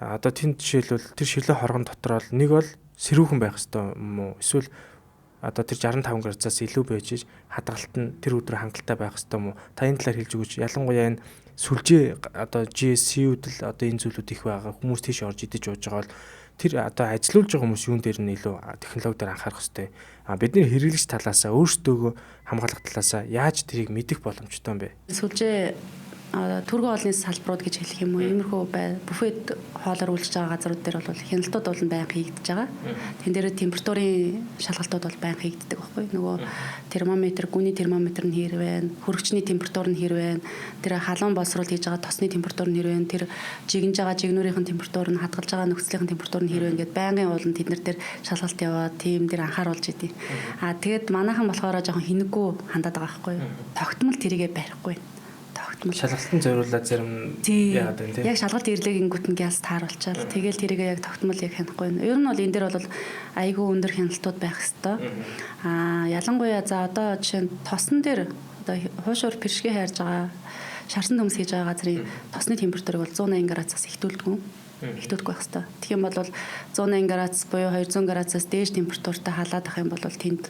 одоо тэнд жишээлбэл тэр шилэн хоргон дотор бол нэг бол сэрүүхэн байх хэвээр юм уу? Эсвэл одоо тэр 65 градусаас илүү байж хадгалт нь тэр өдрөө хангалттай байх хэвээр юм уу? Та энэ талаар хэлж өгөөч. Ялангуяа энэ сүлжээ одоо GSC-үүд л одоо энэ зүйлүүд их байгаа. Хүмүүс тийш орж идэж ууж байгаа бол тэр одоо ажилуулж байгаа хүмүүс юун дээр нь илүү технологи дээр анхаарах хэвээр. Бидний хэрэглэгч талаасаа өөрсдөө хамгаалах талаасаа яаж тэрийг мэдэх боломжтой юм бэ? Сүлжээ төргөн хоолны салбарууд гэж хэлэх юм уу, иймэрхүү буфет хоолоор үйлчж байгаа газрууд дээр бол хяналтууд бол байнга хийгдэж байгаа. Тэн дээр температурын шалгалтууд бол байнга хийгддэг байхгүй. Нөгөө термометр, гүний термометр нь хэр байна, хөрөгчний температур нь хэр байна, тэр халуун боловсрол хийж байгаа тосны температур нь хэр байна, тэр жигнэж байгаа жигнүүрийн температур нь, хадгалж байгаа нөхцөлийн температур нь хэр байна гэдээ байнгын ууланд тэднэр дээр шалгалт яваад тийм дээр анхааруулж идэв. Тэгээд манайхан болохоор жоохон хинэггүй хандаад байгаа байхгүй. Тогтмол тэрийгэ барихгүй. Шалгалтын зориулаад зарим яагаад вэ тийм. Яг шалгалт ирлэгингүүт нь гялс тааруулчаал. Тэгэл тэрийгээ яг тогтмол яг хянихгүй байна. Ер нь бол энэ дээр бол айгүй өндөр хяналтууд байх хэвээр. Ялангуяа за одоо жишээ нь тосон дээр одоо хуушуур пиршгэ хайрж байгаа шарсан төмс хийж байгаа газрын тосны температурыг бол 180 градусаас ихтүүлдэггүй. Ихтүүлдэггүй байх хэвээр. Тэгэх юм бол 180 градус буюу 200 градусаас дээш температуртай халаад ах юм бол тэнд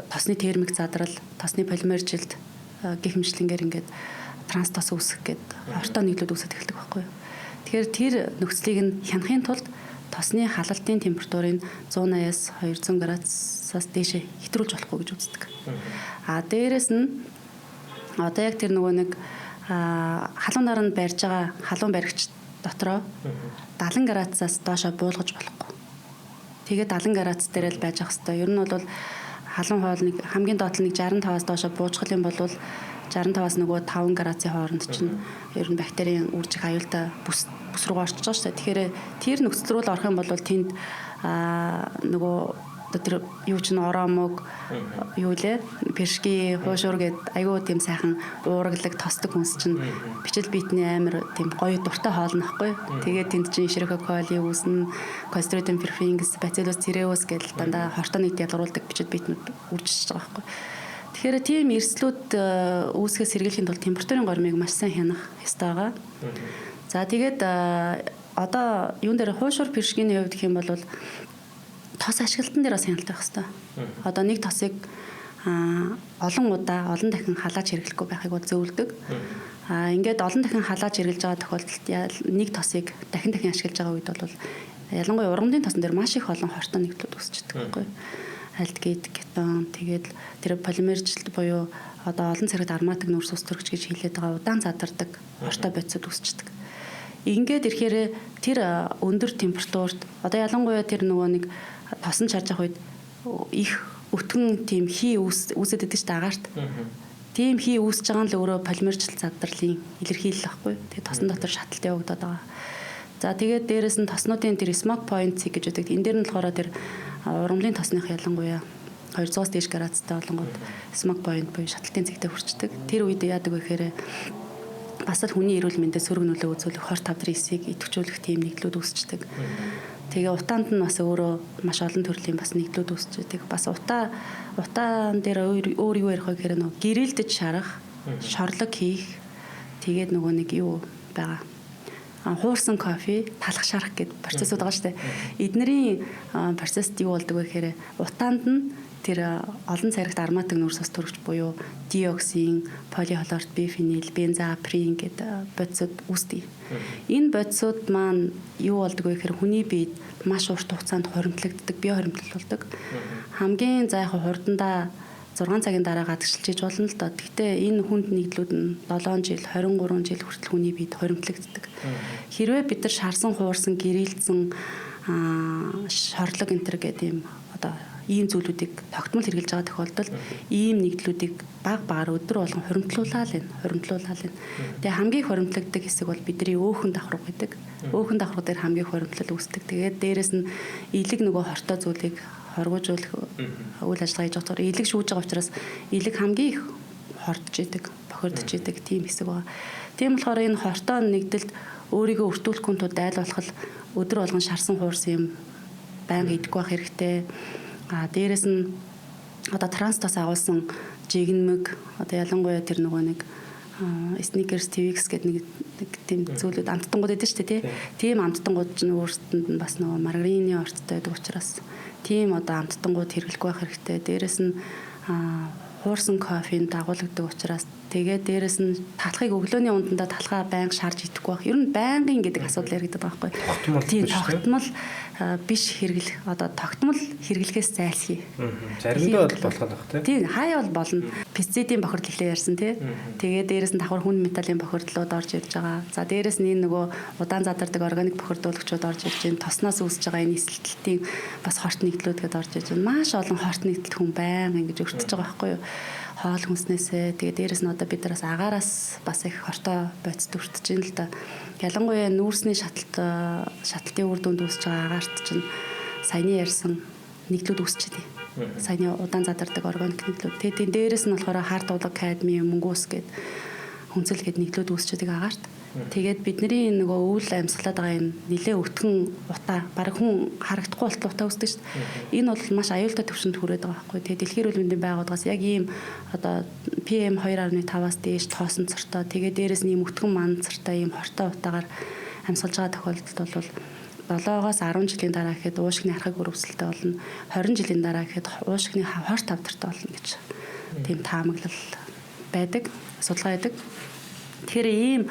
тосны термик задрал, тосны полимержилт гихмшлингээр ингээд транстос үүсэх гээд хортой нийлүүд үүсэж эхэлдэг байхгүй юу. Тэгэхээр тэр нөхцөлийг нь хянахын тулд тосны халалтын температурыг 180-аас 200 градусаас дээшээ хэтрүүлж болохгүй гэж үздэг. Дээрэс нь одоо яг тэр нөгөө нэг халуун наранд барьж байгаа халуун баригч дотроо 70 градусаас доошоо буулгаж болохгүй. Тэгээд 70 градус дээр л байж ах хэвээр. Ер нь бол халуун хоолныг хамгийн доод нь 65-аас доошоо буужгах юм бол 65-аас нөгөө 5 градусын хооронд чинь ер нь бактерийн үржих аюултай бүс рүү орчиж байгаа шүү дээ. Тэгэхээр тэр нөхцөл рүү орох юм бол тэнд нөгөө тэр юу ч н ороомог юу лээ пиршги хуушуур гээд айгүй тийм сайхан уургалаг тосдог хүнс чинь бичил биетний амар тийм гоё дуртай хоол нөхгүй. Тэгээд тэнд чинь ширхэ коли үүснэ Clostridium perfringens Bacillus cereus гэдэг дандаа хортой нийт ялгаруулдаг бичил биетнүүд үржиж байгаа байхгүй. Тэгэхээр тийм эрсдлүүд үүсгээс сэргийлэхийн тулд температурын гормыг маш сайн хянах ёстой байгаа. За тэгээд одоо юун дээр хуушуур пиршгийн хувьд гэх юм бол тос ашиглалтан дээр бас хяналт байх хэрэгтэй. Одоо нэг тосыг олон удаа, олон дахин халааж хэрэглэхгүй байхыг бол зөвлөдөг. Ингээд олон дахин халааж хэрэглэж байгаа тохиолдолд нэг тосыг дахин ашиглаж байгаа үед бол ялангуяа ургамлын тосон дээр маш их олон хортой нэгдлүүд үүсчихдэг байхгүй юу? Альдгид, кетон, тэгээд тэр полимержилт буюу одоо олон царагт ароматик нүүрс ус төрөгч гэж хэлээд байгаа удаан задардаг хортой бодисууд үүсчихдэг. Ингээд ирэхээр тэр өндөр температурт одоо ялангуяа тэр нөгөө нэг тосон чарж авах үед их өтгөн тийм хий үүсэт идэг ч дагаарт. Тийм хий үүсэж байгаа нь л өөрөө полимержилт задралын илэрхийлэл байхгүй. Тэгээ тосон дотор шаталт явагдаад байгаа. За тэгээд дээрэс нь тоснуудын тэр smoke points гэж үүдэг. Энэ дээр нь болохоор тэр ургамлын тосных ялангуяа 200-аас дээш градустай болонгод smoke point буюу шаталтын цэгтээ хүрчдэг. Тэр үед яадаг вэ гэхээр бас л хүний эрүүл мэндэд сөрөг нөлөө үзүүлэх хор тавдрын эсийг идэвхжүүлэх тийм нэгдлүүд үүсчдэг. Тэгээ утаанд нь бас өөрөө маш олон төрлийн бас нэгдлүүд үүсчдэг. Бас утаан дээр өөр юу ярих вэ гэхээр нөгөө гэрэлдэж шарах, шорлог хийх, тэгээд нөгөө нэг юу байгаа. Хуурсан кофе, талах шарах гэдэг процессууд байгаа шүү дээ. Эднэрийн процесс юу болдог вэ гэхээр утаанд нь тэр олон царагт ароматик нүүрс ус төрөгч буюу диоксин, полихлорид, бифенил, бензоаприн гэдэг бодисууд үүсдэг. Энэ бодисууд маань юу болдог вэ гэхээр хүний биед маш урт хугацаанд хоримтлагддаг, био хоримтлал болдог. Хамгийн заахаа хурдандаа 6 цагийн дараа гадагшилж болно л доо. Гэхдээ энэ хүнд нэгдлүүд нь 7 жил, 23 жил хүртэл хүний биед хоримтлагддаг. Хэрвээ бид нар шарсан, хуурсан, гэрэлцсэн шорлог энтер гэдэг юм одоо ийм зүйлүүдийг тогтмол хэрэгжилж байгаа тохиолдолд ийм нэгдлүүдийг баг өдөр болгон хуримтлуулаад байна. Тэгээ хамгийн хуримтлагддаг хэсэг бол бидний өөхөн давхраг гэдэг. Өөхөн давхраг дээр хамгийн хуримтлал үүсдэг. Тэгээд дээрэс нь илэг нөгөө хортой зүйлийг хоргожуулах үйл ажиллагаа хийж байгаа. Илэг шүүж байгаа учраас илэг хамгийн их хордож идэг, бохирдож идэг тийм хэсэг байна. Тийм болохоор энэ хортой нэгдэлд өөрийгөө өртүүлэхгүй тул айл болох өдөр болгон шарсан хуурсан юм байнга идэхгүй байх хэрэгтэй. Дээрэс нь одоо транстос агуулсан жигнэмэг одоо ялангуяа тэр нөгөө нэг sneakers tvx гэдэг нэг тийм зүйлүүд амттангууд байдаг шүү дээ тийм амттангууд ч өөрсдөнд нь бас нөгөө маргарины орттой байдаг учраас тийм одоо амттангууд хэрэглэхгүй байх хэрэгтэй. Дээрэс нь хуурсан кофенд дагуулдаг учраас Тэгээд дээрэс нь талхыг өглөөний ундандаа талхаа байнга шарж идэхгүй байх. Ер нь байнгын гэдэг асуудал яригддаг байхгүй. Тийм тогтмол биш хэрэглэх одоо тогтмол хэрэглэхээс зайлсхий. Заримдаа бол болох байх тийм хаяа бол болно. Пестицидийн бохирдол хэлээ ярьсан тий. Тэгээд дээрэс нь давхар хүнд металлын бохирдлууд орж ирж байгаа. За дээрэс нь энэ нөгөө удаан задардаг органик бохирдуулагчид орж ирж байна. Тосноос үүсэж байгаа энэ эсэлтэлтийн бас хорт нэгдлүүд гэдээ орж ирж байна. Маш олон хорт нэгдэлт хүн байнга ингэж өртөж байгаа байхгүй юу? Хоол хүнснээсээ тэгээд дээрэс нь одоо бид нараас агаараас бас их хортой бодис төртөж байна л да. Ялангуяа нүүрсний шатлалтын үр дүнд үүсэж байгаа агаарт чинь саяны ярьсан нэгдлүүд үүсчихэд байна. Саяны удаан задардаг органик нэгдлүүд. Тэгээд дээрэс нь болохоор хард улаг, кадмиум, мөнгөөс гээд хүнцэл гээд нэгдлүүд үүсчихэд агаарт. Тэгээд бидний нөгөө үйл амьсгалаад байгаа энэ нэлээ өтгөн утаа баг хүн харагдахгүй болтол утаа үүсдэг шүү дээ. Энэ бол маш аюултай төвшөнд хүрээд байгаа байхгүй. Тэгээд Дэлхийн эрүүл мэндийн байгууллагаас яг ийм одоо PM 2.5-аас дээш тоосон цортой тэгээд дээрэс нь ийм өтгөн мандцартай ийм хортой утаагаар амьсгалж байгаа тохиолдолд бол 7-оос 10 жилийн дараа гэхэд уушигны архаг өрөвсөлтөй болно. 20 жилийн дараа гэхэд уушигны хорт тавтартай болно гэж тийм таамаглал байдаг, судалгаа байдаг. Тэгэхээр ийм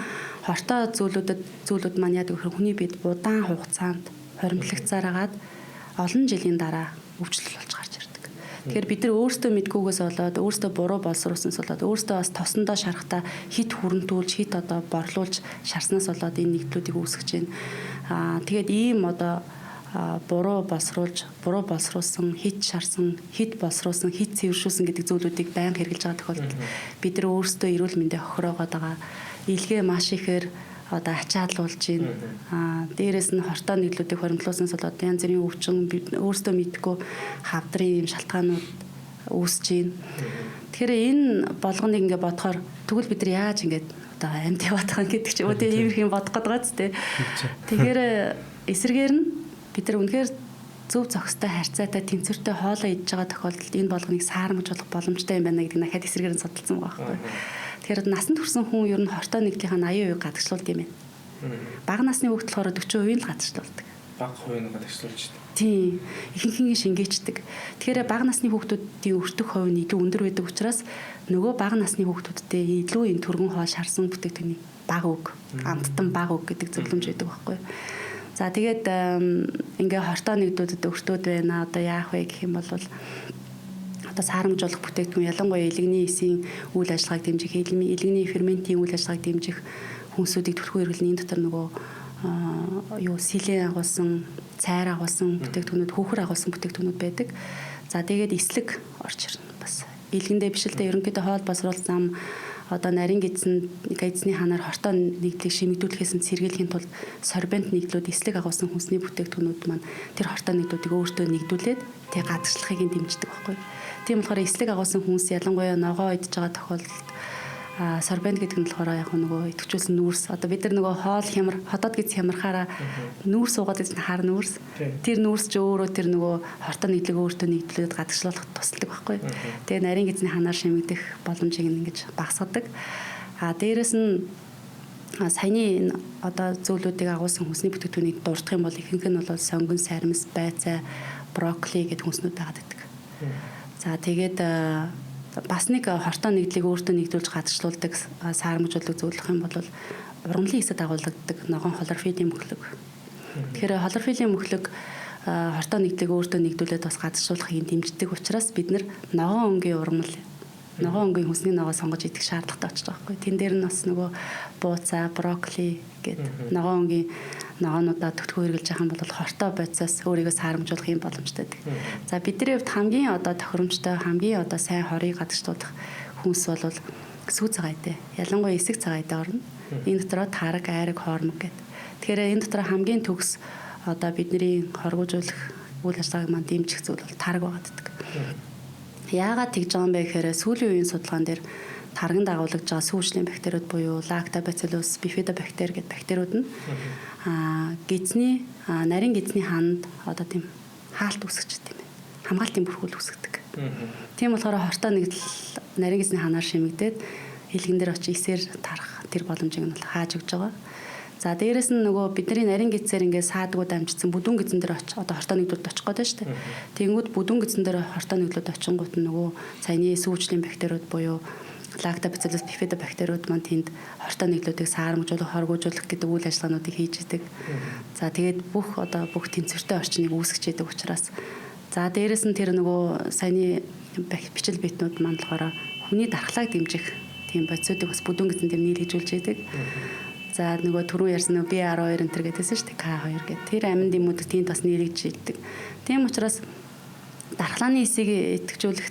хортой зүйлүүд маань яадаг вэ? Хүний бид удаан хугацаанд хоримтлагцаар агаад олон жилийн дараа өвчлөл болж гарч ирдэг. Тэгэхээр бид нар өөрсдөө мэдгүйгээс болоод өөрсдөө буруу боловсруулснаас болоод өөрсдөө бас тосондоо шарахтаа хит хүрэмтүүлж хит одоо борлуулж шарснаас болоод энэ нэгдлүүдийг үүсгэж байна. Тэгээд ийм одоо буруу боловсруулсан, хит шарсан, хит боловсруулсан, хит цэвэршүүлсэн гэдэг зүйлүүдийг байнга хэрэгжилж байгаа тохиолдолд бид нар өөрсдөө эрүүл мэндийн хохироогоод байгаа илгээ маш ихээр одоо ачаалуулж байна. Дээрээс нь хортой нэгдлүүдийг хоримтлуулснаас болоод янз бүрийн өвчин өөрсдөө мэдгүй хавдрын юм шалтгаанууд үүсэж байна. Тэгэхээр энэ болгоныг ингээд бодохоор тэгвэл бид нар яаж ингээд одоо амьд яваад байгаа гэдэг чинь өөдөө иймэрх юм бодох гээд байгаа ч тийм. Тэгэхээр эсрэгээр нь бид нар үнэхээр зөв зохистой харьцаатай тэнцвэртэй хоолоо идж байгаа тохиолдолд энэ болгоныг саарамж болох боломжтой юм байна гэдэг нь дахиад эсрэгээр нь судалсан байгаа байхгүй. Тэгэхээр насанд хүрсэн хүн ер нь хортой нэгдлийнхаа 80% гадагшлуулдаг юм байна. Бага насны хүүхэд болохоор 40% л гадагшлуулдаг. Бага хувийг нь гадагшлуулж байна. Тийм. Ихэнхнийг шингээчдэг. Тэгэхээр бага насны хүүхдүүдийн өртөх хувь нь илүү өндөр байдаг учраас нөгөө бага насны хүүхдүүдтэй илүү энэ түргэн хоол шарсан бүтээгдэхүүний бага үг, амттан бага үг гэдэг зөвлөмж байдаг байхгүй. За тэгээд ингээ хортой нэгдүүдэд өртөөд байна. Одоо яах вэ гэх юм бол одоо саарамжуулах бүтээгдэхүүн ялангуяа илэгний эсийн үйл ажиллагааг дэмжих, илэгний ферментийн үйл ажиллагааг дэмжих хүнсүүдийг түлхүү эргэлний энэ дотор нөгөө силэн агуулсан, цайр агуулсан бүтээгдэхүүнүүд, хүүхэр агуулсан бүтээгдэхүүнүүд байдаг. За тэгээд эслэг орж ирнэ бас. Илгэндээ биш л дээ ерөнхийдөө хоол боловсруулалт зам одоо нарийн эзний ханаар хортой нэгдлийг шимэгдүүлэхээс нь сэргийлэхийн тулд сорбент нэгдлүүд эслэг агуулсан хүнсний бүтээгдэхүүнүүд маань тэр хортой нэгдлүүдийг өөртөө нэгдүүлээд тэг гадагшлахыг дэмждэг байхгүй. Тийм болохоор эслэг агуулсан хүнс ялангуяа ногоо идж байгаа тохиолдолд сорбент гэдэг нь болохоор яг нөгөө идэвхжүүлсэн нүүрс. Одоо бид нар нөгөө хоол хямар, хотод гэж хямархаараа нүүрс суугаад гэсэн хар нүүрс. Тэр нүүрс ч өөрөө тэр нөгөө хортой нэгдлийг өөртөө нэгдлээд гадагшлуулах тусалдаг байхгүй. Тэгээ нарийн эзний ханаар шимэгдэх боломжийг ингэж багасгадаг. Дээрэс нь саяны одоо зөвлөдүүдийг агуулсан хүнсний бүтээгдэхүүнийг дурдах юм бол ихэнх нь бол сонгон, саримс, байцаа, брокколи гэдэг хүнснүүд байгаад байдаг. За тэгээд бас нэг хортой нэгдлийг өөртөө нэгдүүлж гадагшлуулдаг саарамжуулдаг зөвлөх юм бол ургамлын эсэд агуулдаг ногоон хлорофиллийн мөхлөг. Тэгэхээр хлорофиллийн мөхлөг хортой нэгдлийг өөртөө нэгдүүлээд бас гадагшлуулахыг дэмждэг учраас бид нар ногоон өнгийн хүнсний ногоо сонгож идэх шаардлагатай очиж байгаа байхгүй. Тэн дээр нь бас нөгөө бууцаа, брокколи гэдэг ногоон өнгийн ногоонуудаа төгтгөө хэрглэж байгаа юм бол хортой бодисоос өөрийгөө саарамжуулах юм боломжтой байдаг. За бидний хувьд хамгийн одоо тохиромжтой, хамгийн одоо сайн хорийг гадагшлуулах хүнс бол сүү цагаатай. Ялангуяа эсэг цагаатай орно. Энэ дотроо тараг, айраг, хоормог гэдэг. Тэгэхээр энэ дотор хамгийн төгс одоо бидний хоргоожуулах үйл ажиллагааг маань дэмжих зүйл бол тараг байгааддаг. Яагаад тэгж байгаа юм бэ гэхээр сүүлийн үеийн судалгаан дээр тарганд агуулж байгаа сүүжлийн бактериуд буюу Lactobacillus bifidobacter гэдэг бактериуд нь нарийн гидсний ханд одоо тийм хаалт үүсгэж байгаа юм. Хамгаалтын бүрхүүл үүсгдэг. Тийм болохоор хортой нэгдэл нарийн гидсний ханаар шимэгдээд хэлгэн дээр очиж эсээр тарах тэр боломжийг нь бол хааж өгч байгаа. За дээрэс нь нөгөө бидний нарийн гидсээр ингээд саадгууд амжицсан бүдүүн гидсэн дээр одоо хортой нэгдлүүд очих гээд байна шүү дээ. Тэнгүүд бүдүүн гидсэн дээр хортой нэгдлүүд очингууд нь нөгөө саяны сүүжлийн бактериуд буюу Lactobacillus bifidobacteriud маань тэнд хортой нэглүүдийг саарамжуулах, хоргоожуулах гэдэг үйл ажиллагаануудыг хийж идэг. За тэгээд бүх тэнцвэртэй орчныг үүсгэж идэг учраас за дээрэс нь тэр нөгөө саяны бичил битнүүд маань болохоор хүний дархлааг дэмжих тийм бодисуудыг бас бүдүүн гэсэн дээр нийлгэжүүлж идэг. За нөгөө түрүү ярьсан нөгөө B12 энэ төр гэдээсэн шүү дээ K2 гэдэг. Тэр амин дэмүүдийг тэнд бас нийлгэж идэг. Тийм учраас дархлааны эсийг идэвхжүүлэх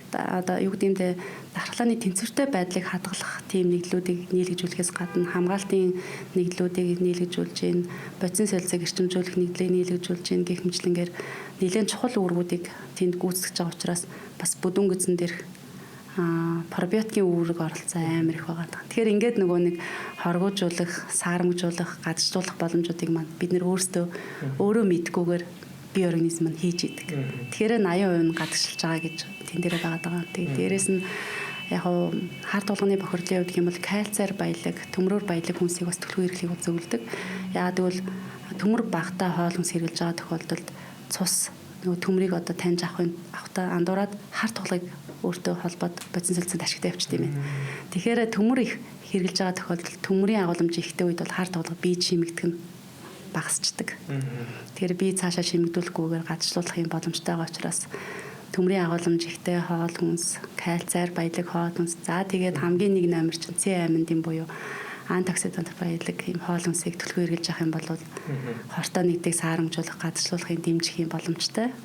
юу гэмдэ дархлааны тэнцвэртэй байдлыг хадгалах тийм нэглүүдийг нийлгэжүүлэхээс гадна хамгаалтын нэглүүдийг нийлгэжүүлж гин бодисын солилцоог эрчимжүүлэх нэглийг нийлгэжүүлж гин гэх мэтлэнгээр нэлээд чухал үүргүүдийг тэнд гүйцэтгэж байгаа учраас бас бүдүүн гэсэн дээрх пробиотикийн үүрэг оролцоо амар их байгаа. Тэгэхээр ингээд нөгөө нэг хоргоожуулах, саарамжуулах, гадагшлуулах боломжуудыг маань бид нэр өөрөө мэдгүйгээр бие организм нь хийж идэг. Тэгэхээр 80% нь гадагшилж байгаа гэж тэн дээр байгаа. Тэгээд дээрэс нь яг хар тулганы бохирлын хувьд юм бол кальциар баялаг, төмрөөр баялаг хүнсийг бас түлхүү хэрэглэхийг зөвлөдөг. Яагаад гэвэл төмөр багтаа хоол хүнс хэрэглэж байгаа тохиолдолд цус нөгөө төмрийг таньж авахтаа андуураад хар тулгыг өөртөө холбоод бодисын солилцоонд ашигтай явчихдаг юм байна. Тэгэхээр төмөр их хэрэглэж байгаа тохиолдолд төмрийн агуулмж ихтэй үед бол хар тулга бие шимэгдэх нь багасчдаг. Тэгэхээр бие цаашаа шимэгдүүлэхгүйгээр гадагшлуулах юм боломжтой байгаа учраас төмрийн агуулмж ихтэй хоол хүнс, кальциар баялаг хоол хүнс. За тэгээд хамгийн нэг номер чинь С аминдын буюу антиоксидант баялаг юм хоол хүнсийг түлхүү хэрэглэж авах юм бол хортой нэгдийг саарамжуулах, гадагшлуулахын дэмжих юм боломжтой.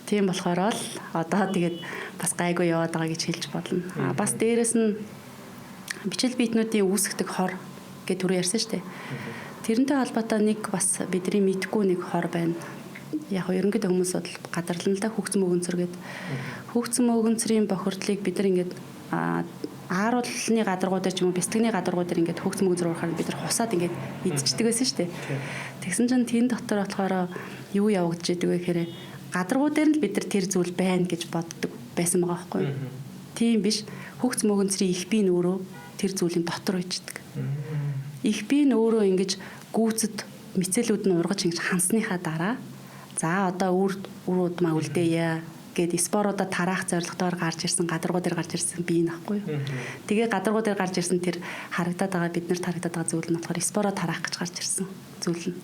Тийм болохоор л тэгээд бас гайгүй яваад байгаа гэж хэлж болно. Бас дээрэс нь бичил биетнүүдийн үүсгдэг хор гэж түрүү ярьсан шүү дээ. Тэрнтэй холбоотой нэг бас бидний мэдгүй нэг хор байна. Яг ерөнхийдөө хүмүүс бол гадарлан л да хөгцөн мөгөнцөр гэдэг. Хөгцөн мөгөнцрийн бохирдлыг бид нар ингээд ааруулны гадаргуу дээр ч юм уу бэлтгэгний гадаргуу дээр ингээд хөгцөн мөгөнцөр уурахаар бид нар хусаад ингээд идчихдэг байсан шүү дээ. Тэгсэн чинь тэн дотор болохоор юу явагдаж идэг вэ гэхээр гадаргуу дээр нь бид нар тэр зүйл байна гэж боддог байсан байгаа байхгүй юу? Тийм биш. Хөгц мөгөнцрийн их бие нөөрөө тэр зүйлийн дотор үйждэг. Их бие нөөрөө ингэж гүйцэд мицелүүд нь ургаж ингэж хансныхаа дараа за үр удмаа үлдээе гэд споруудаа тараах зорилготойгоор гарч ирсэн гадаргуу дээр гарч ирсэн бие нөхгүй юу? Тэгээ гадаргуу дээр гарч ирсэн тэр харагдаад байгаа биднэрт харагдаад байгаа зүйл нь болохоор спороо тараах гэж гарч ирсэн зүйл нь.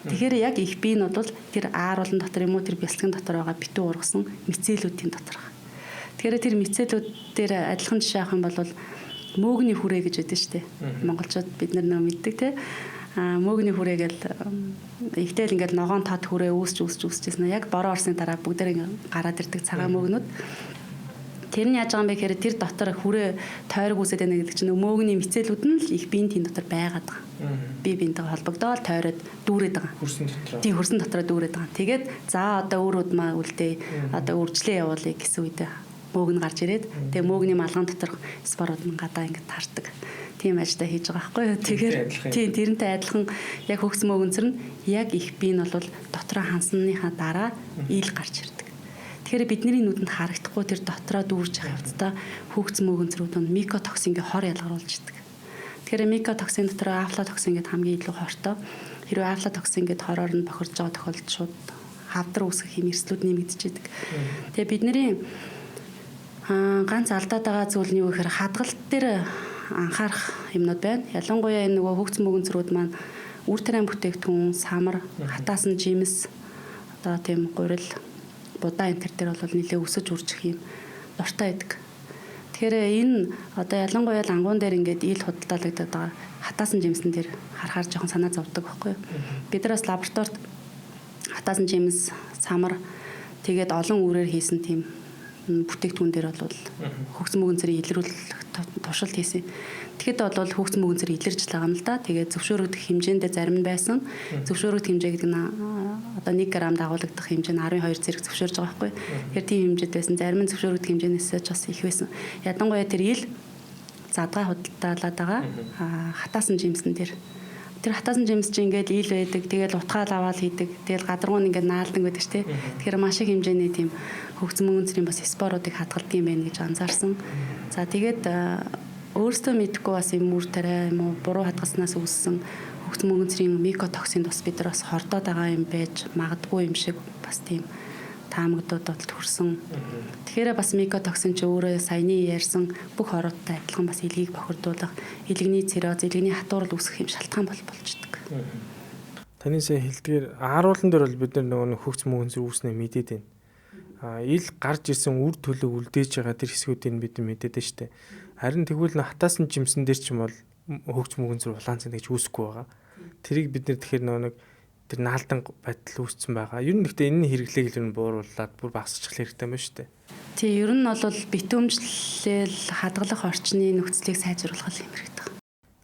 Тэгэхээр яг их бие нь бол тэр ааруулан дотор юм уу тэр бэлтгэн дотор байгаа битүү ургасан мицелүүдийн дотор байгаа. Тэгэхээр тэр мицелүүд дээр адилхан жишээ авах юм бол мөөгний хүрээ гэж байдаг шүү дээ. Монголчууд бид нар нөө мэддэг те. Мөөгний хүрээ гэл ихтэл ингээд ногоон тод хүрээ үүсчихсэн. Яг бороо орсны дараа бүгдээр гараад ирдэг цагаан мөөгнүүд. Тэр нь яаж байгаа юм бэ гэхээр тэр дотор хүрээ тойрог үүсээд байна гэдэг чинь мөөгний мицелүүд нь л их биеийн тэн дотор байгаад байгаа. Бие биентэй холбогдоод тойроод дүүрээд байгаа. Хөрсөн дотор. Тийм хөрсөн дотроо дүүрээд байгаа. Тэгээд за үр удмаа үлдээ үржлээ явуулъя гэсэн үед мөөг нь гарч ирээд тэгээ мөөгний малган доторх спорууд нь гадаа ингээд тардаг. Тийм ажилдаа хийж байгаа байхгүй юу. Тэгэхээр тийм тэрнтэй адилхан яг хөгс мөөгөнцөр нь яг их бие нь бол дотроо хансныхаа дараа ил гарч ирдэг. Тэгэхээр бидний нүдэнд харагдахгүй тэр дотроо дүүрж явах явцдаа хөгс мөөгөнцрүүд нь микотоксингийн хор ялгаруулж идэг. Тэгэхээр микотоксин дотор афлатоксин гэдэг хамгийн илүү хортой. Хэрвээ афлатоксин гэдэг хороор нь бохирдж байгаа тохиолдолд шууд хавдар үүсгэх хэм эрсдлүүд нэмэгдэж идэг. Тэгээ бидний ганц алдаад байгаа зүйл нь юу гэхээр хадгалт дээр анхаарах юмнууд байна. Ялангуяа энэ нөгөө хөгц мөгөнцрүүд маань үр тариан бүтээгдэхүүн, самар, хатаасан жимс, тийм гурил, будаа энэ төр дээр бол нэлээ өсөж үржих юм дуртай байдаг. Тэгэхээр энэ ялангуяа лангуун дээр ингээд ил худалдаалагдаад байгаа хатаасан жимсэн дээр харахаар жоохон санаа зовдөг байхгүй юу? Бид нар бас лабораторид хатаасан жимс, самар тэгээд олон үрээр хийсэн тийм бүтээгдэхүүн дээр бол хөгц мөгөнцрийн илрүүлэх туршилт хийсэн. Тэгэхэд бол хөгц мөгөнцөр илэрч байгаа юм л да. Тэгээд зөвшөөрөгдөх хэмжээндээ зарим нь байсан. Зөвшөөрөгдөх хэмжээ гэдэг нь 1 грамм дагуулгадах хэмжээ нь 12 зэрэг зөвшөөрж байгаа байхгүй. Тэгэхээр тийм хэмжээд байсан. Зарим нь зөвшөөрөгдөх хэмжээнээс ч бас их байсан. Ядангуяа тэр ил задгай худалдаалаад байгаа хатаасан жимсэн дээр. Тэр хатаасан жимс чинь ингээд ил байдаг. Тэгэл утгаал аваад хийдэг. Тэгэл гадаргуун ингээд наалдаг байдаг шүү дээ. Тэгэхээр маш их хэмжээний тийм хөгц мөгөнцрийн бас споруудыг хадгалдаг юм байна гэж анзаарсан. За тэгээд өөрөөсөө мэдгүй бас юм үр тариа юм уу буруу хадгалснаас үүссэн хөгц мөгөнцрийн микотоксинд бас бид нар бас хордоод байгаа юм байж магадгүй юм шиг бас тийм таамагнуудад хүрсэн. Тэгэхээр бас микотоксин ч өөрөө саяны ярьсан бүх оруудтай адилхан бас илгийг бохирдуулах, илэгний цирроз, илэгний хатуурал үүсгэх юм шалтгаан болчихдог. Таны сая хэлдгээр ааруулан дээр бол бид нар нөгөө хөгц мөнгөн зүр үүснэ мэдээд байна. Ил гарч ирсэн үр төлөв үлдээж байгаа тэр хэсгүүдийг бид мэдээд байна шүү дээ. Харин тэгвэл хатаасан жимсэн дээр ч юм бол хөгц мөнгөн зүр улаанцсан гэж үүсэхгүй байгаа. Тэрийг бид нэр тэгэхээр нөгөө тэр наалдан байдал үүссэн байгаа. Ер нь гэхдээ энэний хэрэглээг л бууруулад бүр багасчих хэрэгтэй байна шүү дээ. Тий, ер нь бол битүүмжлэл хадгалах орчны нөхцөлийг сайжруулах юм хэрэгтэй.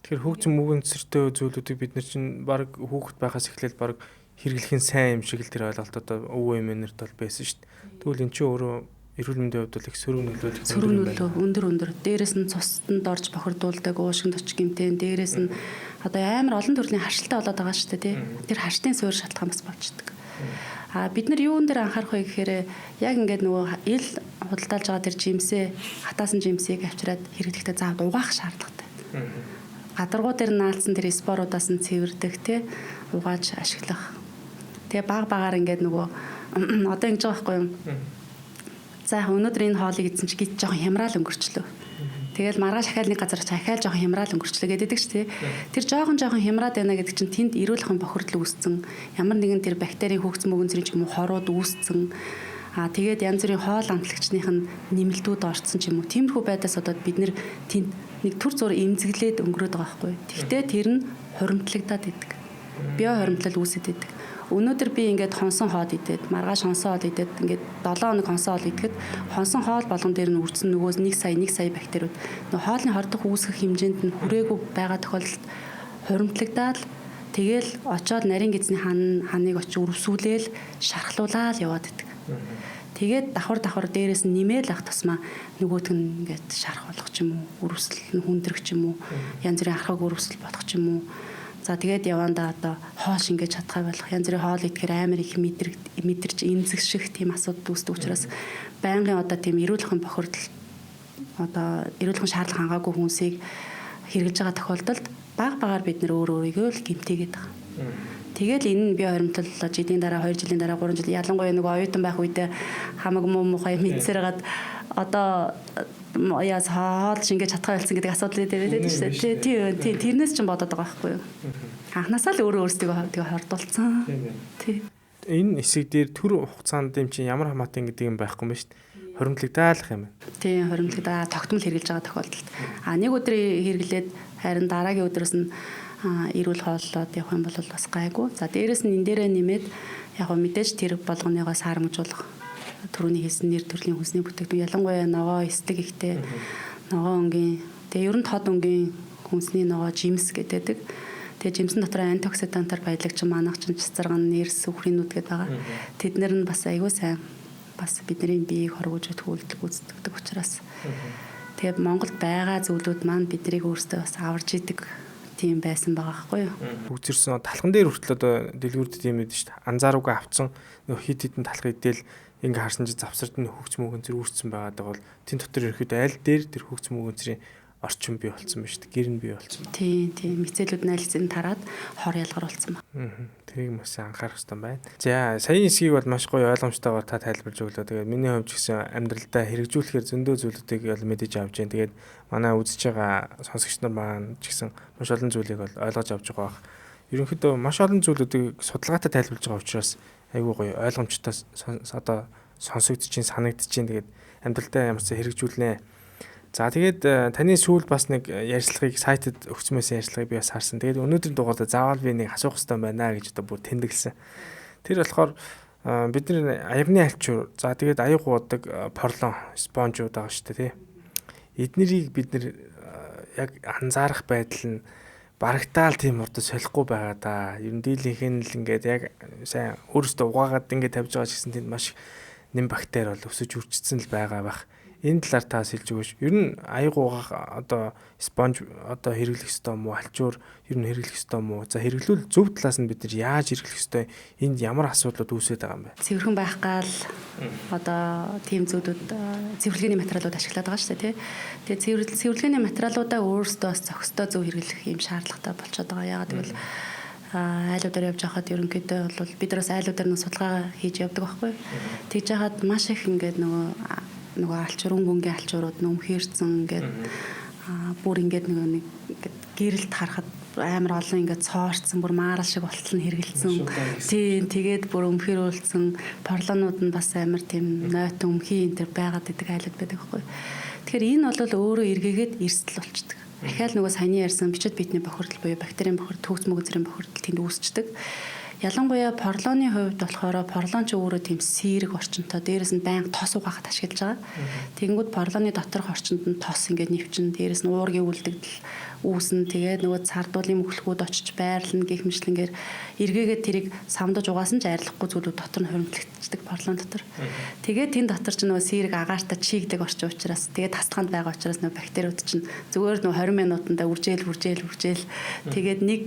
Тэгэхээр хөгц мөнгөн цэртэй зүйлүүдийг бид нар чинь баг хүүхэд байхаас эхлээл баг хэрэглэх нь сайн юм шиг л тэр ойлголтод өвөө эмээнэрд бол байсан шүү дээ. Тэгвэл эн чинь өөрөө эрүүл мэндийн хувьд бол их сөрөг нөлөөлөх өндөр. Дээрээс нь цуснд орж бохирдуулдаг уушгинд очих гэмтэн, дээрээс нь одоо амар олон төрлийн харшилтай болоод байгаа шүү дээ, тий. Тэр харштын суурь шалтгаан бас болчдөг. Бид нар юун дээр анхаарах вэ гэхээр яг ингээд нөгөө ил худалдаалж байгаа тэр жимсээ, хатаасан жимсийг авчираад хэрэглэхдээ заавал угаах шаардлагатай. Гадаргуу дээр наалцсан тэр споруудаас нь цэвэрдэг, тий. Угааж ашиглах. Тэгээ баг-багаар ингээд нөгөө одоо ингэж байгаа байхгүй юу? За өнөөдөр энэ хоолыг идсэн чи гид жоохон хямраал өнгөрчлөө. Тэгэл маргааш ахаал нэг газар ахаал жоохон хямраал өнгөрчлөө гэдэг ч тий. Тэр жоохон хямраад байна гэдэг чинь тэнд эрүүл ахуйн бохирдол үүссэн. Ямар нэгэн тэр бактерийн хөгц мөгөн зэрэг ч юм уу хорууд үүссэн. Тэгээд янз бүрийн хоол амтлагчных нь нэмэлтүүд орцсон ч юм уу. Тиймэрхүү байдаас одоо бид нэр тэнд нэг төр зур эмзэглээд өнгөрөөд байгаа байхгүй. Тэгтээ тэр нь хуримтлагдаад идэг. Био хуримтлал үүсэт идэг. Өнөөдөр би ингээд хонсон хоол идээд, маргааш хонсон хоол идээд ингээд 7 хоног хонсон хоол идэхэд хонсон хоол болгон дээр нь үрдсэн нөгөөс 1 сая бактериуд нөгөө хоолны хордох үүсгэх хэмжээнд нь хүрээгүй байгаа тохиолдолд хуримтлагдаад тэгэл очоод нарийн гизний ханыг очиж үрвсүүлээл шархлуулаад яваад идэг. Тэгээд давхар дээрээс нь нэмээл ах тусмаа нөгөөт нь ингээд шарх болох ч юм уу, үрвсэл нь хүндрэх ч юм уу, янз бүрийн архаг үрвсэл болох ч юм уу. За тэгээд явандаа одоо хоош ингэж чадхай болох янз бүрийн хоол идэхээр амар их мэдэрч эмзэгших тийм асуудал үүсдэг учраас байнгын одоо тийм эрүүл ахуйн бохирдол одоо эрүүл ахуйн шаардлага хангаагүй хүнсийг хэрэгжилж байгаа тохиолдолд баг-багаар бид нөр өөрийгөө л гэмтээгээд байгаа. Тэгэл энэ нь био хоримтлал жилийн дараа 2 жилийн дараа 3 жил ялангуяа нэг оюутан байх үедээ хамаг муухай мэдсэргээд одоо яас хоол шингээж чадхаа болсон гэдэг асуудал дээр байдаг шүү дээ. Тийм тэрнээс ч бодоод байгаа байхгүй юу. Анхнаасаа л өөрсдөө тэгээ хордуулсан. Тийм. Энэ хэсэг дээр төр хугацаанд юм чинь ямар хамаатай гэдэг юм байхгүй юм шүү дээ. Хоримтлагдаалах юм байна. Тийм, хоримтлагдаа тогтмол хэрэгжилж байгаа тохиолдолд. Нэг өдрийн хэрэглээд харин дараагийн өдрөөс нь эрүүл хооллоод явах юм бол бас гайгүй. За дээрэс нь энэ дээрээ нэмээд яг гоо мэдээж тэр болгоныгоо саарамжуулах. Төрөний хийсэн нэр төрлийн хүнсний бүтээгдэхүүн ялангуяа ногоо эслэг ихтэй ногоо өнгийн тэгээ ер нь тод өнгийн хүнсний ногоо жимс гэдэг. Тэгээ жимсэн дотор антиоксидантаар баялагч манагч цэцэргэн нэрс үхрийнүүд гэдэг байгаа. Тэд нэр нь бас аягүй сайн бас бидний биеийг хоргож төлөвлөлт гүйцэтгэдэг учраас тэгээ Монголд байгаа зүйлүүд маань биднийг өөрсдөө бас аварж идэг тийм байсан байгаа байхгүй юу. Бүгдэрсэн талхан дээр хүртэл одоо дэлгүүрд тийм байдаг шүү дээ. Анзааруугаа авцсан хит хитэн талх идэл ингээ харсан чи завсарт нь хөгц мөгөн зэрэг үүссэн байгаад байгаа бол тэн дотор ирэхэд аль дээр тэр хөгц мөгөн зэрийн орчин бий болсон ба шүү дээ. Гэр нь бий болсон. Тийм мэдээлүүд найлзын тараад хор ялгар болсон ба. Тэрийг маш анхаарах хэрэгтэй байна. За саяын хэсгийг бол маш гоё ойлгомжтойгоор та тайлбарж өглөө. Тэгээд миний хувьд ч гэсэн амьдралдаа хэрэгжүүлэхээр зөндөө зүйлүүдийг бол мэдэж авч जैन. Тэгээд манай үзэж байгаа сонсогч нар маань ч гэсэн маш олон зүйлийг бол ойлгож авч байгаа бах. Ерөнхийдөө маш олон зүйлүүдийг судалгаатай тайлбарлаж байгаа учраас айгүй гоё ойлгомжтой одоо сонсогдчихин санагдчихин. Тэгээд амьдралдаа ямар ч хэрэгжүүлнэ. За тэгээд таны сүүл бас нэг ярьцлагыг сайтад өгчмээсэн ярьцлагыг би бас харсан. Тэгээд өнөөдрийн дугаард заавал би нэг асуух хэрэгтэй байна гэж одоо бүр тэмдэглэсэн. Тэр болохоор бидний аягны альчуур за тэгээд аяг уудаг порлон спонжууд байгаа шүү дээ тий. Эднэрийг бид нэр яг анзаарах байдал нь барагтаал тийм урд солихгүй байгаа да. Ер нь дийлийнх нь л ингээд яг сайн өөрөөсөө угаагаад ингээд тавьж байгаа ч гэсэн тэнд маш нэм бактери бол өсөж үржигдсэн л байгаа бах. Энэ талаар таас хэлж өгөөш. Ер нь аяг уугах одоо спонж одоо хэрэглэх ёстой мó, альчуур ер нь хэрэглэх ёстой мó. За хэрэглүүл зөв талаас нь бид нар яаж хэрэглэх ёстой? Энд ямар асуудлууд үүсээд байгаа юм бэ? Цэвэрхэн байх гал одоо тийм зүйлүүд цэвэрлэгээний материалууд ашиглаад байгаа шүү дээ, тий. Тэгээ цэвэрлэгээний материалуудаа өөрсдөө бас зохистой зөв хэрэглэх юм шаардлагатай болчиход байгаа. Яагаад гэвэл айлуудаар явж байхад ерөнхийдөө бол бид нараас айлуудаар нэг судалгаа хийж явдаг байхгүй. Тэгж яхад маш их ингээд нөгөө алчуурынгийн алчуурууд нөмхөрцөн ингээд бүр ингээд нэг гэрэлт харахад амар олон ингээд цоорцсон бүр маарал шиг болтол нь хэргэлцсэн. Тийм тэгээд бүр өмхөрүүлсэн порлонууд нь бас амар тийм нойтон өмхийн энэ төр байгаад идэг айлууд байдаг байхгүй. Тэгэхээр энэ бол өөрөө эргээгээд эрсдэл болчдөг. Дахиад нөгөө саяны ярьсан бичит битний бохирдол буюу бактерийн бохирдол, төгс мөгөзрийн бохирдол тэнд үүсчдэг. Ялангуяа порлоны хувьд болохоор порлон ч өөрөө тийм сэрэг орчинтой, дээрэс нь байнга тос угаахад ашиглаж байгаа. Тэгэнгүүт порлоны доторх орчинд нь тос ингээд нэвчин, дээрэс нь уургийн үлдэгдэл үүснэ. Тэгээд нөгөө цардуулын мөхлгүүд очиж байрлна гэх мэтлэнгээр эргээгээд тэрийг самдаж угаасан ч арилахгүй зүйлүүд дотор нь хуримтлагддаг порлон дотор. Тэгээд тэн дотор ч нөгөө сэрэг агаартай чийгдэг орчин учраас тэгээд тасалгаанд байгаа учраас нөгөө бактериуд чинь зүгээр нөгөө 20 минутанда үржээл тэгээд нэг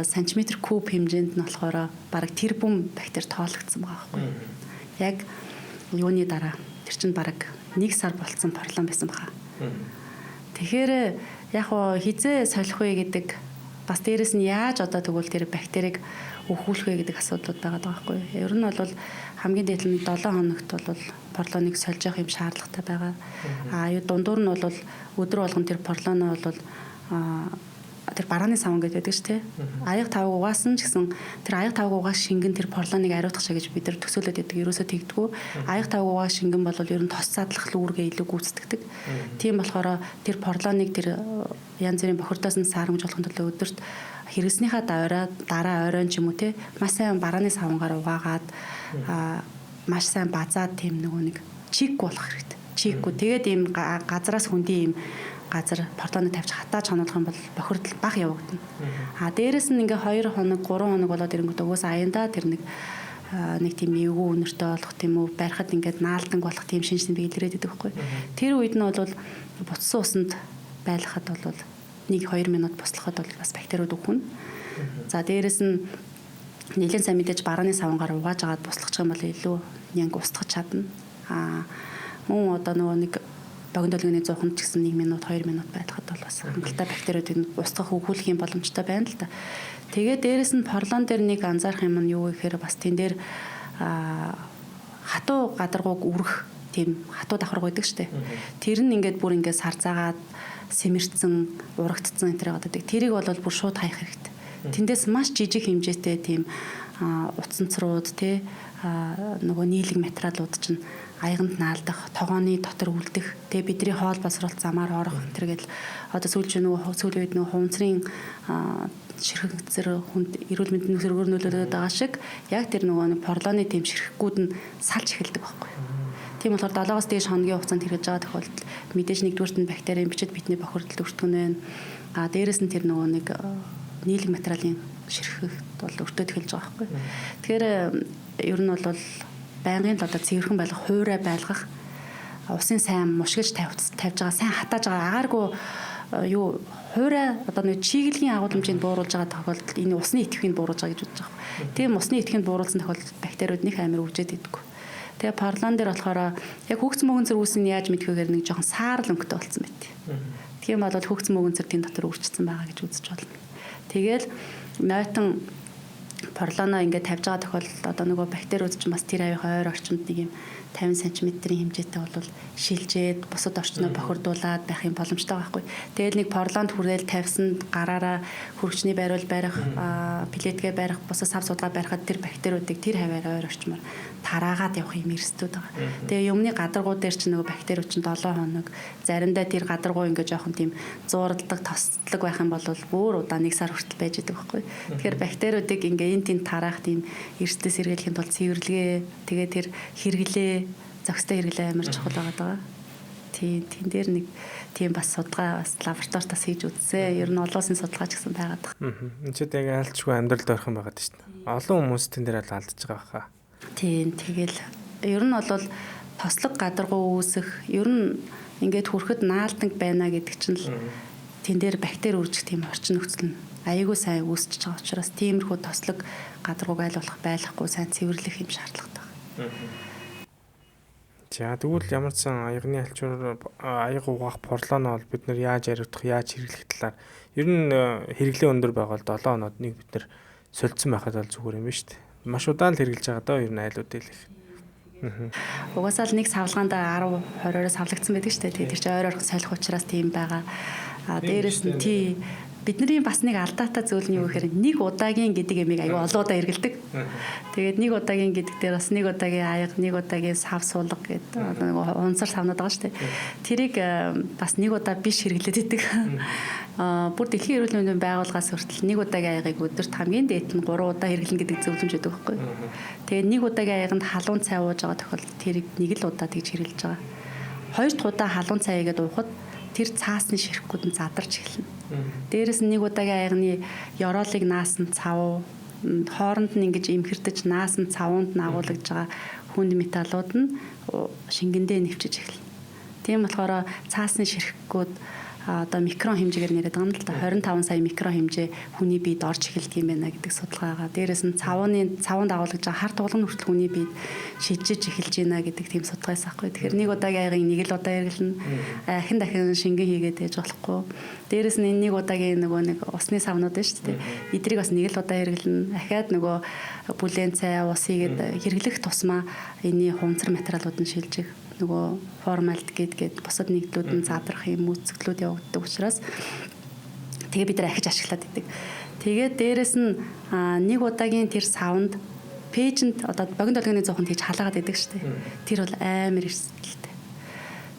сантиметр куб хэмжээнд нь болохоор бараг тэрбум бактери тоологдсон байгаа байхгүй. Яг юуны дараа тэр чинь бараг 1 сар болцсон порлон байсан баха. Тэгэхээр яг хизээ солих вэ гэдэг бас дээрэс нь яаж одоо тэгвэл тэр бактерийг өхүүлэх вэ гэдэг асуудлууд байгаа байхгүй. Ер нь бол хамгийн дээд нь 7 хоногт бол порлоныг сольж явах юм шаардлагатай байгаа. Юу дундуур нь бол өдөр болгон тэр порлоноо бол тэр барааны савн гэдэг шүү дээ. Аяг тавг угаасан ч гэсэн тэр аяг тавг угаас шингэн тэр порлоныг ариутгах шиг гэж бид нар төсөөлөд байдаг. Ерөөсөө тэгдэггүй. Аяг тавг угаас шингэн бол ер нь тос задлах үүргээ илүү гүйцэтгэдэг. Тийм болохоор тэр порлоныг тэр янз бүрийн бохирдоос нь саарамж болохын тулд өдөрт хэрэгснийхаа дараа оройн ч юм уу те маш сайн барааны савнгаар угаагаад маш сайн базаад тийм нэг чикгүй болох хэрэгтэй. Чикгүй. Тэгээд ийм газараас хүндий ийм газар порлоныг тавьж хатааж хонолох юм бол бохирдол бага явагдана. Дээрэс нь ингээ 2 хоног 3 хоног болоод ирэнгүүт угсаа аяндаа тэр нэг тийм эвгүй өнөртэй болох тийм үү барихад ингээд наалдан болох тийм шинжлэх биелрээд байдаг байхгүй. Тэр үед нь бол буцсан усанд байлгахад бол 1-2 минут буслахад бол бас бактериуд үхнэ. За дээрэс нь нэлээд сайн мэдээж барааны савнгаар угааж агаад буслах юм бол илүү нянг устгах чадна. Мөн одоо нөгөө нэг богино долгионы 100 ч гэсэн 1 минут 2 минут байлгахад бол бас хангалттай бактериудыг устгах өгүүлэх юм боломжтой байна л да. Тэгээд дээрэс нь порлон дээр нэг анзаарах юм нь юу гэхээр бас тэн дээр хатуу гадаргууг үрэх тийм хатуу давхар байдаг штэ. Тэр нь ингээд бүр ингээд сарзаагаад сэмэрцэн урагдцсан энэ төр гадаг. Тэрийг бол бүр шууд хаях хэрэгтэй. Тэндээс маш жижиг хэмжээтэй тийм утасцрууд те нөгөө нийлэг материалууд чинь аяганд наалдах, тогооны дотор үлдэх, тэгээ бидний хоол босролт замаар орох энэ төргээл одоо сүүлийн үед нөгөө хувцрын ширхэгцэр хүнд эрүүл мэндийн нөхцөлөөр нөлөөлөд байгаа шиг яг тэр нөгөө порлоны тийм ширхгүүд нь салж эхэлдэг байхгүй. Тийм болохоор 7-оос дээш хоногийн хугацаанд хэрэгж байгаа тохиолдолд мэдээж нэгдүгürt нь бактерийн бичит битний бохирдол өртгөн байна. Дээрэс нь тэр нөгөө нэг нийлэг материалын ширхэгт бол өртөөд эхэлж байгаа байхгүй. Тэгэхээр ер нь бол байнгын л одоо цэвэрхэн байлгах, хуурай байлгах, усын сайн мушгиж тавьж байгаа, сайн хатааж байгаа агааргүй юу хуурай одоо нэг чиглэгийн агуулмжийг бууруулж байгаа тохиолдолд энэ усны идэвхийг бууруулж байгаа гэж бодож байгаа. Тийм усны идэвхийг бууруулсан тохиолдолд бактериуд нэг амар үржээд идэггүй. Тэгээ порлон дээр болохоор яг хөгц мөгөнцөр үүсний яаж мэдхүүгээр нэг жоохон саарл өнгөтэй болсон байт. Тийм бол хөгц мөгөнцөр тийм дотор үржигдсэн байгаа гэж үзэж болно. Тэгээл нойтон порлоноо ингээд тавьж байгаа тохиолдолд одоо нөгөө бактериуд ч бас тэр авийн ойр орчинд нэг юм 50 см-ийн хэмжээтэй бол шилжээд бусад орчноо бохирдуулаад байх юм боломжтой байхгүй. Тэгэл нэг порлонд хүрээл тавьсан гараараа хөргөчний байруул барих, плетгээ барих, бусад сав судгаа барихад тэр бактериудыг тэр хаваар ойр орчмоор тараагаад явах юм эрсдүүд байгаа. Тэгээ юмны гадаргуу дээр ч нөгөө бактериуд чинь 7 хоног заримдаа тэр гадаргуу ингээд жоохон тийм зууралдаг, тостлог байх юм бол бүр удаа 1 сар хүртэл байж идэг байхгүй. Тэгэхээр бактериудыг ингээд энэ тэнд тараах тийм эрсдэл сэргийлэхийн тулд цэвэрлэгээ, тэгээ тэр хэрэглээ зохистой хэрэглээ амар чухал байгаа. Тийм тэн дээр нэг тийм бас судалгаа бас лабораториас хийж үзсэн. Ер нь олон улсын судалгаа ч гэсэн байгаад байна. Энд ч яг айлчгүй амьдралд орох юм байгаа шүү дээ. Олон хүмүүс тэн дээр л алдаж байгаа хаа. Тийм тэгэл ер нь бол тослог гадаргуу үүсэх ер нь ингээд хүрэхэд наалдаг байна гэдэг чинь л тэн дээр бактери үржих тийм орчин нөхцөл нь аягүй сайн үүсчихэж байгаа учраас тиймэрхүү тослог гадаргууг айл болох байхгүй сайн цэвэрлэх юм шаардлагатай байна. За тэгвэл ямар ч сан аягны алчуур аяг угаах порлоноо бол бид нар яаж ариутгах, яаж хэрэглэх талаар ер нь хэрэглээ өндөр байгаа бол 7 хоноод нэг бид нар солилцсон байхад бол зүгээр юм биш үү? Маш удаан л хэрэгжилж байгаа доо ер нь айлууд хэлэх. Угаасаа л нэг савлгаанд 10-20-оос савлагдсан байдаг шүү дээ. Тэгээд тэр чинь ойр ойрхон солих учраас тийм байгаа. Дээрээс нь бидний бас нэг алдаатай зүйл нь юу гэхээр нэг удаагийн гэдэг ямиг аюу олон удаа эргэлдэг. Тэгээд нэг удаагийн гэдэг дээр бас нэг удаагийн аяга, нэг удаагийн сав суулга гэдэг нэг унсар савнууд байгаа шүү дээ. Тэрийг бас нэг удаа биш хэрэглээд идэг. Бүр дэлхийн эрүүл мэндийн байгууллагаас хүртэл нэг удаагийн аягыг өдөрт хамгийн дээд нь 3 удаа хэрэглэнэ гэдэг зөвлөмж өгдөг байхгүй. Тэгээд нэг удаагийн аяганд халуун цай ууж байгаа тохиолдолд тэрийг нэг л удаа тэгж хэрэглэж байгаа. Хоёр дахь удаа халуун цай игээд уухад тэр цаасны ширхгүүд нь задарч эхэлнэ. Дээрээс нь нэг удаагийн аягны ёроолыг наасан цав, хооронд нь ингэж имхэрдэж наасан цавуунд нь агуулж байгаа хүнд металлууд нь шингэндээ нэвчиж эхэлнэ. Тийм болохоор цаасны ширхгүүд одоо микрон хэмжээгээр нэрэд байгаа юм л да. 25 сая микрон хэмжээ хүний биед орж эхэлдэг юм байна гэдэг судалгаагаа. Дээрээс нь цавуунд агуулж байгаа хар тулгын хүртэл хүний биед шижиж эхэлж байна гэдэг тийм судалгаас ахгүй. Тэгэхээр нэг удаагийн аягыг нэг л удаа хэрэглэнэ. Ахин дахин шингэн хийгээд ээж болохгүй. Дээрээс нь энэ нэг удаагийн нэг усны савнууд байна шүү дээ. Эдрийг бас нэг л удаа хэрэглэнэ. Ахаад нөгөө бүлээн цай ус хийгээд хэрэглэх тусмаа энэний хунцар материалууд нь шилжих нөгөө формальдгид гээд бусад нэгдлүүд нь задрах юм үүсгэлүүд явагддаг учраас тэгээ бид нар ахиж ашиглаад идэг. Тэгээд дээрэс нь нэг удаагийн тэр савнд пэйжэнд одоо богино долгионы зоохонд хийж халаагаад идэг штэ. Тэр бол амар эрсдэлтэй.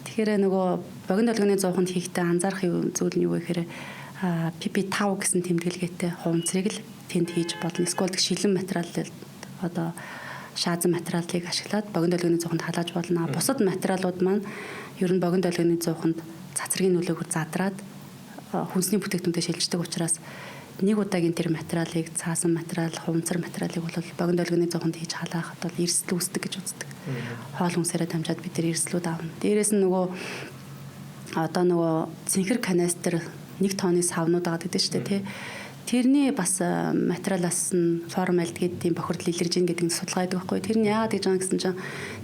Тэгэхээр нөгөө богино долгионы зоохонд хийхдээ анзаарах зүйл нь юу вэ гэхээр PP5 гэсэн тэмдэглэгээтэй хувцрыг л тэнд хийж болно. Эсвэл шилэн материал одоо шаазан материалыг ашиглаад богино долгионы зоохонд халааж болно. Бусад материалууд маань ер нь богино долгионы зоохонд цацрагийн нөлөөгөөр задраад хүнсний бүтээгдэхүүнтэй шилждэг учраас нэг удаагийн тэр материалыг цаасан материал, хувцар материалыг бол богино долгионы зоохонд хийж халаахад бол эрсдэл үүсдэг гэж үздэг. Хоол хүнсээрээ дамжаад бид тэр эрсдлүүд аавна. Дээрээс нь нөгөө цэнхэр канистр 1 тонны савнууд байгаа гэдэг шүү дээ тий. Тэрний бас материалаас нь формальдгид тийм бохирдол илэрж ийн гэдэг нь судалгаа байдаг байхгүй. Тэр нь яагаад гэж байгаа гэсэн чинь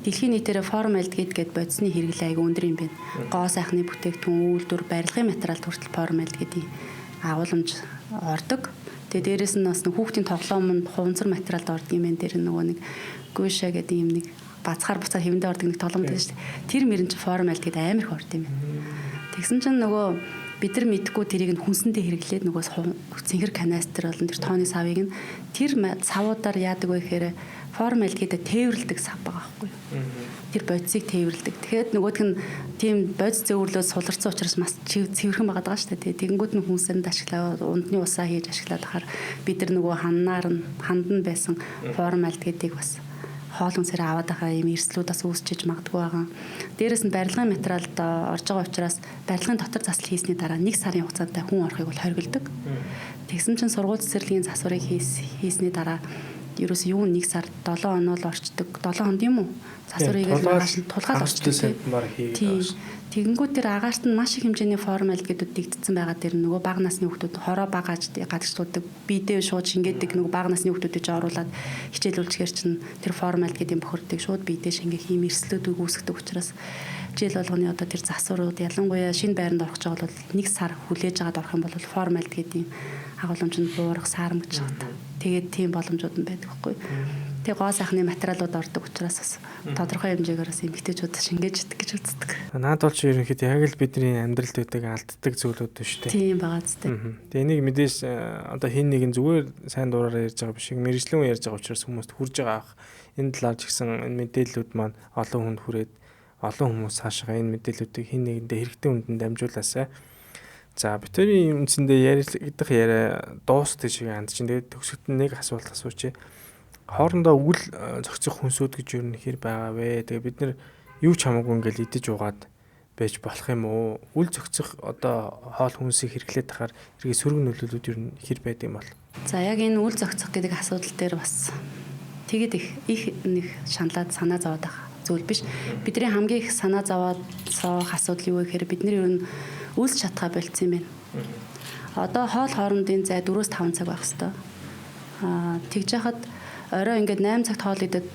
дэлхийн нийтээр формальдгид гэдэг бодисны хэрэглээ аяга өндөр юм байна. Гоо сайхны бүтээгдэхүүн, үйлдвэр, барилгын материалд хүртэл формальдгидийн агуулмж ордог. Тэгээ дээрэс нь бас хүүхдийн тоглоомонд хувцар материалд ордог юм байна. Тэр нөгөө нэг гүйшэ гэдэг юм нэг бацхаар буцаар хэвэндээ ордог нэг тоглоом байдаг шүү дээ. Тэр мөрөн чи формальдгид амар их орд юм байна. Тэгсэн чинь нөгөө бид нар мэдгүй тэрийг нь хүнсэндээ хэрэглээд нөгөө цэнхэр канистр болон тэр тооны савыг нь тэр савуудаар яадаг вэ гэхээр формальдгидээ тээвэрлдэг сав байгаа байхгүй юу. Тэр бодисыг тээвэрлдэг. Тэгэхээр нөгөөх нь тийм бодис зөөврлөөс суларсан учраас маш цэвэрхэн байгаа шүү дээ. Тэгэнгүүт нь хүнсэнд ашиглаад ундны усаа хийж ашиглаад ахаар бид нар нөгөө ханд нь байсан формальдгидыг бас хоол хүнсээр аваад байгаа юм эрсдлүүд бас үүсчиж магадгүй байгаа. Дээрээс нь барилгын материалд орж байгаа учраас барилгын дотор засал хийсний дараа 1 сарын хугацаанд хүн орохыг бол хоригддог. Тэгсэн чинь сургууль цэцэрлэгийн засварыг хийсний дараа ерөөс юу 1 сар 7 хоноо л орчдөг. 7 хонд юм уу? Засварыг тулгаад орчдөг. Тэгэнгүүт тэр агаарт нь маш их хэмжээний формальдгидүүд дэгдсэн байгаа дээр нөгөө бага насны хүүхдүүд хороо багааж гадагшлуудаг бидээ шууд шингээдэг нөгөө бага насны хүүхдүүдийг оруулаад хичээлүүлчихэр чинь тэр формальдгидийн бохирдыг шууд бидээ шингээх юм эрсдлүүд үүсгдэг учраас жил болгоны одоо тэр засварууд ялангуяа шинэ байранд орох гэж бол 1 сар хүлээж аваад орох юм бол формальдгидийн агуулмж нь буурах саарамж байгаа. Тэгээд тийм боломжууд нь байдаг байхгүй. Тэгээ гоо сайхны материалууд ордог учраас бас тодорхой хэмжээгээр бас эмгтээчүүд шингээж идэх гэж үздэг. Наад бол чи ерөнхийдөө яг л бидний амьдралд байдаг алддаг зүйлүүд байна шүү дээ. Тийм байгаа зү. Тэгээ энийг мэдээж одоо хин нэгэн зүгээр сайн дураараа ярьж байгаа биш их мэржлэн ярьж байгаа учраас хүмүүст хүрж байгаа ах. Энэ талаар ч гэсэн энэ мэдээллүүд маань олон хүнд хүрээд олон хүмүүс хаашаа энэ мэдээллүүдийг хин нэгэндээ хэрэгтэй үндэнд дамжуулаасаа. За битүүрийн үндсэндээ яригдах яриа дуустал шиг ханд чинь тэгээд төгсөлт нэг асуулт асуучих. Хоорондоо үл зохицох хүнсүүд гэж юу нөхөр байгаа вэ? Тэгээ бид нар юу ч хамаагүй ингээл идэж угаад байж болох юм уу? Үл зохицох одоо хоол хүнсийг хэрэглээд тахаар эргээ сөрөг нөлөөлөлүүд юу нөхөр байдаг юм бол. За яг энэ үл зохицох гэдэг асуудал дээр бас тэгээд их нэг шаналаад санаа зовоод байгаа зүйл биш. Бидний хамгийн их санаа зовоод суух асуудал юу вэ гэхээр бид нар ер нь үлс шатгаа болцсон юм байна. Одоо хоол хоорондын зай 4-5 цаг байх хэвээр. Тэгж яхад орой ингээд 8 цагт хоол идээд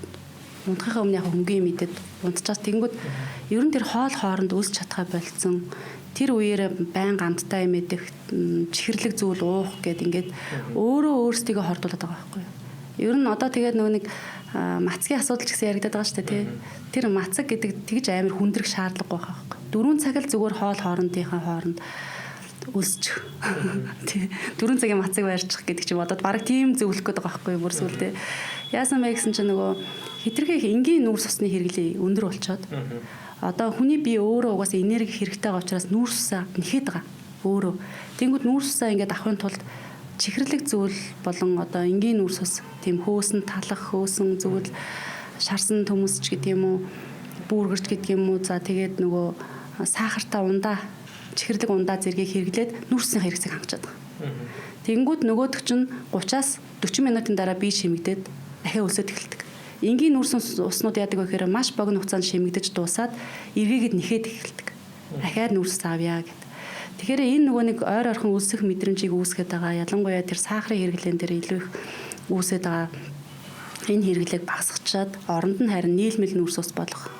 унтахын өмнө яг хөнгөн мэдээд унтчихаас тэгэнгүүт ер нь тэр хоол хооронд өсч чадхаа болцсон. Тэр үеэр байнга амттай юм идэх, чихэрлэг зүйл уух гэд ингээд өөрөө өөрсдийгөө хордуулдаг байгаа байхгүй юу. Ер нь одоо тэгээд нөгөө нэг мацгийн асуудал ч гэсэн яригадаад байгаа шүү дээ тий. Тэр мацаг гэдэг тэгж амар хүндрэх шаардлагагүй байгаа байхгүй. 4 цаг л зүгээр хоол хоорондынхаа хооронд үлсчих. Тий. 4 цагийн мацаг байрчих гэдэг чи бодоод баг тийм зөвлөх гээд байгаа байхгүй бүр сүлдээ. Яасан бэ гэсэн чинь нөгөө хитрхи энгийн нүүрс усны хэрэглээ өндөр болчоод. Одоо хүний бие өөрөө угаасаа энерги хэрэгтэй байгаа учраас нүүрс усаа нэхэд байгаа. Өөрөө. Тэнгүүд нүүрс усаа ингээд авахын тулд чихэрлэг зүйл болон одоо энгийн нүүрс ус тийм хөөсөн талах хөөсөн зүйл шарсан төмөсч гэдэг юм уу бүргэрч гэдэг юм уу за тэгээд нөгөө сахартай ундаа чихэрлэг ундаа зэргийг хэрэглээд нүүрсийн хэрэгцээг хангачаад байгаа. Тэнгүүд нөгөөдөг чинь 30-аас 40 минутын дараа бие шимэгдээд дахиад өлсөд эхэлдэг. Энгийн нүүрс уснууд яадаг вэ гэхээр маш богино хугацаанд шимэгдэж дуусаад эргээгээд нэхэд эхэлдэг. Дахиад нүүрс авъя гэдэг. Тэгэхээр энэ нөгөө нэг ойр орхон үлсэх мэдрэмжийг үүсгэж байгаа. Ялангуяа тэр сахарын хэрэглэн дээр илүү их үүсэж байгаа. Энэ хэрэглээг багасгачаад оронд нь харин нийлмэл нүүрс ус болох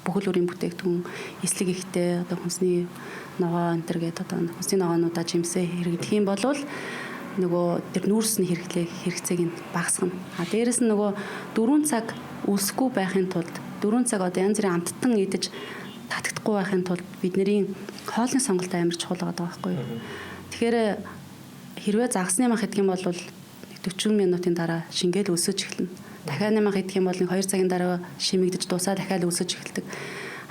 бүхэл бүрийн бүтээгдэхүүн эслэг ихтэй одоо хүнсний ногоо энэ төр гэдэг одоо хүнсний ногоонуудаа жимсээ хэрэглэх юм бол нөгөө тэр нүүрсний хэрэгцээг нь багасгана. Дээрэс нь нөгөө 4 цаг үлсэхгүй байхын тулд 4 цаг одоо янз бүрийн амттан идэж татагдахгүй байхын тулд бидний хоолны сонголт амар чухал байгаа байхгүй юу. Тэгэхээр хэрвээ загсны мах идэх юм бол 40 минутын дараа шингээл өсөж эхэлнэ. Дахиад нэмах идэх юм бол 2 цагийн дараа шимэгдэж дуусаа дахиад өсөж эхэлдэг.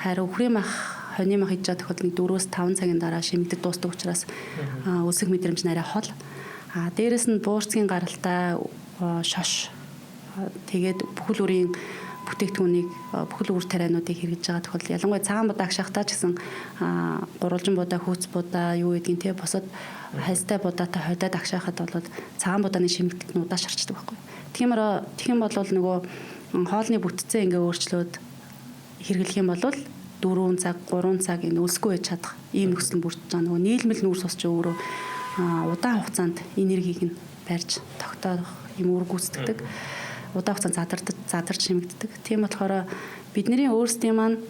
Харин үхрийн мах, хоньны мах идэж байгаа тохиолдолд 4-5 цагийн дараа шимэгдэж дуусдаг учраас өсөх мэдрэмж нарай хол. Дээрэс нь буурцгийн гаралтай шош тэгээд бүхэл бүрийн бүтээгдэхүүнийг бүхэл үр тариануудыг хэрэгжиж байгаа тохиолдолд ялангуяа цагаан будаа агшахтаа ч гэсэн гурвалжин будаа, хөөц будаа юу гэдгийг те босод хайстай будаатай хойдоод агшаахад бол цагаан будааны шимэгдэлт нь удаа шарчдаг байхгүй. Тэгэх юм бол нөгөө хоолны бүтцээ ингээ өөрчлөөд хэрэглэх юм бол 4 цаг, 3 цаг энэ өлсгүй байж чадах ийм нөхцөл бүрдэж байгаа. Нөгөө нийлмэл нүүрс ус ч өөрөө удаан хугацаанд энергийг нь барьж тогтоох юм үүрэг гүйцэтгэдэг. Удаан хугацаанд задарч шимэгддэг. Тийм болохоор бидний өөрсдийн маань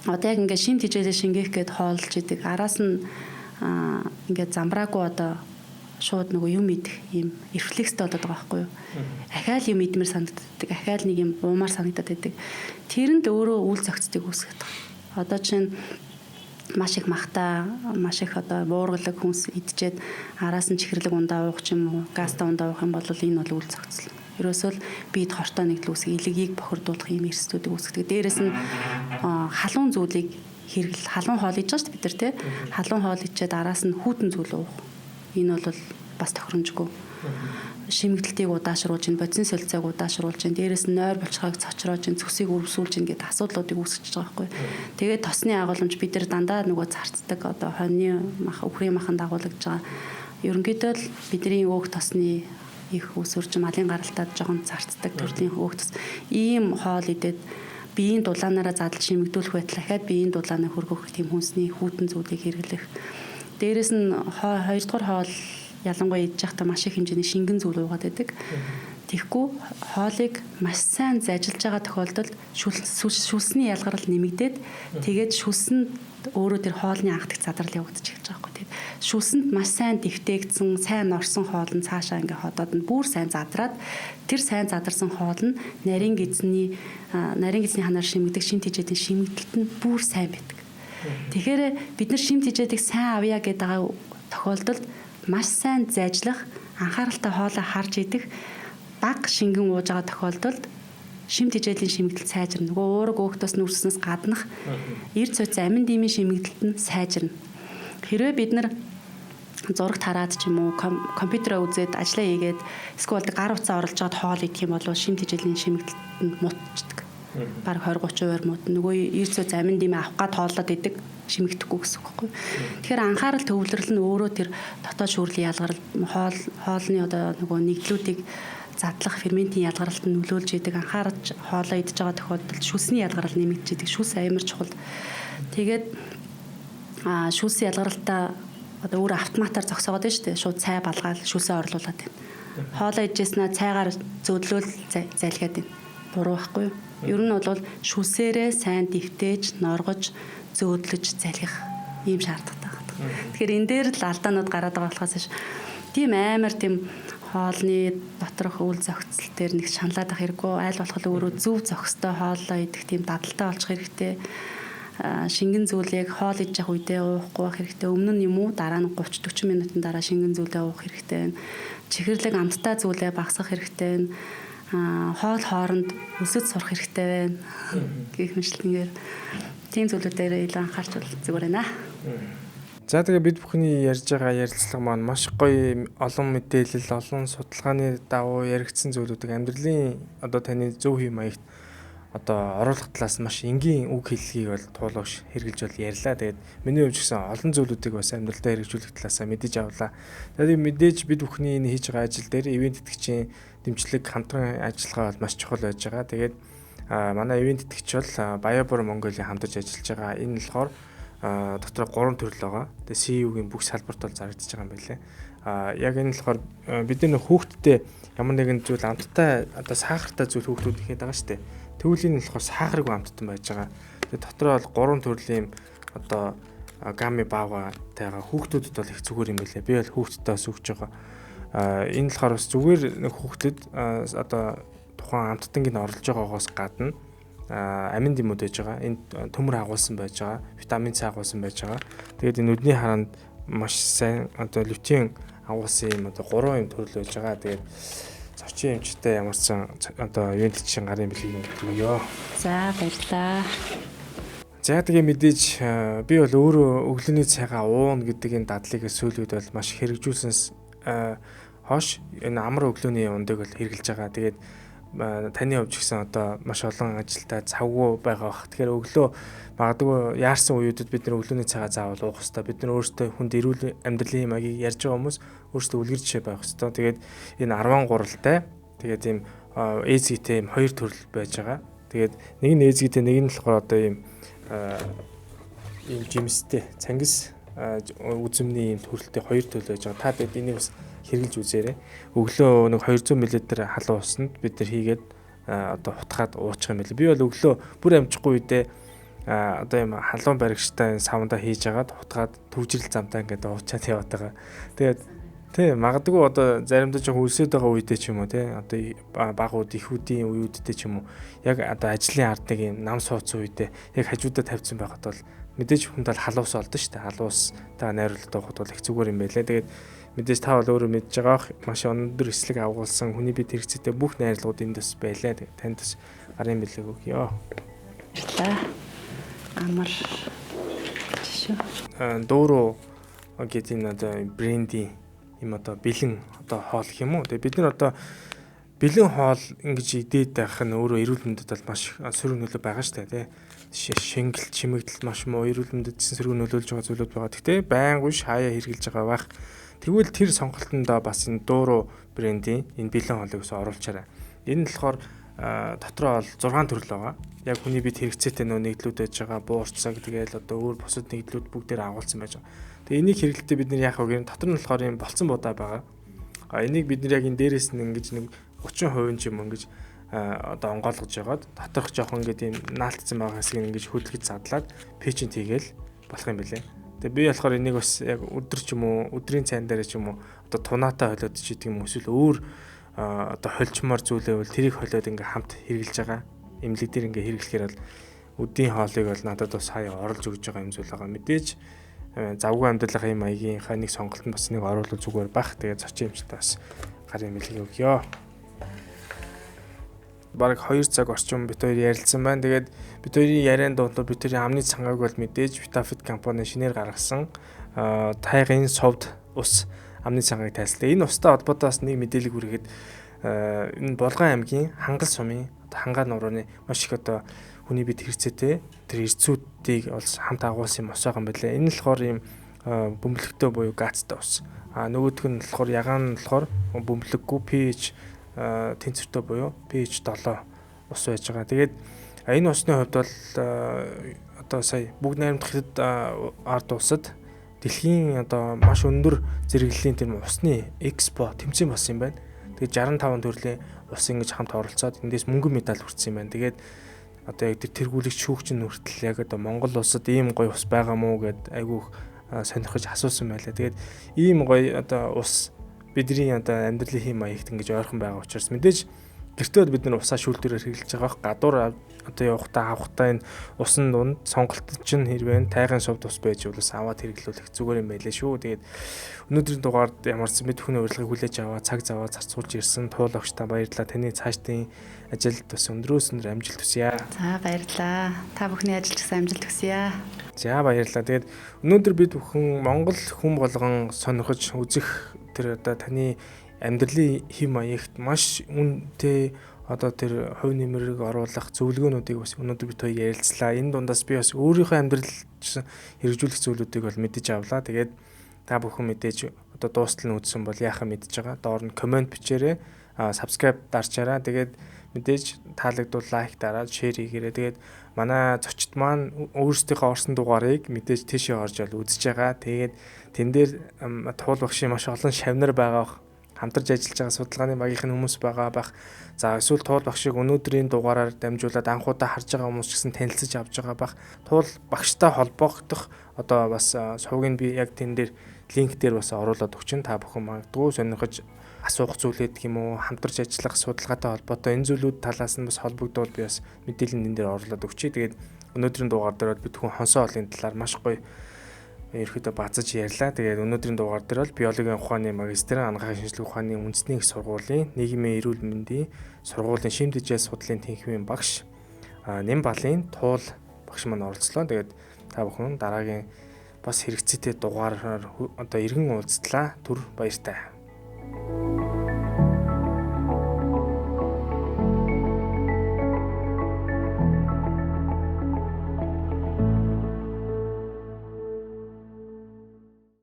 одоо яг ингээ шимт хижээлээ шингээх гээд хоолж идэг. Араас нь ингээ замбраагүй одоо шууд нөгөө юм идэх юм рефлекстэй болоод байгаа байхгүй юу. Ахаал юм идмэр санагддаг. Ахаал нэг юм уумаар санагдаад байдаг. Тэрэнд өөрөө үйл зохицтыг үүсгэж байгаа. Одоо чинь маш их махта, маш их одоо буургалаг хүнс идчихэд араас нь чихэрлэг ундаа уух ч юм уу, газтай ундаа уух юм бол энэ бол үйл зохицол. Ерөөсөө л биед хортой нэгдэл үүсгэх, илгийг бохирдуулах юм эрсдүүдийг үүсгэдэг. Дээрээс нь халуун зүйлийг халуун хоол идэж байгаа шүү дээ бид нар тий. Халуун хоол идчихэд араас нь хүйтэн зүйл уух. Энэ бол бас тохиромжгүй. Шимэгдэлтийг удаашруулж, бодисын солилцоог удаашруулж, дээрээс нь нойр булчирхайг цочроож, цөсийг өрөвсүүлж ингээд асуудлуудыг үүсгэж байгаа байхгүй. Тэгээд тосны агуулмж бид нар дандаа нөгөө зарцдаг одоо хоньны мах, үхрийн маханд агуулж байгаа. Ерөнхийдөө л бидний өөх тосны их өсвөрч малын гаралтад жоохон зарцдаг төрлийн өөх тос. Ийм хоол идээд биеийн дулаанаараа задал шимэгдүүлэх байтал дахиад биеийн дулаанаа хөргөх тийм хүнсний хүйтэн зүйлийг хэрэглэх. Дээрээс нь хоёрдугаар хоол ялангуяа идэж байхдаа маш их хэмжээний шингэн зүйл уугаад байдаг. Тэгэхгүй хоолыг маш сайн зажилж байгаа тохиолдолд шүлсний ялгарл нэмэгдээд тэгээд шүлсэнд өөрөө тэр хоолны анхдагч задрал явагдаж эхэлж байгаа байхгүй тийм. Шүлсэнд маш сайн дэвтээгдсэн, сайн орсон хоол нь цаашаа ингээ ходоод нь бүр сайн задраад тэр сайн задарсан хоол нь нарийн гизний ханаар шимэгдэх шимт хижээдийн шимэгдэлт нь бүр сайн байдаг. Тэгэхээр бид нар шимт хижээдийг сайн авъя гэдэг тохиолдолд маш сайн зайжлах, анхааралтай хоолоо харж идэх, баг шингэн ууж байгаа тохиолдолд шимт хижээлийн шимэгдэл сайжирна. Нөгөө уураг өөхтөөс нүрснээс гаднах эрд цоц амин димийн шимэгдэлт нь сайжирна. Хэрвээ бид нар зурагт хараад ч юм уу компьютероо үзээд ажиллаа хийгээд эсвэл гар утсаа оруулж чад хоол идэх юм бол шимт хижээлийн шимэгдэлт нь мутчихдаг. Бараг 20-30% мут. Нөгөө эрд цоц амин димээ авах гад хооллоод идэг шимэгдэхгүй гэсэн үг байхгүй. Тэгэхээр анхаарал төвлөрөл нь өөрөө тэр дотоод шүүрлийн ялгарл хоолны одоо нөгөө нэгдлүүдийг задлах ферментийн ялгаралт нь нөлөөлж идэг. Анхаарч хоолоо идж байгаа тохиолдолд шүлсний ялгарл нэмэгдэж идэг. Шүлс амар чухал. Тэгээд шүлсийн ялгаралтаа одоо өөр автоматар зогсоогоод байна шүү дээ. Шууд цай балгаал шүлсээ орлуулад байна. Хоолоо идчихснаа цайгаар зөдлөөл залхиад байна. буруу байхгүй. Ер нь бол шүсээрээ сайн дэвтээж, норгож, зөөдлөж залхих ийм шаардлагатай байна. Тэгэхээр энэ дээр л алдаанууд гараад байгаа болохоос биш. Тийм амар тийм хоолны доторх үйл зохицол дээр нэг шаналаад ах хэрэггүй. Айл болох өөрөө зөв зохистой хооллоо идэх тийм дадалтай олчих хэрэгтэй. Шингэн зүйлийг хоол идэж явах үедээ уухгүй байх хэрэгтэй. Өмнө нь юм уу дараа нь 30-40 минутын дараа шингэн зүйлээ уух хэрэгтэй. Чихэрлэг амттай зүйлээ багасгах хэрэгтэй. Хоол хооронд өсөж сурах хэрэгтэй байна. Гэх мэтлэнгээр тийм зүйлүүдээр илүү анхаарч бол зүгээр байна. За тэгээ бид бүхний ярьж байгаа ярилцлага маань маш гоё олон мэдээлэл, олон судалгааны дагуу яригдсан зүйлүүдийг амьдралын одоо таны зөв хий маягт одоо оруулах талаас маш энгийн үг хэллэгийг бол туулууш хэрэгжилж бол ярьлаа. Тэгээд миний хувьд ч гэсэн олон зүйлүүдийг бас амьдралдаа хэрэгжүүлэх талаасаа мэдэж авлаа. Тэгээд мэдээж бид бүхний энэ хийж байгаа ажил дээр ивент итгэгчийн дэмжлэг хамтран ажиллагаа бол маш чухал байж байгаа. Тэгээд манай ивент итгэгч бол Баябор Монголын хамтарч ажиллаж байгаа. Энэ болохоор дотор 3 төрөл байгаа. Тэгээ CEO-гийн бүх салбарт бол зарагдаж байгаа юм байлээ. Яг энэ болохоор бидний хүүхдтэй ямар нэгэн зүйл амттай одоо сахартай зүйл хүүхдүүд ихэд байгаа шүү дээ. Тэгвэл энэ болохоор сахаргүй амттан байж байгаа. Тэгээ дотор бол 3 төрлийн одоо гамми баавгатайгаа хүүхдүүдэд бол их зүгээр юм байлээ. Би бол хүүхдтэй бас өгч байгаа. Энэ болохоор бас зүгээр нэг хүүхдэд одоо тухайн амттангийн орлож байгаагаас гадна аминд юмуд байж байгаа. Энд төмөр агуулсан байж байгаа. Витамин С агуулсан байж байгаа. Тэгээд энэ нүдний харанд маш сайн одоо лютеин агуулсан юм одоо 3 юм төрөл байж байгаа. Тэгээд зочин эмчтэй ямар ч одоо ивентчийн гарын бэлгийг өгөө. За баярлалаа. За тэгээ мэдээж би бол өөрөө өглөөний цайгаа ууна гэдэг энэ дадлыг сүүлүүд бол маш хэрэгжүүлсэнс хойш энэ амар өглөөний ундаг бол хэрглэж байгаа. Тэгээд таны хувьд ч гэсэн одоо маш олон ажилдаа завгүй байгаа бах. Тэгэхээр өглөө магадгүй яарсан үеүүдэд бид нар өглөөний цагаа заавал уух хэрэгтэй. Бид нар өөрсдөө хүнд эрүүл амьдралын маягийг ярьж байгаа хүмүүс өөрсдөө үлгэр жишээ байх хэрэгтэй. Тэгээд энэ 13 гуралтай тэгээд ийм ээзгийтэй ийм 2 төрөл байж байгаа. Тэгээд нэг нь ээзгийтэй, нэг нь болохоор одоо ийм жимстэй цангис үзэмний ийм төрөлтэй 2 төрөл байж байгаа. Та бид энийг бас хэрглэж үзээрэй. Өглөө нэг 200 мл халуун усанд бид нар хийгээд одоо хутгаад уучих юм билээ. Би бол өглөө бүр амжихгүй үедээ одоо юм халуун баригчтай савнда хийж агаад хутгаад төвжирэл замтаа ингээд уучаад яваад байгаа. Тэгээд тий магадгүй одоо заримдаа жоохон үлсээд байгаа үедээ ч юм уу тий одоо багууд ихүүдийн үеүүдтэй ч юм уу яг одоо ажлын ард нэг юм нам сууцсан үедээ яг хажуудаа тавьсан байхад бол мэдээж хүнд бол халуус олдсон шүү дээ. Халуустаа найруулдаг хот бол их зүгээр юм байлээ. Тэгээд мэдээж та бол өөрөө мэдж байгаа маш өндөр эслэг авгуулсан хүний бие хэрэгцээтэй бүх найрлагууд энд бас байлаа. Танд бас гарын бэлэг өгье. Баярлалаа. Амар жишээ. Дууруу гэдэг энэ одоо брендийн юм одоо бэлэн одоо хоол гэх юм уу. Тэгээ бид нар одоо бэлэн хоол ингэж идээд байх нь өөрөө эрүүл мэндэд бол маш сөрөг нөлөө байгаа шүү дээ. Шингэл чимэгдэл маш муу эрүүл мэндэд сөрөг нөлөөлж байгаа зүйлүүд байгаа. Гэхдээ байнгын хаяа хэрглэж байгаа байх. Тэгвэл тэр сонголтондоо бас энэ дууруу брендийн энэ бэлэн хоолыг ус оруулчаарай. Энэ нь болохоор дотроо бол 6 төрөл байгаа. Яг хүний бие хэрэгцээтэй нөө нэгдлүүд байж байгаа. Буурцаг тэгээл одоо өөр бусад нэгдлүүд бүгдээр агуулсан байж байгаа. Тэгээ энийг хэрэглэхдээ бид нар яах вэ гэвэл дотор нь болохоор юм болцсон будаа байгаа. Энийг бид нар яг энэ дээрээс нь ингэж нэг 30% ч юм ингэж одоо онгойлгож ягаад доторх жоохон ингээд юм наалтсан байгаа хэсгийг ингэж хөдөлгөж задлаад пэчинт хийгээл болох юм билээ. Тэгээ би болохоор энийг бас яг өдөр ч юм уу өдрийн цайн дээр ч юм уу одоо тунаатай холиод ч гэдэг юм эсвэл өөр одоо холжмоор зүйлээвэл тэрийг холиод ингээ хамт хэрглэж байгаа. Имлэг дээр ингээ хэрэглэхээр бол өдийн хоолыг бол надад бас хаяа оруулж өгж байгаа юм зүйл байгаа. Мэдээж завгүй амьдралын юм маягийнхаа нэг сонголтод бас нэг оруулах зүгээр бах. Тэгээ зочин эмчтэй бас гарын мэлгийг өгье. Бараг 2 цаг орчим бид хоёр ярилцсан байна. Тэгээд бид хоёрын ярианд дуудлаар бид хоёрын амны цангааг бол мэдээж Vitafit компани шинээр гаргасан тайгын совд ус амны цангааг тайлслаа. Энэ устай холбоотой бас нэг мэдээлэл хүргээд энэ Булган аймгийн Хангал сумын хангаа нурууны маш их одоо хүний бие хэрэгцээтэй тэр эрцүүдийг бол хамт агуулсан юм ус байгаа юм байна. Энэ нь болохоор ийм бөмбөлөгтэй буюу газтай ус. Нөгөөх нь болохоор ягаан нь болохоор бөмбөлөггүй pH тэнцвэртэй буюу pH 7 ус байж байгаа. Тэгээд энэ усны хувьд бол одоо сая бүгд найрамдах ард улсад дэлхийн одоо маш өндөр зэрэглэлийн тэр усны экспо тэмцээн болсон юм байна. Тэгээд 65 төрлийн ус ингэж хамт оролцоод эндээс мөнгөн медаль хүртсэн юм байна. Тэгээд одоо яг тэргүүлэгч шүүгч нь хүртэл яг одоо Монгол улсад ийм гоё ус байгаа мó гэд айгүйх сонирхож асуусан байлаа. Тэгээд ийм гоё одоо ус бидний одоо амьдралын хэм маягт ингэж ойрхон байгаа учраас мэдээж гэртээ бид нар усаа шүүлтүүрээр хэрэглэж байгаа. Гадуур одоо явахдаа авахдаа энэ усан дунд сонголтод чинь хэрвээ тайган шовд ус байж бол аваад хэрэглүүлэх зүгээр юм байлээ шүү. Тэгээд өнөөдрийн дугаард ямарсан бид бүхний урилгыг хүлээж аваад цаг зав аваад зарцуулж ирсэн туул огчтой баярлалаа. Таны цаашдын ажилд бас өндрөөс өндөр амжилт хүсье. За баярлалаа. Та бүхний ажилд гэсэн амжилт хүсье. За баярлалаа. Тэгээд өнөөдөр бид бүхэн Монгол хүн болгон сонирхож үзэх тэр одоо таны амьдралын хэм маягт маш үнэтэй одоо тэр хувь нэмрийг оруулах зөвлөгөөнүүдийг бас өнөөдөр бид хоёр ярилцлаа. Энэ дундаас би бас өөрийнхөө амьдралд хэрэгжүүлэх зүйлүүдийг бол мэдэж авлаа. Тэгээд та бүхэн мэдээж одоо дуустал нь үзсэн бол яахаа мэдж байгаа. Доор нь комент бичээрэй, subscribe дарчаарай. Тэгээд мэдээж таалагдвал лайк дараад шеэр хийгээрэй. Тэгээд манай зочид маань өөрсдийнхөө орсон дугаарыг мэдээж тийшээ орж бол үзэж байгаа. Тэгээд тэн дээр туул багшийн маш олон шавнар байгаа. Хамтарч ажиллаж байгаа судалгааны багийнхан хүмүүс байгаа бах. За эсвэл туул багшийг өнөөдрийн дугаараар дамжуулаад анхудаа харж байгаа хүмүүс ч гэсэн танилцж авч байгаа бах. Туул багштай холбогдох одоо бас сувгийг би яг тэн дээр линк дээр бас оруулаад өгчин. Та бүхэн магадгүй сонирхож асуух зүйлээд гэх юм уу, хамтарч ажиллах судалгаатай холбоотой энэ зүйлүүд талаас нь бас холбогдвол би бас мэдээлэл энэ дээр оруулаад өгчий. Тэгээд өнөөдрийн дугаар дээр бид бүхэн хонсоо олын талаар маш гоё ерөөдөө базаж ярьлаа. Тэгээд өнөөдрийн дугаар дээр бол биологийн ухааны магистр, анагаахын шинжилгээ ухааны үндэсний их сургуулийн нийгмийн эрүүл мэндийн сургуулийн шимдэжээ судлалын тэнхимийн багш Нямбалын туул багш маань оролцлоо. Тэгээд та бүхэн дараагийн бас хэрэгцээтэй дугаараар одоо иргэн уулзтлаа. Түр баяртай.